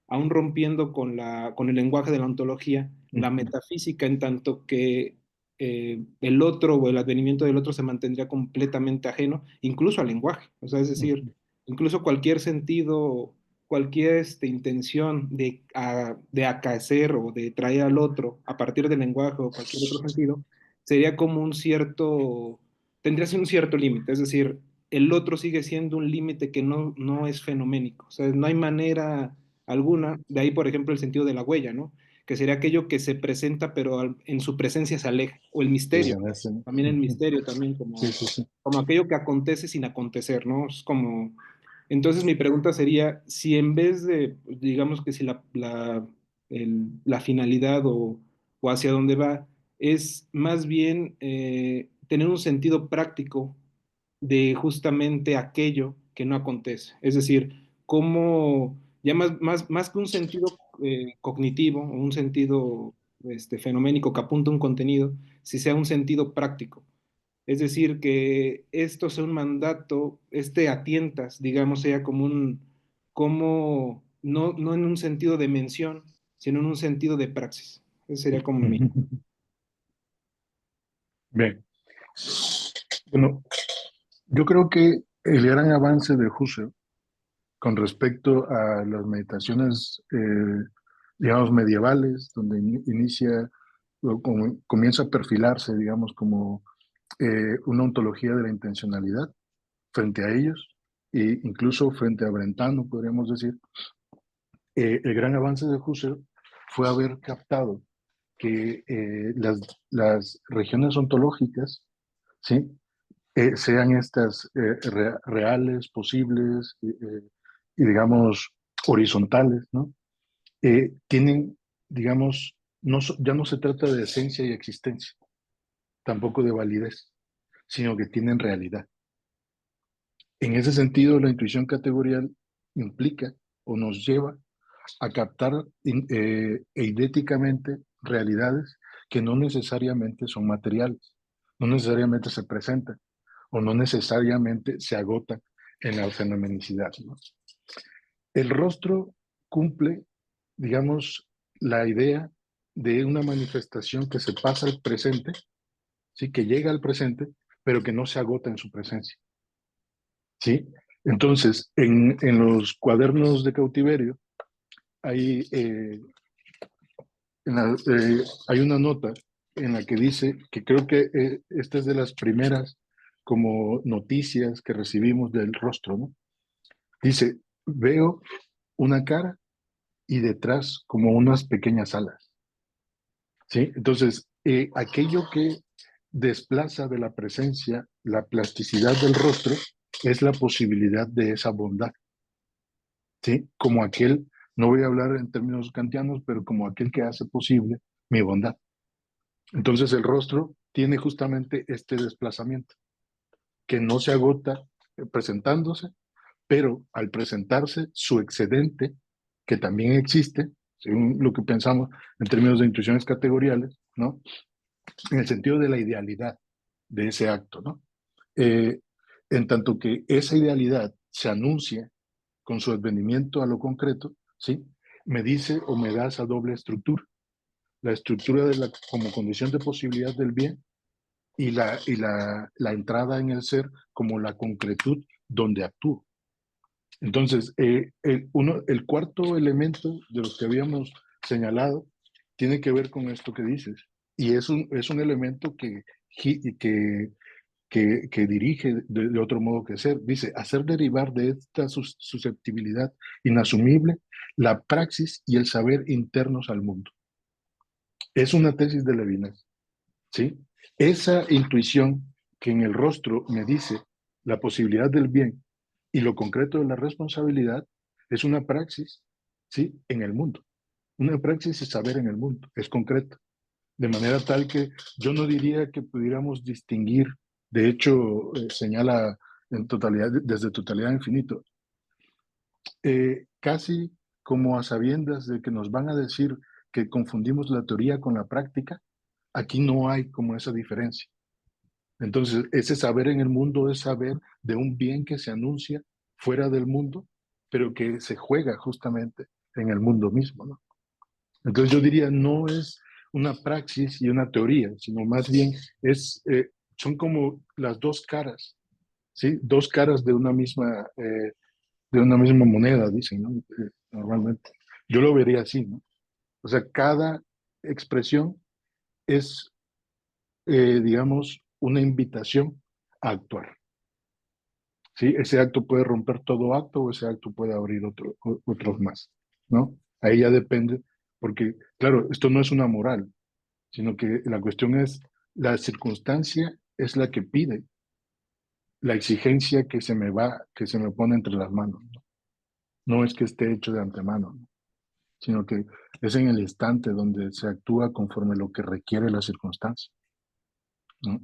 [SPEAKER 8] rompiendo con el lenguaje de la ontología, la
[SPEAKER 3] Ujú.
[SPEAKER 8] metafísica en tanto que el otro o el advenimiento del otro se mantendría completamente ajeno, incluso al lenguaje. O sea, es decir,
[SPEAKER 3] Ujú.
[SPEAKER 8] incluso cualquier sentido, cualquier intención de acaecer o de traer al otro a partir del lenguaje o cualquier otro sentido, sería como tendría un cierto límite, es decir, el otro sigue siendo un límite que no es fenoménico, o sea, no hay manera alguna, de ahí por ejemplo el sentido de la huella, ¿no? Que sería aquello que se presenta pero en su presencia se aleja, o el misterio, también el
[SPEAKER 3] Ujú.
[SPEAKER 8] misterio, también
[SPEAKER 3] Sí, sí, sí.
[SPEAKER 8] como aquello que acontece sin acontecer, ¿no? Es como, entonces mi pregunta sería, si en vez de, digamos que si la finalidad o hacia dónde va es más bien tener un sentido práctico de justamente aquello que no acontece. Es decir, cómo, ya más que un sentido cognitivo o un sentido fenoménico que apunta a un contenido, si sea un sentido práctico. Es decir, que esto sea un mandato, a tientas, digamos, sea como no en un sentido de mención, sino en un sentido de praxis. Ese sería como mi...
[SPEAKER 3] Bien. Bueno, yo creo que el gran avance de Husserl con respecto a las meditaciones, digamos, medievales, donde inicia, o comienza a perfilarse, digamos, como una ontología de la intencionalidad frente a ellos, e incluso frente a Brentano, podríamos decir, el gran avance de Husserl fue haber captado que las regiones ontológicas, ¿sí? Sean estas reales, posibles y, digamos, horizontales, ¿no? Tienen, digamos, ya no se trata de esencia y existencia, tampoco de validez, sino que tienen realidad. En ese sentido, la intuición categorial implica o nos lleva a captar eidéticamente realidades que no necesariamente son materiales, no necesariamente se presentan o no necesariamente se agotan en la fenomenicidad, ¿no? El rostro cumple, digamos, la idea de una manifestación que se pasa al presente, ¿sí? Que llega al presente, pero que no se agota en su presencia, ¿sí? Entonces, en los cuadernos de cautiverio hay, hay una nota en la que dice, que creo que esta es de las primeras como noticias que recibimos del rostro, ¿no? Dice, veo una cara y detrás como unas pequeñas alas, ¿sí? Entonces, aquello que desplaza de la presencia la plasticidad del rostro es la posibilidad de esa bondad, ¿sí? Como aquel, no voy a hablar en términos kantianos, pero como aquel que hace posible mi bondad. Entonces, el rostro tiene justamente este desplazamiento, que no se agota presentándose, pero al presentarse su excedente, que también existe, según lo que pensamos en términos de intuiciones categoriales, ¿no? En el sentido de la idealidad de ese acto, ¿no? Eh, en tanto que esa idealidad se anuncia con su advenimiento a lo concreto, ¿sí? Me dice o me da esa doble estructura, la estructura de como condición de posibilidad del bien y la entrada en el ser como la concretud donde actúo. Entonces, el cuarto elemento de los que habíamos señalado tiene que ver con esto que dices. Y es un elemento que dirige de otro modo que ser. Dice, hacer derivar de esta susceptibilidad inasumible la praxis y el saber internos al mundo. Es una tesis de Levinas, ¿sí? Esa intuición que en el rostro me dice la posibilidad del bien y lo concreto de la responsabilidad es una praxis, ¿sí? En el mundo. Una praxis es saber en el mundo, es concreto. De manera tal que yo no diría que pudiéramos distinguir, de hecho, señala en totalidad, desde totalidad a infinito, casi como a sabiendas de que nos van a decir que confundimos la teoría con la práctica, aquí no hay como esa diferencia. Entonces, ese saber en el mundo es saber de un bien que se anuncia fuera del mundo, pero que se juega justamente en el mundo mismo, ¿no? Entonces yo diría, no es una praxis y una teoría, sino más bien son como las dos caras, ¿sí? Dos caras de una misma moneda, dicen, ¿no? Normalmente. Yo lo vería así, ¿no? O sea, cada expresión es, digamos, una invitación a actuar. ¿Sí? Ese acto puede romper todo acto o ese acto puede abrir otros más, ¿no? Ahí ya depende, porque, claro, esto no es una moral, sino que la cuestión es, la circunstancia es la que pide la exigencia que se me pone entre las manos, ¿no? No es que esté hecho de antemano, ¿no? sino que es en el instante donde se actúa conforme lo que requiere la circunstancia, ¿no?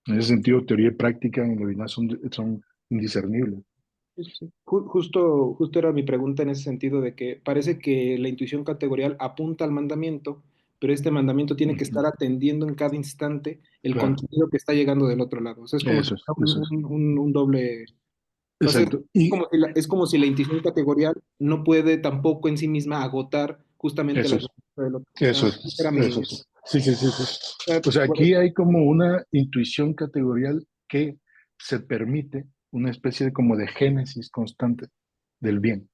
[SPEAKER 3] En ese sentido, teoría y práctica en Levinas son indiscernibles.
[SPEAKER 8] Sí, sí, sí. Justo era mi pregunta en ese sentido de que parece que la intuición categorial apunta al mandamiento, pero este mandamiento tiene que estar atendiendo en cada instante el
[SPEAKER 3] Claro,
[SPEAKER 8] contenido que está llegando del otro lado. O sea, es como si
[SPEAKER 3] eso es,
[SPEAKER 8] fuera
[SPEAKER 3] eso es.
[SPEAKER 8] un doble. O sea,
[SPEAKER 3] Exacto. Y
[SPEAKER 8] es como si la intuición categorial no puede tampoco en sí misma agotar justamente
[SPEAKER 3] eso
[SPEAKER 8] la
[SPEAKER 3] es,
[SPEAKER 8] respuesta del otro.
[SPEAKER 3] eso
[SPEAKER 8] Ah,
[SPEAKER 3] es,
[SPEAKER 8] era
[SPEAKER 3] eso
[SPEAKER 8] mi...
[SPEAKER 3] es. Sí, sí, sí, sí.
[SPEAKER 8] ah,
[SPEAKER 3] O sea,
[SPEAKER 8] bueno,
[SPEAKER 3] aquí hay como una intuición categorial que se permite una especie de como de génesis constante del bien,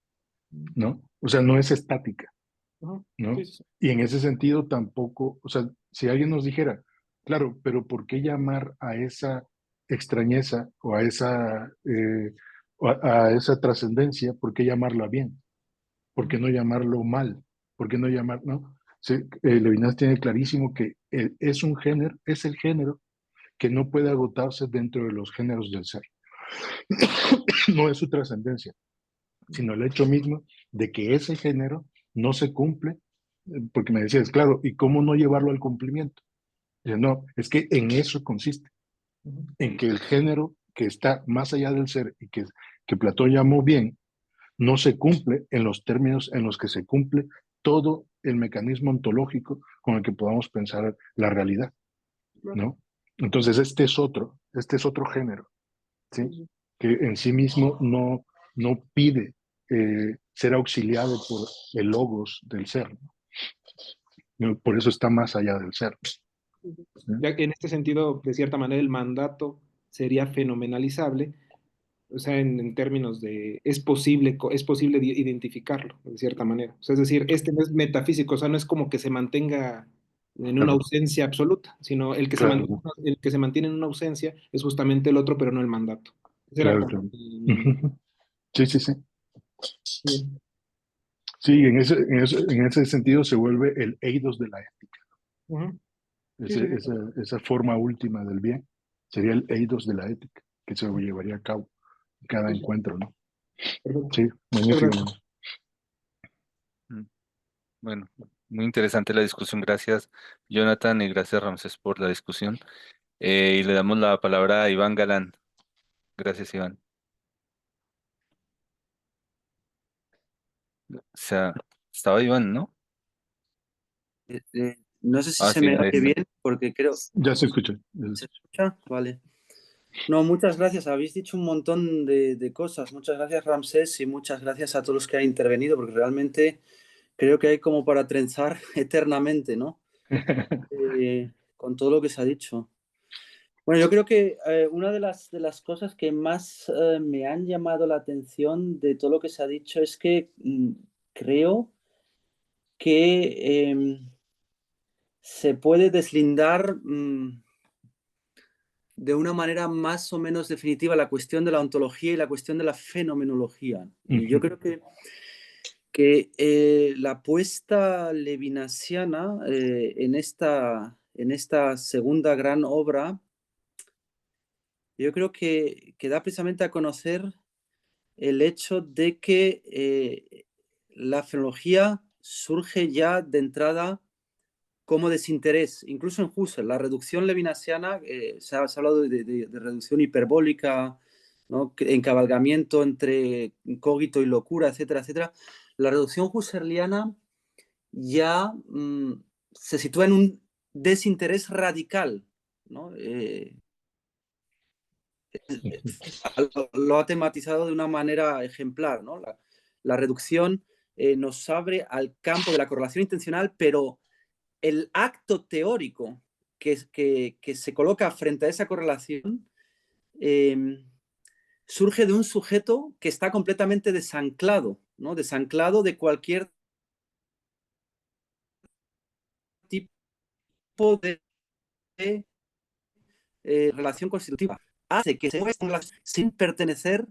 [SPEAKER 3] ¿no? O sea, no es estática,
[SPEAKER 8] ajá, sí,
[SPEAKER 3] ¿no?
[SPEAKER 8] sí, sí.
[SPEAKER 3] Y en ese sentido tampoco, o sea, si alguien nos dijera, claro, pero ¿por qué llamar a esa extrañeza o a esa trascendencia, por qué llamarla bien? ¿Por qué no llamarlo mal? ¿Por qué no llamar, no? Sí, Levinas tiene clarísimo que es un género, es el género que no puede agotarse dentro de los géneros del ser. No es su trascendencia, sino el hecho mismo de que ese género no se cumple, porque me decías, claro, ¿y cómo no llevarlo al cumplimiento? Dice, no, es que en eso consiste, en que el género que está más allá del ser y que Platón llamó bien, no se cumple en los términos en los que se cumple todo el mecanismo ontológico con el que podamos pensar la realidad, ¿no? Entonces, este es otro género, ¿sí? Que en sí mismo no pide ser auxiliado por el logos del ser, ¿no? Por eso está más allá del ser, ¿no?
[SPEAKER 8] Ya que en este sentido, de cierta manera, el mandato sería fenomenalizable, o sea, en términos de es posible identificarlo, de cierta manera. O sea, es decir, este no es metafísico, o sea, no es como que se mantenga en una
[SPEAKER 3] Claro,
[SPEAKER 8] ausencia absoluta, sino
[SPEAKER 3] claro,
[SPEAKER 8] el que se mantiene en una ausencia es justamente el otro, pero no el mandato. Ese era
[SPEAKER 3] claro,
[SPEAKER 8] como
[SPEAKER 3] claro. Sí, sí, sí.
[SPEAKER 8] sí.
[SPEAKER 3] Sí, en ese sentido se vuelve el eidos de la ética.
[SPEAKER 8] Ujú. Sí, sí, sí.
[SPEAKER 3] Esa forma última del bien sería el eidos de la ética, que se llevaría a cabo en cada
[SPEAKER 8] Sí, sí.
[SPEAKER 3] encuentro, ¿no?
[SPEAKER 8] Perfecto.
[SPEAKER 3] Sí,
[SPEAKER 8] Muchas
[SPEAKER 3] magnífico.
[SPEAKER 8] gracias.
[SPEAKER 1] Mm, Bueno, muy interesante la discusión. Gracias, Jonathan, y gracias, Ramsés, por la discusión. Y le damos la palabra a Iván Galán. Gracias, Iván. O sea, estaba Iván, ¿no?
[SPEAKER 9] No sé si
[SPEAKER 1] Ah,
[SPEAKER 9] se
[SPEAKER 1] sí,
[SPEAKER 9] me
[SPEAKER 1] ahí
[SPEAKER 9] oye
[SPEAKER 1] está.
[SPEAKER 9] bien, porque creo...
[SPEAKER 3] Ya se escucha.
[SPEAKER 9] ¿Se escucha? Vale. No, muchas gracias. Habéis dicho un montón de cosas. Muchas gracias, Ramsés, y muchas gracias a todos los que han intervenido, porque realmente creo que hay como para trenzar eternamente, ¿no? Con todo lo que se ha dicho. Bueno, yo creo que una de las cosas que más me han llamado la atención de todo lo que se ha dicho es que creo que se puede deslindar de una manera más o menos definitiva la cuestión de la ontología y la cuestión de la fenomenología. Y yo creo que la apuesta levinasiana en esta segunda gran obra, yo creo que da precisamente a conocer el hecho de que la fenomenología surge ya de entrada como desinterés, incluso en Husserl. La reducción levinasiana, se ha hablado de reducción hiperbólica, ¿no? Encabalgamiento entre cogito y locura, etcétera, etcétera. La reducción husserliana ya se sitúa en un desinterés radical, ¿no? Lo ha tematizado de una manera ejemplar, ¿no? La reducción nos abre al campo de la correlación intencional, pero el acto teórico que se coloca frente a esa correlación surge de un sujeto que está completamente desanclado, ¿no? Desanclado de cualquier tipo de relación constitutiva. Hace que se mueva sin pertenecer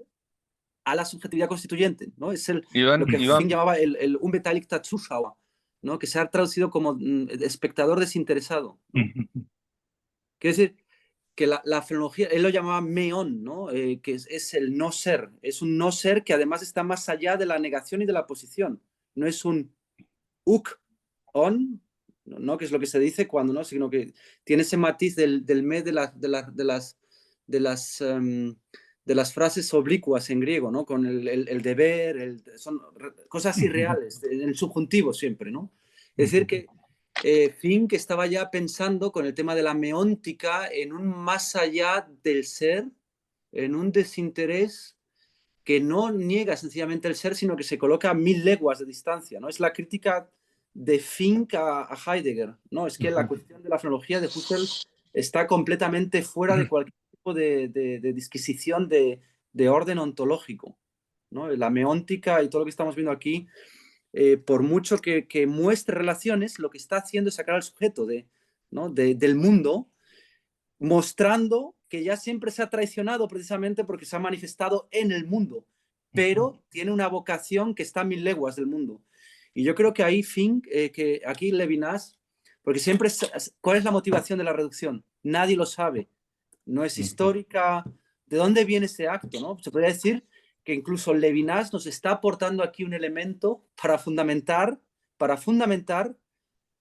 [SPEAKER 9] a la subjetividad constituyente, ¿no? Es lo
[SPEAKER 1] Iván,
[SPEAKER 9] que Finn
[SPEAKER 1] Iván,
[SPEAKER 9] llamaba el Unbeteiligter Zuschauer, ¿no? Que se ha traducido como espectador desinteresado, ¿no? Quiere decir que la fenomenología, él lo llamaba meón, ¿no? Que es el no ser, es un no ser que además está más allá de la negación y de la posición, no es un uk on, ¿no? Que es lo que se dice cuando, ¿no? Sino que tiene ese matiz del me de las frases oblicuas en griego, ¿no? Con el deber, son cosas irreales, en el subjuntivo siempre, ¿no? Es decir, que Fink estaba ya pensando con el tema de la meóntica en un más allá del ser, en un desinterés que no niega sencillamente el ser, sino que se coloca a 1000 leguas de distancia, ¿no? Es la crítica de Fink a Heidegger, ¿no? Es que la cuestión de la fenomenología de Husserl está completamente fuera de cualquier tipo de disquisición de orden ontológico, ¿no? La meóntica y todo lo que estamos viendo aquí, por mucho que muestre relaciones, lo que está haciendo es sacar al sujeto ¿no? del mundo, mostrando que ya siempre se ha traicionado precisamente porque se ha manifestado en el mundo, pero tiene una vocación que está a 1000 leguas del mundo. Y yo creo que ahí Fink, que aquí Levinas, porque siempre, ¿cuál es la motivación de la reducción? Nadie lo sabe, no es histórica. ¿De dónde viene ese acto? ¿No? Se podría decir que incluso Levinas nos está aportando aquí un elemento para fundamentar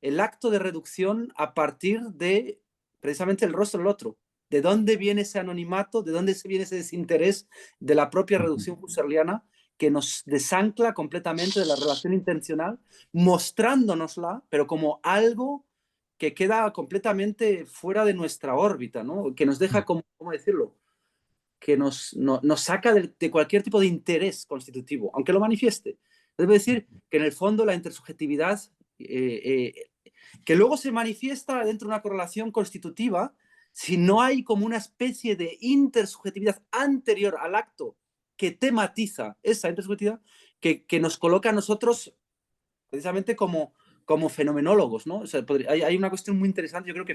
[SPEAKER 9] el acto de reducción a partir de precisamente el rostro del otro. ¿De dónde viene ese anonimato? ¿De dónde viene ese desinterés de la propia reducción husserliana que nos desancla completamente de la relación intencional, mostrándonosla, pero como algo que queda completamente fuera de nuestra órbita, ¿no? Que nos deja, ¿cómo decirlo? Que nos saca de cualquier tipo de interés constitutivo, aunque lo manifieste. Debo decir que en el fondo la intersubjetividad, que luego se manifiesta dentro de una correlación constitutiva, si no hay como una especie de intersubjetividad anterior al acto que tematiza esa intersubjetividad, que nos coloca a nosotros precisamente como fenomenólogos, ¿no? O sea, hay una cuestión muy interesante, yo creo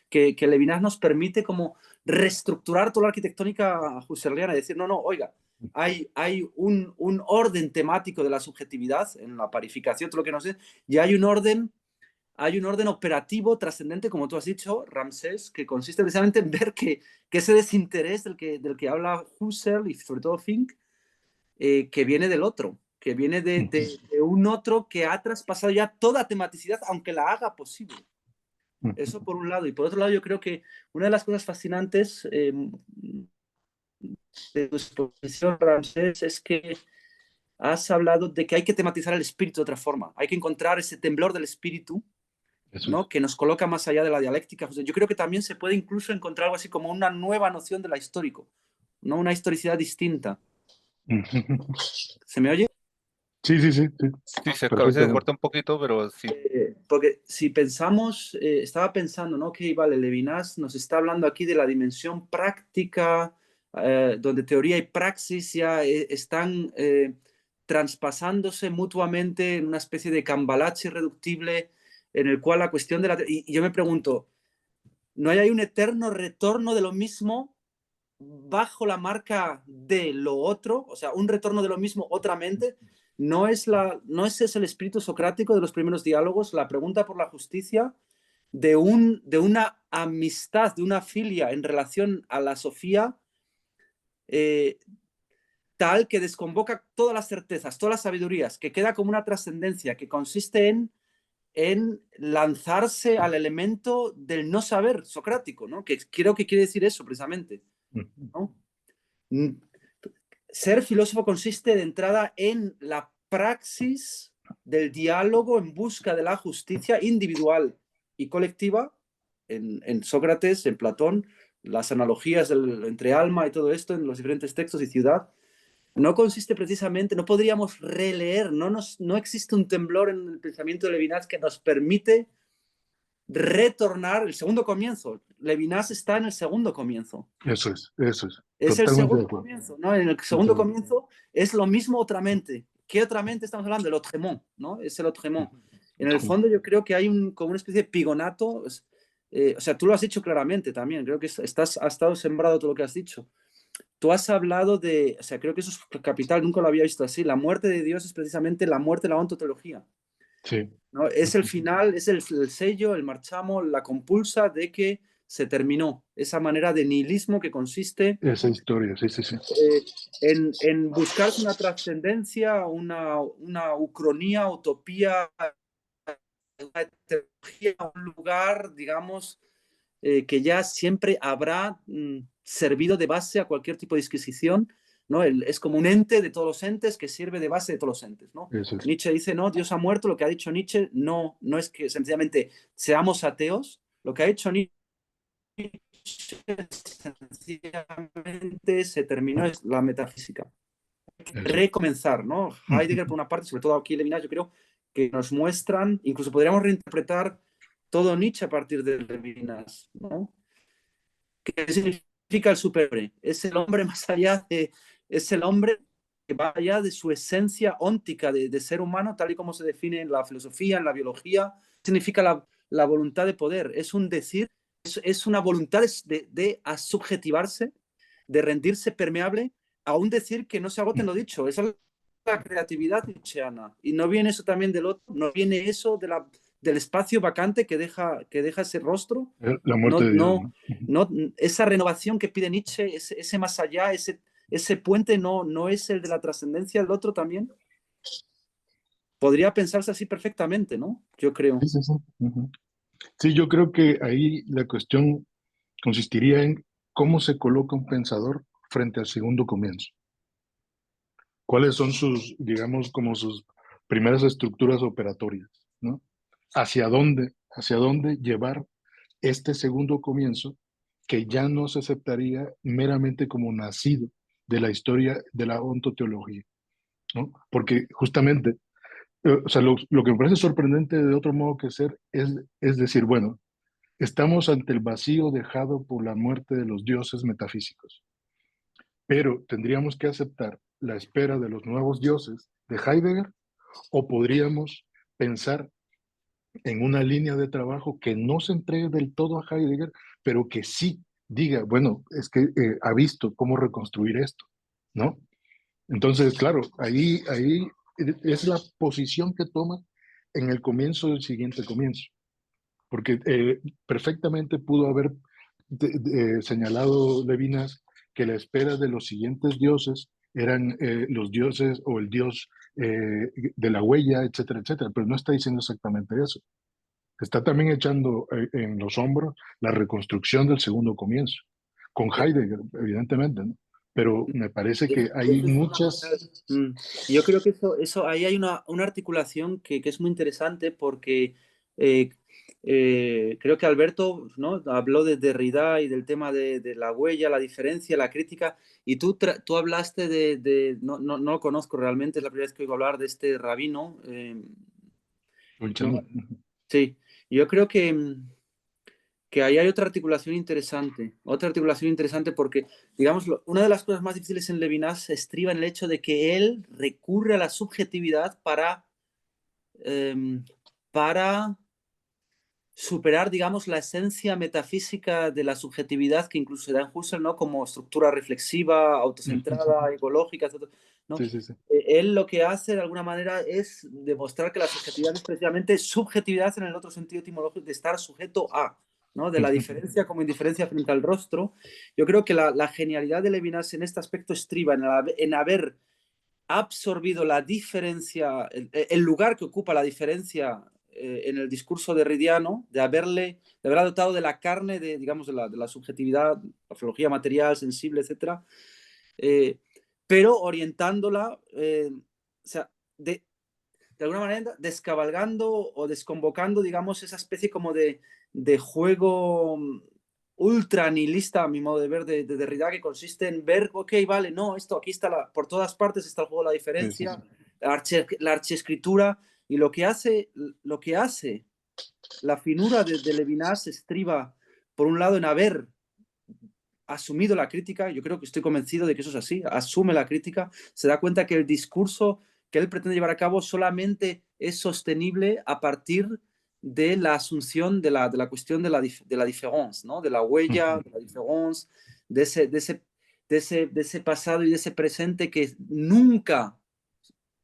[SPEAKER 9] que Levinas nos permite como reestructurar toda la arquitectónica husserliana y decir, no, oiga, hay un orden temático de la subjetividad en la parificación, todo lo que nos es, y hay un orden operativo trascendente, como tú has dicho, Ramsés, que consiste precisamente en ver que ese desinterés del que habla Husserl y sobre todo Fink, que viene del otro, que viene de un otro que ha traspasado ya toda tematicidad, aunque la haga posible. Eso por un lado. Y por otro lado, yo creo que una de las cosas fascinantes de tu exposición, Ramsés, es que has hablado de que hay que tematizar el espíritu de otra forma. Hay que encontrar ese temblor del espíritu, ¿no? Que nos coloca más allá de la dialéctica. O sea, yo creo que también se puede incluso encontrar algo así como una nueva noción de la histórico, ¿no? Una historicidad distinta. ¿Se me oye?
[SPEAKER 3] Sí.
[SPEAKER 1] Sí, a veces se corta un poquito, pero sí.
[SPEAKER 9] Porque si pensamos, estaba pensando, ¿no? Que vale, Levinas nos está hablando aquí de la dimensión práctica, donde teoría y praxis ya están traspasándose mutuamente en una especie de cambalache irreductible, en el cual la cuestión de la... Y yo me pregunto, ¿no hay ahí un eterno retorno de lo mismo bajo la marca de lo otro? O sea, un retorno de lo mismo otra mente. ¿No es ese el espíritu socrático de los primeros diálogos, la pregunta por la justicia, de una amistad, de una filia en relación a la Sofía, tal que desconvoca todas las certezas, todas las sabidurías, que queda como una trascendencia, que consiste en lanzarse al elemento del no saber socrático, ¿no? Que creo que quiere decir eso precisamente, ¿no? Ser filósofo consiste de entrada en la praxis del diálogo en busca de la justicia individual y colectiva, en Sócrates, en Platón, las analogías entre alma y todo esto en los diferentes textos y ciudad. No consiste precisamente, no podríamos releer, no existe un temblor en el pensamiento de Levinas que nos permite retornar el segundo comienzo. Levinas está en el segundo comienzo.
[SPEAKER 3] Eso es.
[SPEAKER 9] Es el segundo comienzo, ¿no? En el segundo comienzo es lo mismo otra mente. ¿Qué otra mente estamos hablando? El autrement, ¿no? Es el autrement. En el fondo yo creo que hay como una especie de pigonato, o sea, tú lo has dicho claramente también, creo que ha estado sembrado todo lo que has dicho. Tú has hablado de, o sea, creo que eso es capital, nunca lo había visto así, la muerte de Dios es precisamente la muerte de la ontología.
[SPEAKER 3] Sí.
[SPEAKER 9] ¿No? Es el final, es el sello, el marchamo, la compulsa de que se terminó esa manera de nihilismo que consiste
[SPEAKER 3] esa historia, sí.
[SPEAKER 9] en buscarse una trascendencia, una ucronía, utopía una teología, un lugar, digamos, que ya siempre habrá servido de base a cualquier tipo de disquisición, ¿no? Es como un ente de todos los entes que sirve de base de todos los entes, ¿no?
[SPEAKER 3] Eso es.
[SPEAKER 9] Nietzsche dice, no, Dios ha muerto. Lo que ha dicho Nietzsche no es que sencillamente seamos ateos. Lo que ha dicho Nietzsche sencillamente se terminó es la metafísica. Recomenzar, ¿no? Heidegger, por una parte, sobre todo aquí Levinas, yo creo que nos muestran, incluso podríamos reinterpretar todo Nietzsche a partir de Levinas, ¿no? ¿Qué significa el superhombre? Es el hombre más allá de, es el hombre que va allá de su esencia óntica de ser humano, tal y como se define en la filosofía, en la biología. Significa la voluntad de poder, es un decir, es una voluntad de subjetivarse, de rendirse permeable a un decir que no se agote en lo dicho. Esa es la creatividad nietzscheana. Y no viene eso también del otro, no viene eso del espacio vacante que deja ese rostro.
[SPEAKER 3] La muerte de Dios, ¿no?
[SPEAKER 9] Esa renovación que pide Nietzsche, ese más allá, ese puente no es el de la trascendencia del otro también. Podría pensarse así perfectamente, ¿no? Yo creo.
[SPEAKER 3] Sí, sí, sí. Sí, yo creo que ahí la cuestión consistiría en cómo se coloca un pensador frente al segundo comienzo. ¿Cuáles son sus, digamos, como sus primeras estructuras operatorias, ¿no? ¿Hacia dónde llevar este segundo comienzo que ya no se aceptaría meramente como nacido de la historia de la ontoteología, ¿no? Porque justamente, o sea, lo que me parece sorprendente de otro modo que ser es decir, bueno, estamos ante el vacío dejado por la muerte de los dioses metafísicos, pero tendríamos que aceptar la espera de los nuevos dioses de Heidegger, o podríamos pensar en una línea de trabajo que no se entregue del todo a Heidegger, pero que sí diga, bueno, es que ha visto cómo reconstruir esto, ¿no? Entonces, claro, ahí es la posición que toma en el comienzo del siguiente comienzo, porque perfectamente pudo haber señalado Levinas que la espera de los siguientes dioses eran los dioses o el dios de la huella, etcétera, etcétera, pero no está diciendo exactamente eso. Está también echando en los hombros la reconstrucción del segundo comienzo, con Heidegger, evidentemente, ¿no? Pero me parece que hay muchas...
[SPEAKER 9] Yo creo que eso ahí hay una articulación que es muy interesante porque creo que Alberto, ¿no?, habló de Derrida y del tema de la huella, la diferencia, la crítica, y tú hablaste no lo conozco realmente, es la primera vez que oigo hablar de este rabino. ¿No? Sí, yo creo que ahí hay otra articulación interesante porque, digamos, una de las cosas más difíciles en Levinas estriba en el hecho de que él recurre a la subjetividad para superar, digamos, la esencia metafísica de la subjetividad que incluso se da en Husserl, ¿no?, como estructura reflexiva, autocentrada, ecológica, etc., ¿no?
[SPEAKER 3] Sí, sí, sí.
[SPEAKER 9] Él lo que hace de alguna manera es demostrar que la subjetividad es precisamente subjetividad en el otro sentido etimológico de estar sujeto a, ¿no?, de la diferencia como indiferencia frente al rostro. Yo creo que la genialidad de Levinas en este aspecto estriba en haber absorbido la diferencia, el lugar que ocupa la diferencia en el discurso derridiano, de haber dotado de la carne, digamos, de la subjetividad, la filología material, sensible, etc., pero orientándola, o sea, de alguna manera descabalgando o desconvocando, digamos, esa especie como de juego ultra nihilista, a mi modo de ver, de Derrida, que consiste en ver, ok, vale, no, esto aquí está, por todas partes está el juego de la diferencia, sí, sí, sí. La archiescritura, y lo que hace la finura de Levinas estriba, por un lado, en haber asumido la crítica. Yo creo que estoy convencido de que eso es así, asume la crítica, se da cuenta que el discurso que él pretende llevar a cabo solamente es sostenible a partir de la asunción de la cuestión de la diferencia, ¿no?, de la huella, de la diferencia, de ese pasado y de ese presente que nunca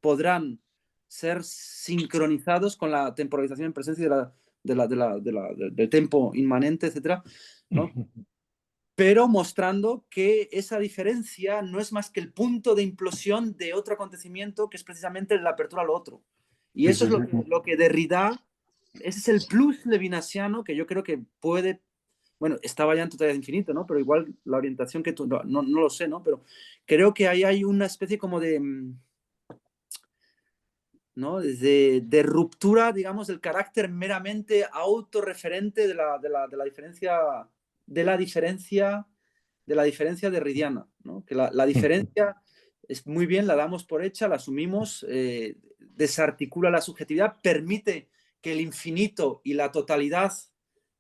[SPEAKER 9] podrán ser sincronizados con la temporalización en presencia del tiempo inmanente, etc., ¿no? Pero mostrando que esa diferencia no es más que el punto de implosión de otro acontecimiento, que es precisamente la apertura al otro. Y eso es lo que Derrida ese es el plus levinasiano que yo creo que puede, bueno, estaba ya en totalidad infinito, ¿no? Pero igual la orientación que tú, no lo sé, ¿no? Pero creo que ahí hay una especie como de, ¿no? De ruptura, digamos, del carácter meramente autorreferente de la diferencia, de la diferencia, de la diferencia derridiana, ¿no? Que la diferencia es muy bien, la damos por hecha, la asumimos, desarticula la subjetividad, permite que el infinito y la totalidad,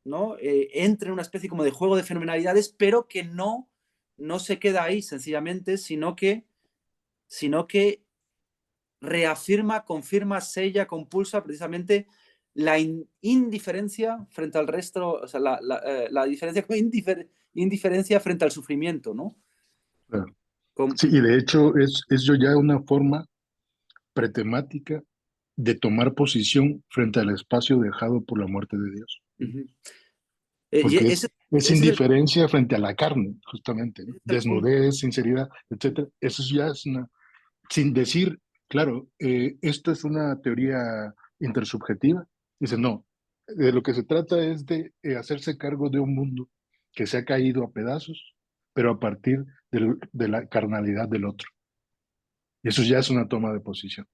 [SPEAKER 9] ¿no? Entre en una especie como de juego de fenomenalidades, pero que no se queda ahí sencillamente, sino que reafirma, confirma, sella, compulsa precisamente la indiferencia frente al resto, o sea, la diferencia como indiferencia frente al sufrimiento, ¿no?
[SPEAKER 3] Claro.
[SPEAKER 9] Con,
[SPEAKER 3] Sí, y de hecho es yo ya una forma pretemática de tomar posición frente al espacio dejado por la muerte de Dios.
[SPEAKER 9] uh-huh.
[SPEAKER 3] Porque
[SPEAKER 9] Ese
[SPEAKER 3] es
[SPEAKER 9] es
[SPEAKER 3] indiferencia frente a la carne, justamente, ¿no?
[SPEAKER 9] ese es el punto.
[SPEAKER 3] Desnudez, sinceridad, etcétera. Eso ya es una, sin decir, claro, esto es una teoría intersubjetiva. Dice, no, de lo que se trata es de hacerse cargo de un mundo que se ha caído a pedazos, pero a partir de la carnalidad del otro. Y eso ya es una toma de posición,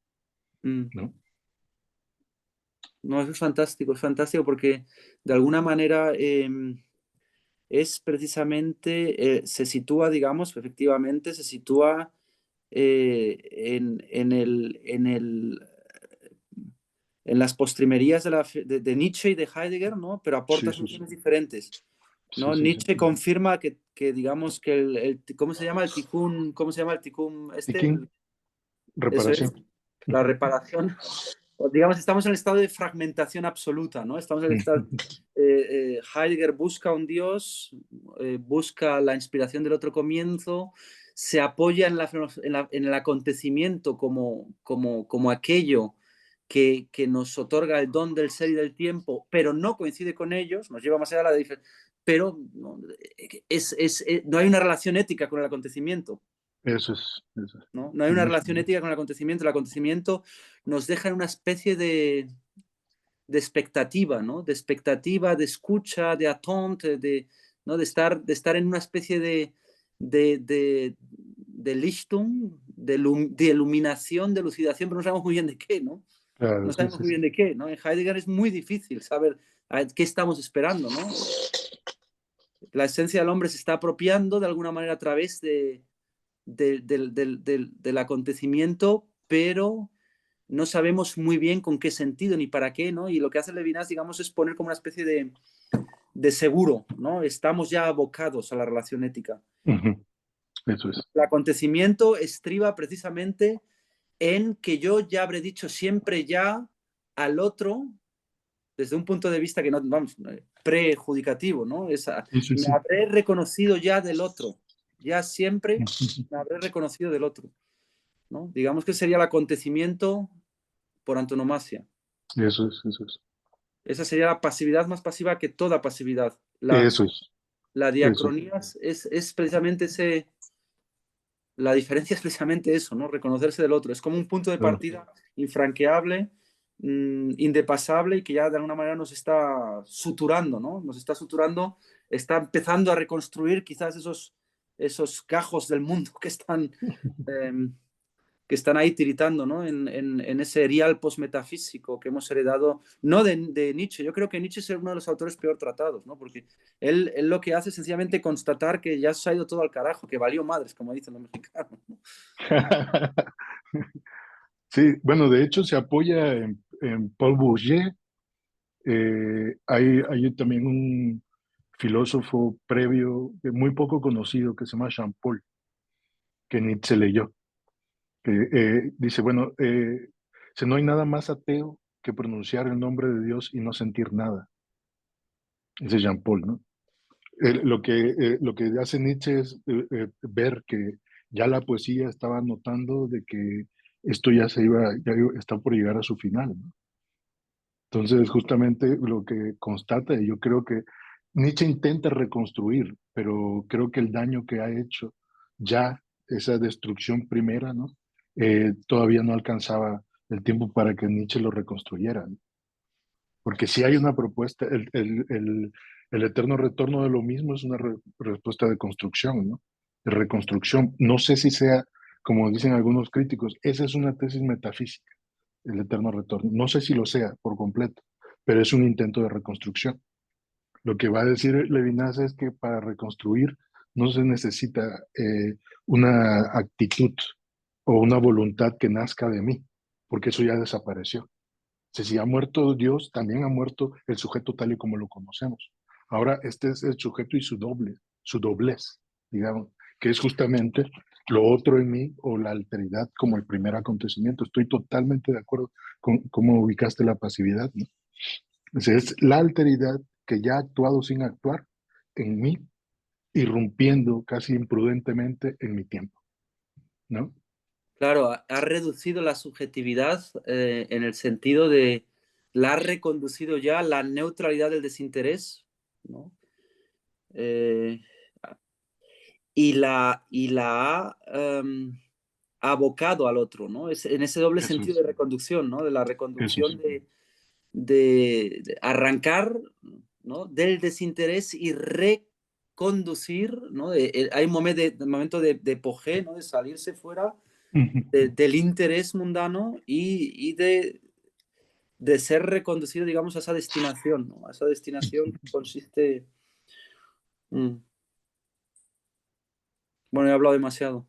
[SPEAKER 3] ¿no?
[SPEAKER 9] No, eso es fantástico porque de alguna manera es precisamente, se sitúa, digamos, efectivamente, se sitúa en las postrimerías de Nietzsche y de Heidegger, ¿no? Pero aporta
[SPEAKER 3] Sí, sí, sí.
[SPEAKER 9] soluciones diferentes, ¿no?
[SPEAKER 3] Sí, sí,
[SPEAKER 9] Nietzsche
[SPEAKER 3] sí.
[SPEAKER 9] confirma que digamos que ¿cómo se llama el tikkun? ¿Cómo se llama el tikkun este?
[SPEAKER 3] Tikkun,
[SPEAKER 9] Eso es,
[SPEAKER 3] reparación.
[SPEAKER 9] la reparación. O digamos, estamos en el estado de fragmentación absoluta, ¿no? Estamos en el estado... Heidegger busca un Dios, busca la inspiración del otro comienzo, se apoya en el acontecimiento como aquello que nos otorga el don del ser y del tiempo, pero no coincide con ellos, nos lleva más allá de la diferencia, pero no, no hay una relación ética con el acontecimiento.
[SPEAKER 3] Eso es.
[SPEAKER 9] ¿No? No hay una relación ética con el acontecimiento nos deja en una especie de expectativa, ¿no? De expectativa, de escucha, de attente, ¿no? de estar en una especie de Lichtung, de iluminación, de elucidación, pero no sabemos muy bien de qué, ¿no?
[SPEAKER 3] Claro,
[SPEAKER 9] No
[SPEAKER 3] sí,
[SPEAKER 9] sabemos
[SPEAKER 3] sí,
[SPEAKER 9] muy bien de qué, ¿no? En Heidegger es muy difícil saber a qué estamos esperando, ¿no? La esencia del hombre se está apropiando de alguna manera a través del acontecimiento, pero no sabemos muy bien con qué sentido ni para qué, ¿no? Y lo que hace Levinas, digamos, es poner como una especie de seguro, ¿no? Estamos ya abocados a la relación ética.
[SPEAKER 3] Eso es.
[SPEAKER 9] El acontecimiento estriba precisamente en que yo ya habré dicho siempre ya al otro, desde un punto de vista que no, vamos, prejudicativo, ¿no? Me habré reconocido ya del otro, ya siempre me habré reconocido del otro, ¿no? Digamos que sería el acontecimiento por antonomasia.
[SPEAKER 3] Eso es, eso es.
[SPEAKER 9] Esa sería la pasividad más pasiva que toda pasividad.
[SPEAKER 3] Eso es.
[SPEAKER 9] La diacronía es precisamente la diferencia es precisamente eso, ¿no? Reconocerse del otro. Es como un punto de partida infranqueable, indepasable y que ya de alguna manera nos está suturando, ¿no? Nos está suturando, está empezando a reconstruir quizás esos gajos del mundo que están ahí tiritando, ¿no? En ese erial postmetafísico que hemos heredado, no de Nietzsche. Yo creo que Nietzsche es uno de los autores peor tratados, ¿no? Porque él lo que hace es sencillamente constatar que ya se ha ido todo al carajo, que valió madres, como dicen los mexicanos, ¿no?
[SPEAKER 3] Sí, bueno, de hecho se apoya en Paul Bourget. Hay también un filósofo previo, muy poco conocido, que se llama Jean Paul, que Nietzsche leyó, que dice, bueno, si no hay nada más ateo que pronunciar el nombre de Dios y no sentir nada. Ese es Jean Paul, ¿no? Lo que hace Nietzsche es ver que ya la poesía estaba notando de que esto ya está por llegar a su final, ¿no? Entonces, justamente lo que constata, y yo creo que Nietzsche intenta reconstruir, pero creo que el daño que ha hecho ya, esa destrucción primera, ¿no? Todavía no alcanzaba el tiempo para que Nietzsche lo reconstruyera, ¿no? Porque si hay una propuesta, el eterno retorno de lo mismo es una respuesta de construcción, ¿no? De reconstrucción. No sé si sea, como dicen algunos críticos, esa es una tesis metafísica, el eterno retorno. No sé si lo sea por completo, pero es un intento de reconstrucción. Lo que va a decir Levinas es que para reconstruir no se necesita una actitud o una voluntad que nazca de mí, porque eso ya desapareció. Si ha muerto Dios, también ha muerto el sujeto tal y como lo conocemos. Ahora, este es el sujeto y su doblez, digamos, que es justamente lo otro en mí o la alteridad como el primer acontecimiento. Estoy totalmente de acuerdo con cómo ubicaste la pasividad, ¿no? Es la alteridad que ya ha actuado sin actuar en mí, irrumpiendo casi imprudentemente en mi tiempo, ¿no?
[SPEAKER 9] Claro, ha reducido la subjetividad en el sentido de la ha reconducido ya a la neutralidad del desinterés, ¿no? Y la ha abocado al otro, ¿no? En ese doble
[SPEAKER 3] Eso
[SPEAKER 9] sentido
[SPEAKER 3] es,
[SPEAKER 9] de reconducción, ¿no? De la
[SPEAKER 3] eso
[SPEAKER 9] reconducción
[SPEAKER 3] es.
[SPEAKER 9] de arrancar, ¿no? Del desinterés y reconducir, ¿no? Hay un momento de pogé, ¿no? De salirse fuera del interés mundano y de ser reconducido, digamos, a esa destinación, ¿no? A esa destinación que consiste... Bueno, he hablado demasiado.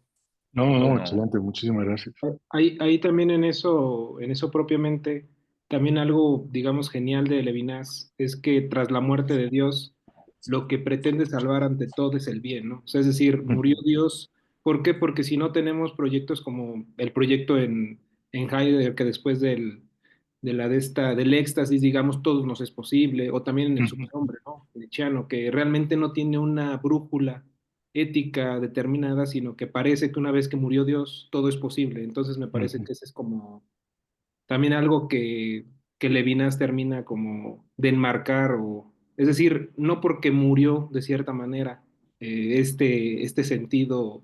[SPEAKER 3] No, no,
[SPEAKER 1] Bueno,
[SPEAKER 3] excelente, muchísimas gracias.
[SPEAKER 8] Hay también en eso propiamente, también algo, digamos, genial de Levinas es que tras la muerte de Dios, lo que pretende salvar ante todo es el bien, ¿no? O sea, es decir, murió Dios. ¿Por qué? Porque si no tenemos proyectos como el proyecto en Heidegger, que después del éxtasis, digamos, todo nos es posible, o también en el superhombre, ¿no? Nietzscheano, que realmente no tiene una brújula ética determinada, sino que parece que una vez que murió Dios, todo es posible. Entonces me parece que ese es como también algo que Levinas termina como de enmarcar, o, es decir, no porque murió de cierta manera, este sentido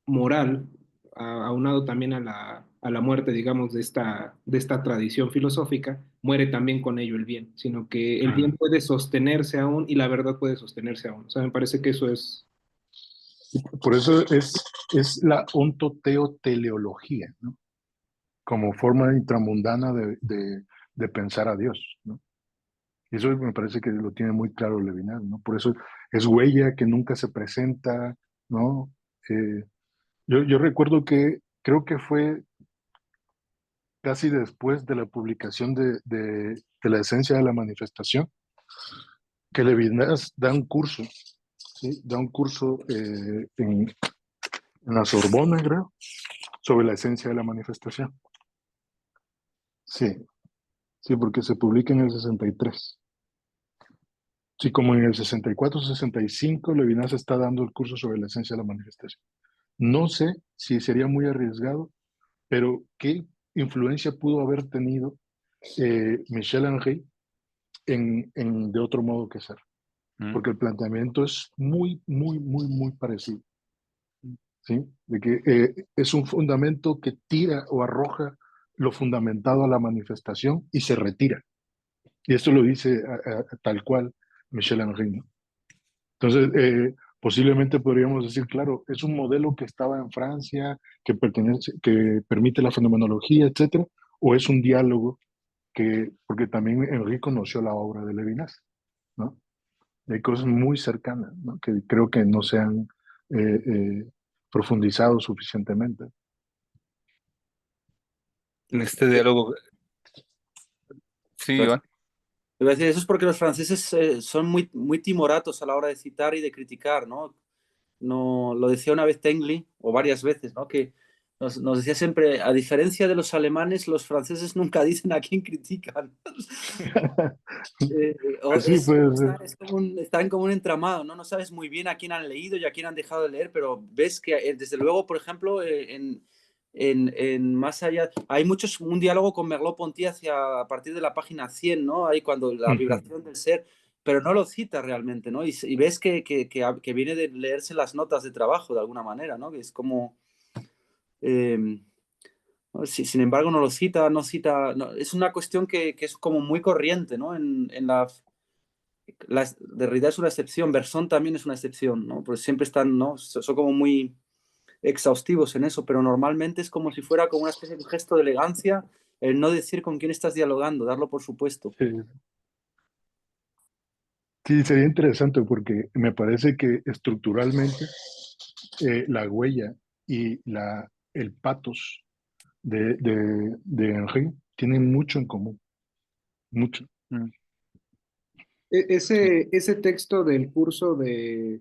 [SPEAKER 8] moral, aunado también a la muerte, digamos, de esta tradición filosófica, muere también con ello el bien, sino que el bien puede sostenerse aún y la verdad puede sostenerse aún. O sea, me parece que eso es...
[SPEAKER 3] Por eso es la ontoteoteleología, ¿no? Como forma intramundana de pensar a Dios, ¿no? Y eso me parece que lo tiene muy claro Levinas, ¿no? Por eso es huella que nunca se presenta, ¿no? Yo recuerdo que creo que fue casi después de la publicación de la esencia de la manifestación, que Levinas da un curso, ¿sí? Da un curso en la Sorbona, creo, sobre la esencia de la manifestación. Sí, sí, porque se publica en el 63. Sí, como en el 64, 65, Levinas está dando el curso sobre la esencia de la manifestación. No sé si sería muy arriesgado, pero ¿qué influencia pudo haber tenido Michel Henry de otro modo que ser? Porque el planteamiento es muy, muy, muy, muy parecido, ¿sí? De que es un fundamento que tira o arroja lo fundamentado a la manifestación y se retira. Y esto lo dice tal cual Michel Henry, ¿no? Entonces, posiblemente podríamos decir, claro, es un modelo que estaba en Francia, que permite la fenomenología, etcétera, o es un diálogo porque también Henry conoció la obra de Levinas, ¿no? Y hay cosas muy cercanas, ¿no? Que creo que no se han profundizado suficientemente.
[SPEAKER 1] en este diálogo, sí,
[SPEAKER 9] Gracias.
[SPEAKER 1] Iván.
[SPEAKER 9] Iba a decir, eso es porque los franceses son muy, muy timoratos a la hora de citar y de criticar, ¿no? No, lo decía una vez Tengli, o varias veces, ¿no? Que nos decía siempre, a diferencia de los alemanes, los franceses nunca dicen a quién critican.
[SPEAKER 3] Pues sí, puede ser.
[SPEAKER 9] Están como un entramado, ¿no? No sabes muy bien a quién han leído y a quién han dejado de leer, pero ves que, desde luego, por ejemplo, en más allá, hay un diálogo con Merleau-Ponty a partir de la página 100, ¿no? Ahí cuando la vibración del ser, pero no lo cita realmente, ¿no? Y ves que viene de leerse las notas de trabajo de alguna manera, ¿no? Que es como... ¿no? Sin embargo, no lo cita, no cita. Es una cuestión que es como muy corriente, ¿no? En Derrida es una excepción, Bersón también es una excepción, ¿no? Pues siempre están, ¿no? Son como muy exhaustivos en eso, pero normalmente es como si fuera como una especie de gesto de elegancia el no decir con quién estás dialogando, darlo por supuesto.
[SPEAKER 3] Sí. Sí, sería interesante porque me parece que estructuralmente la huella y el patos de Henry tienen mucho en común, mucho.
[SPEAKER 1] Mm. Sí.
[SPEAKER 8] Ese texto del curso de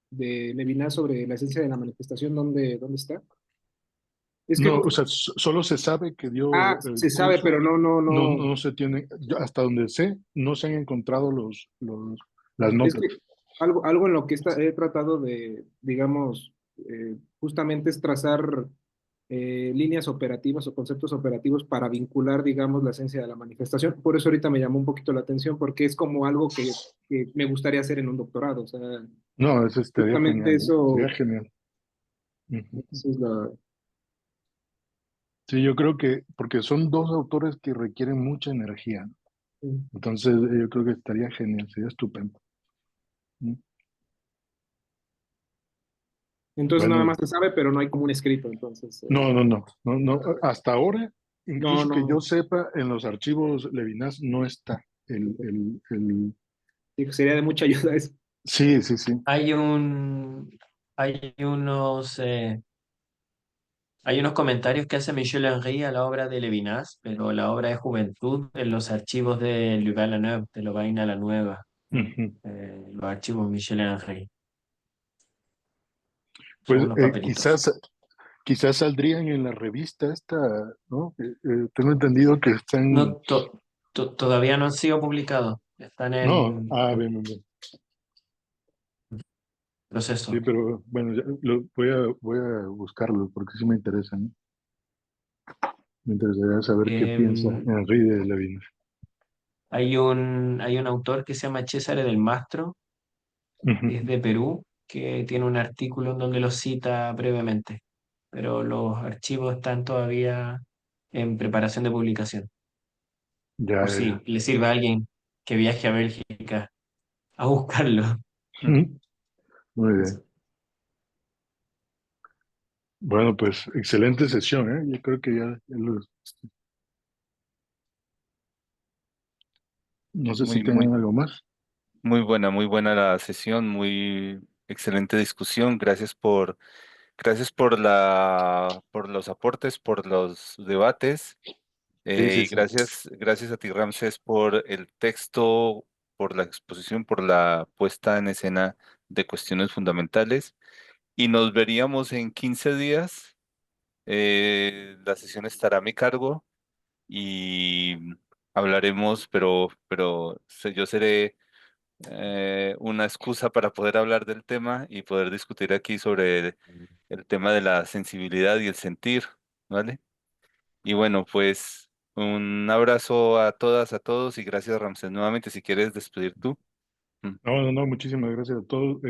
[SPEAKER 8] Levinas sobre la esencia de la manifestación, ¿dónde está? Es que
[SPEAKER 3] No, o sea, solo se sabe que dio el
[SPEAKER 8] se sabe,
[SPEAKER 3] curso,
[SPEAKER 8] pero
[SPEAKER 3] no se tiene, hasta donde sé, no se han encontrado las
[SPEAKER 8] Es
[SPEAKER 3] notas.
[SPEAKER 8] que algo en lo que he tratado de, digamos, justamente es trazar líneas operativas o conceptos operativos para vincular, digamos, la esencia de la manifestación. Por eso ahorita me llamó un poquito la atención, porque es como algo que me gustaría hacer en un doctorado. O sea,
[SPEAKER 3] No, eso estaría
[SPEAKER 8] justamente
[SPEAKER 3] genial, ¿eh? Sería
[SPEAKER 8] eso,
[SPEAKER 3] genial. Ujú.
[SPEAKER 8] eso es la...
[SPEAKER 3] Sí, yo creo que, porque son dos autores que requieren mucha energía, ¿no? Entonces yo creo que estaría genial, sería estupendo. ¿Mm?
[SPEAKER 8] Entonces nada
[SPEAKER 3] Bueno,
[SPEAKER 8] más se sabe, pero no hay como un escrito, entonces...
[SPEAKER 3] no, hasta ahora, incluso que yo
[SPEAKER 8] no,
[SPEAKER 3] sepa, en los archivos Levinas no está
[SPEAKER 8] sí, sería de mucha ayuda eso.
[SPEAKER 3] Sí, sí, sí.
[SPEAKER 7] Hay hay unos, hay unos comentarios que hace Michel Henry a la obra de Levinas, pero la obra de Juventud en los archivos de Louvain-la-Neuve, de Louvain-la-Nueva,
[SPEAKER 3] Ujú.
[SPEAKER 7] los archivos Michel Henry. Son
[SPEAKER 3] Pues
[SPEAKER 7] unos papelitos.
[SPEAKER 3] quizás saldrían en la revista esta, ¿no? Tengo entendido que están...
[SPEAKER 7] No, todavía no han sido publicados, están
[SPEAKER 3] No,
[SPEAKER 7] en
[SPEAKER 3] bien, bien, bien. Sí,
[SPEAKER 7] proceso.
[SPEAKER 3] pero bueno, voy a buscarlo porque sí me interesa, ¿no? Me interesaría saber qué piensa
[SPEAKER 7] Em,
[SPEAKER 3] Henry de Levinas.
[SPEAKER 7] hay un autor que se llama Cesare del Mastro,
[SPEAKER 3] Ujú.
[SPEAKER 7] es de Perú, que tiene un artículo en donde lo cita brevemente, pero los archivos están todavía en preparación de publicación.
[SPEAKER 3] Ya,
[SPEAKER 7] Por
[SPEAKER 3] ya, ya.
[SPEAKER 7] si le sirve a alguien que viaje a Bélgica a buscarlo.
[SPEAKER 3] Ujú. Muy bien. Bueno, pues excelente sesión, ¿eh? Yo creo que no sé si
[SPEAKER 1] Muy, muy,
[SPEAKER 3] tengan algo más.
[SPEAKER 1] muy buena la sesión, muy excelente discusión. Gracias por los aportes, por los debates.
[SPEAKER 3] Sí, sí,
[SPEAKER 1] Y
[SPEAKER 3] sí.
[SPEAKER 1] gracias a ti, Ramses, por el texto, por la exposición, por la puesta en escena de cuestiones fundamentales. Y nos veríamos en 15 días. La sesión estará a mi cargo y hablaremos, yo seré una excusa para poder hablar del tema y poder discutir aquí sobre el tema de la sensibilidad y el sentir, ¿vale? Y bueno, pues un abrazo a todas, a todos y gracias, Ramses, nuevamente, si quieres despedir tú. Mm,
[SPEAKER 3] No, muchísimas gracias a todos.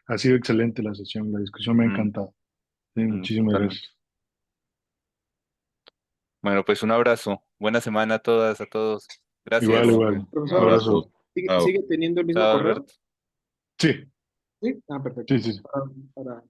[SPEAKER 3] Ha sido excelente la sesión, la discusión me ha
[SPEAKER 1] mm,
[SPEAKER 3] encantado. Sí, muchísimas
[SPEAKER 1] totalmente.
[SPEAKER 3] gracias.
[SPEAKER 1] Bueno, pues un abrazo. Buena semana a todas, a todos.
[SPEAKER 3] Igual,
[SPEAKER 1] Gracias.
[SPEAKER 3] igual.
[SPEAKER 8] Profesor,
[SPEAKER 3] Abrazo.
[SPEAKER 4] Abrazo. Chao.
[SPEAKER 8] ¿sigue teniendo el mismo
[SPEAKER 1] Chao,
[SPEAKER 8] correo?
[SPEAKER 1] Alberto.
[SPEAKER 3] Sí,
[SPEAKER 8] Sí, perfecto.
[SPEAKER 3] sí, sí.
[SPEAKER 8] Para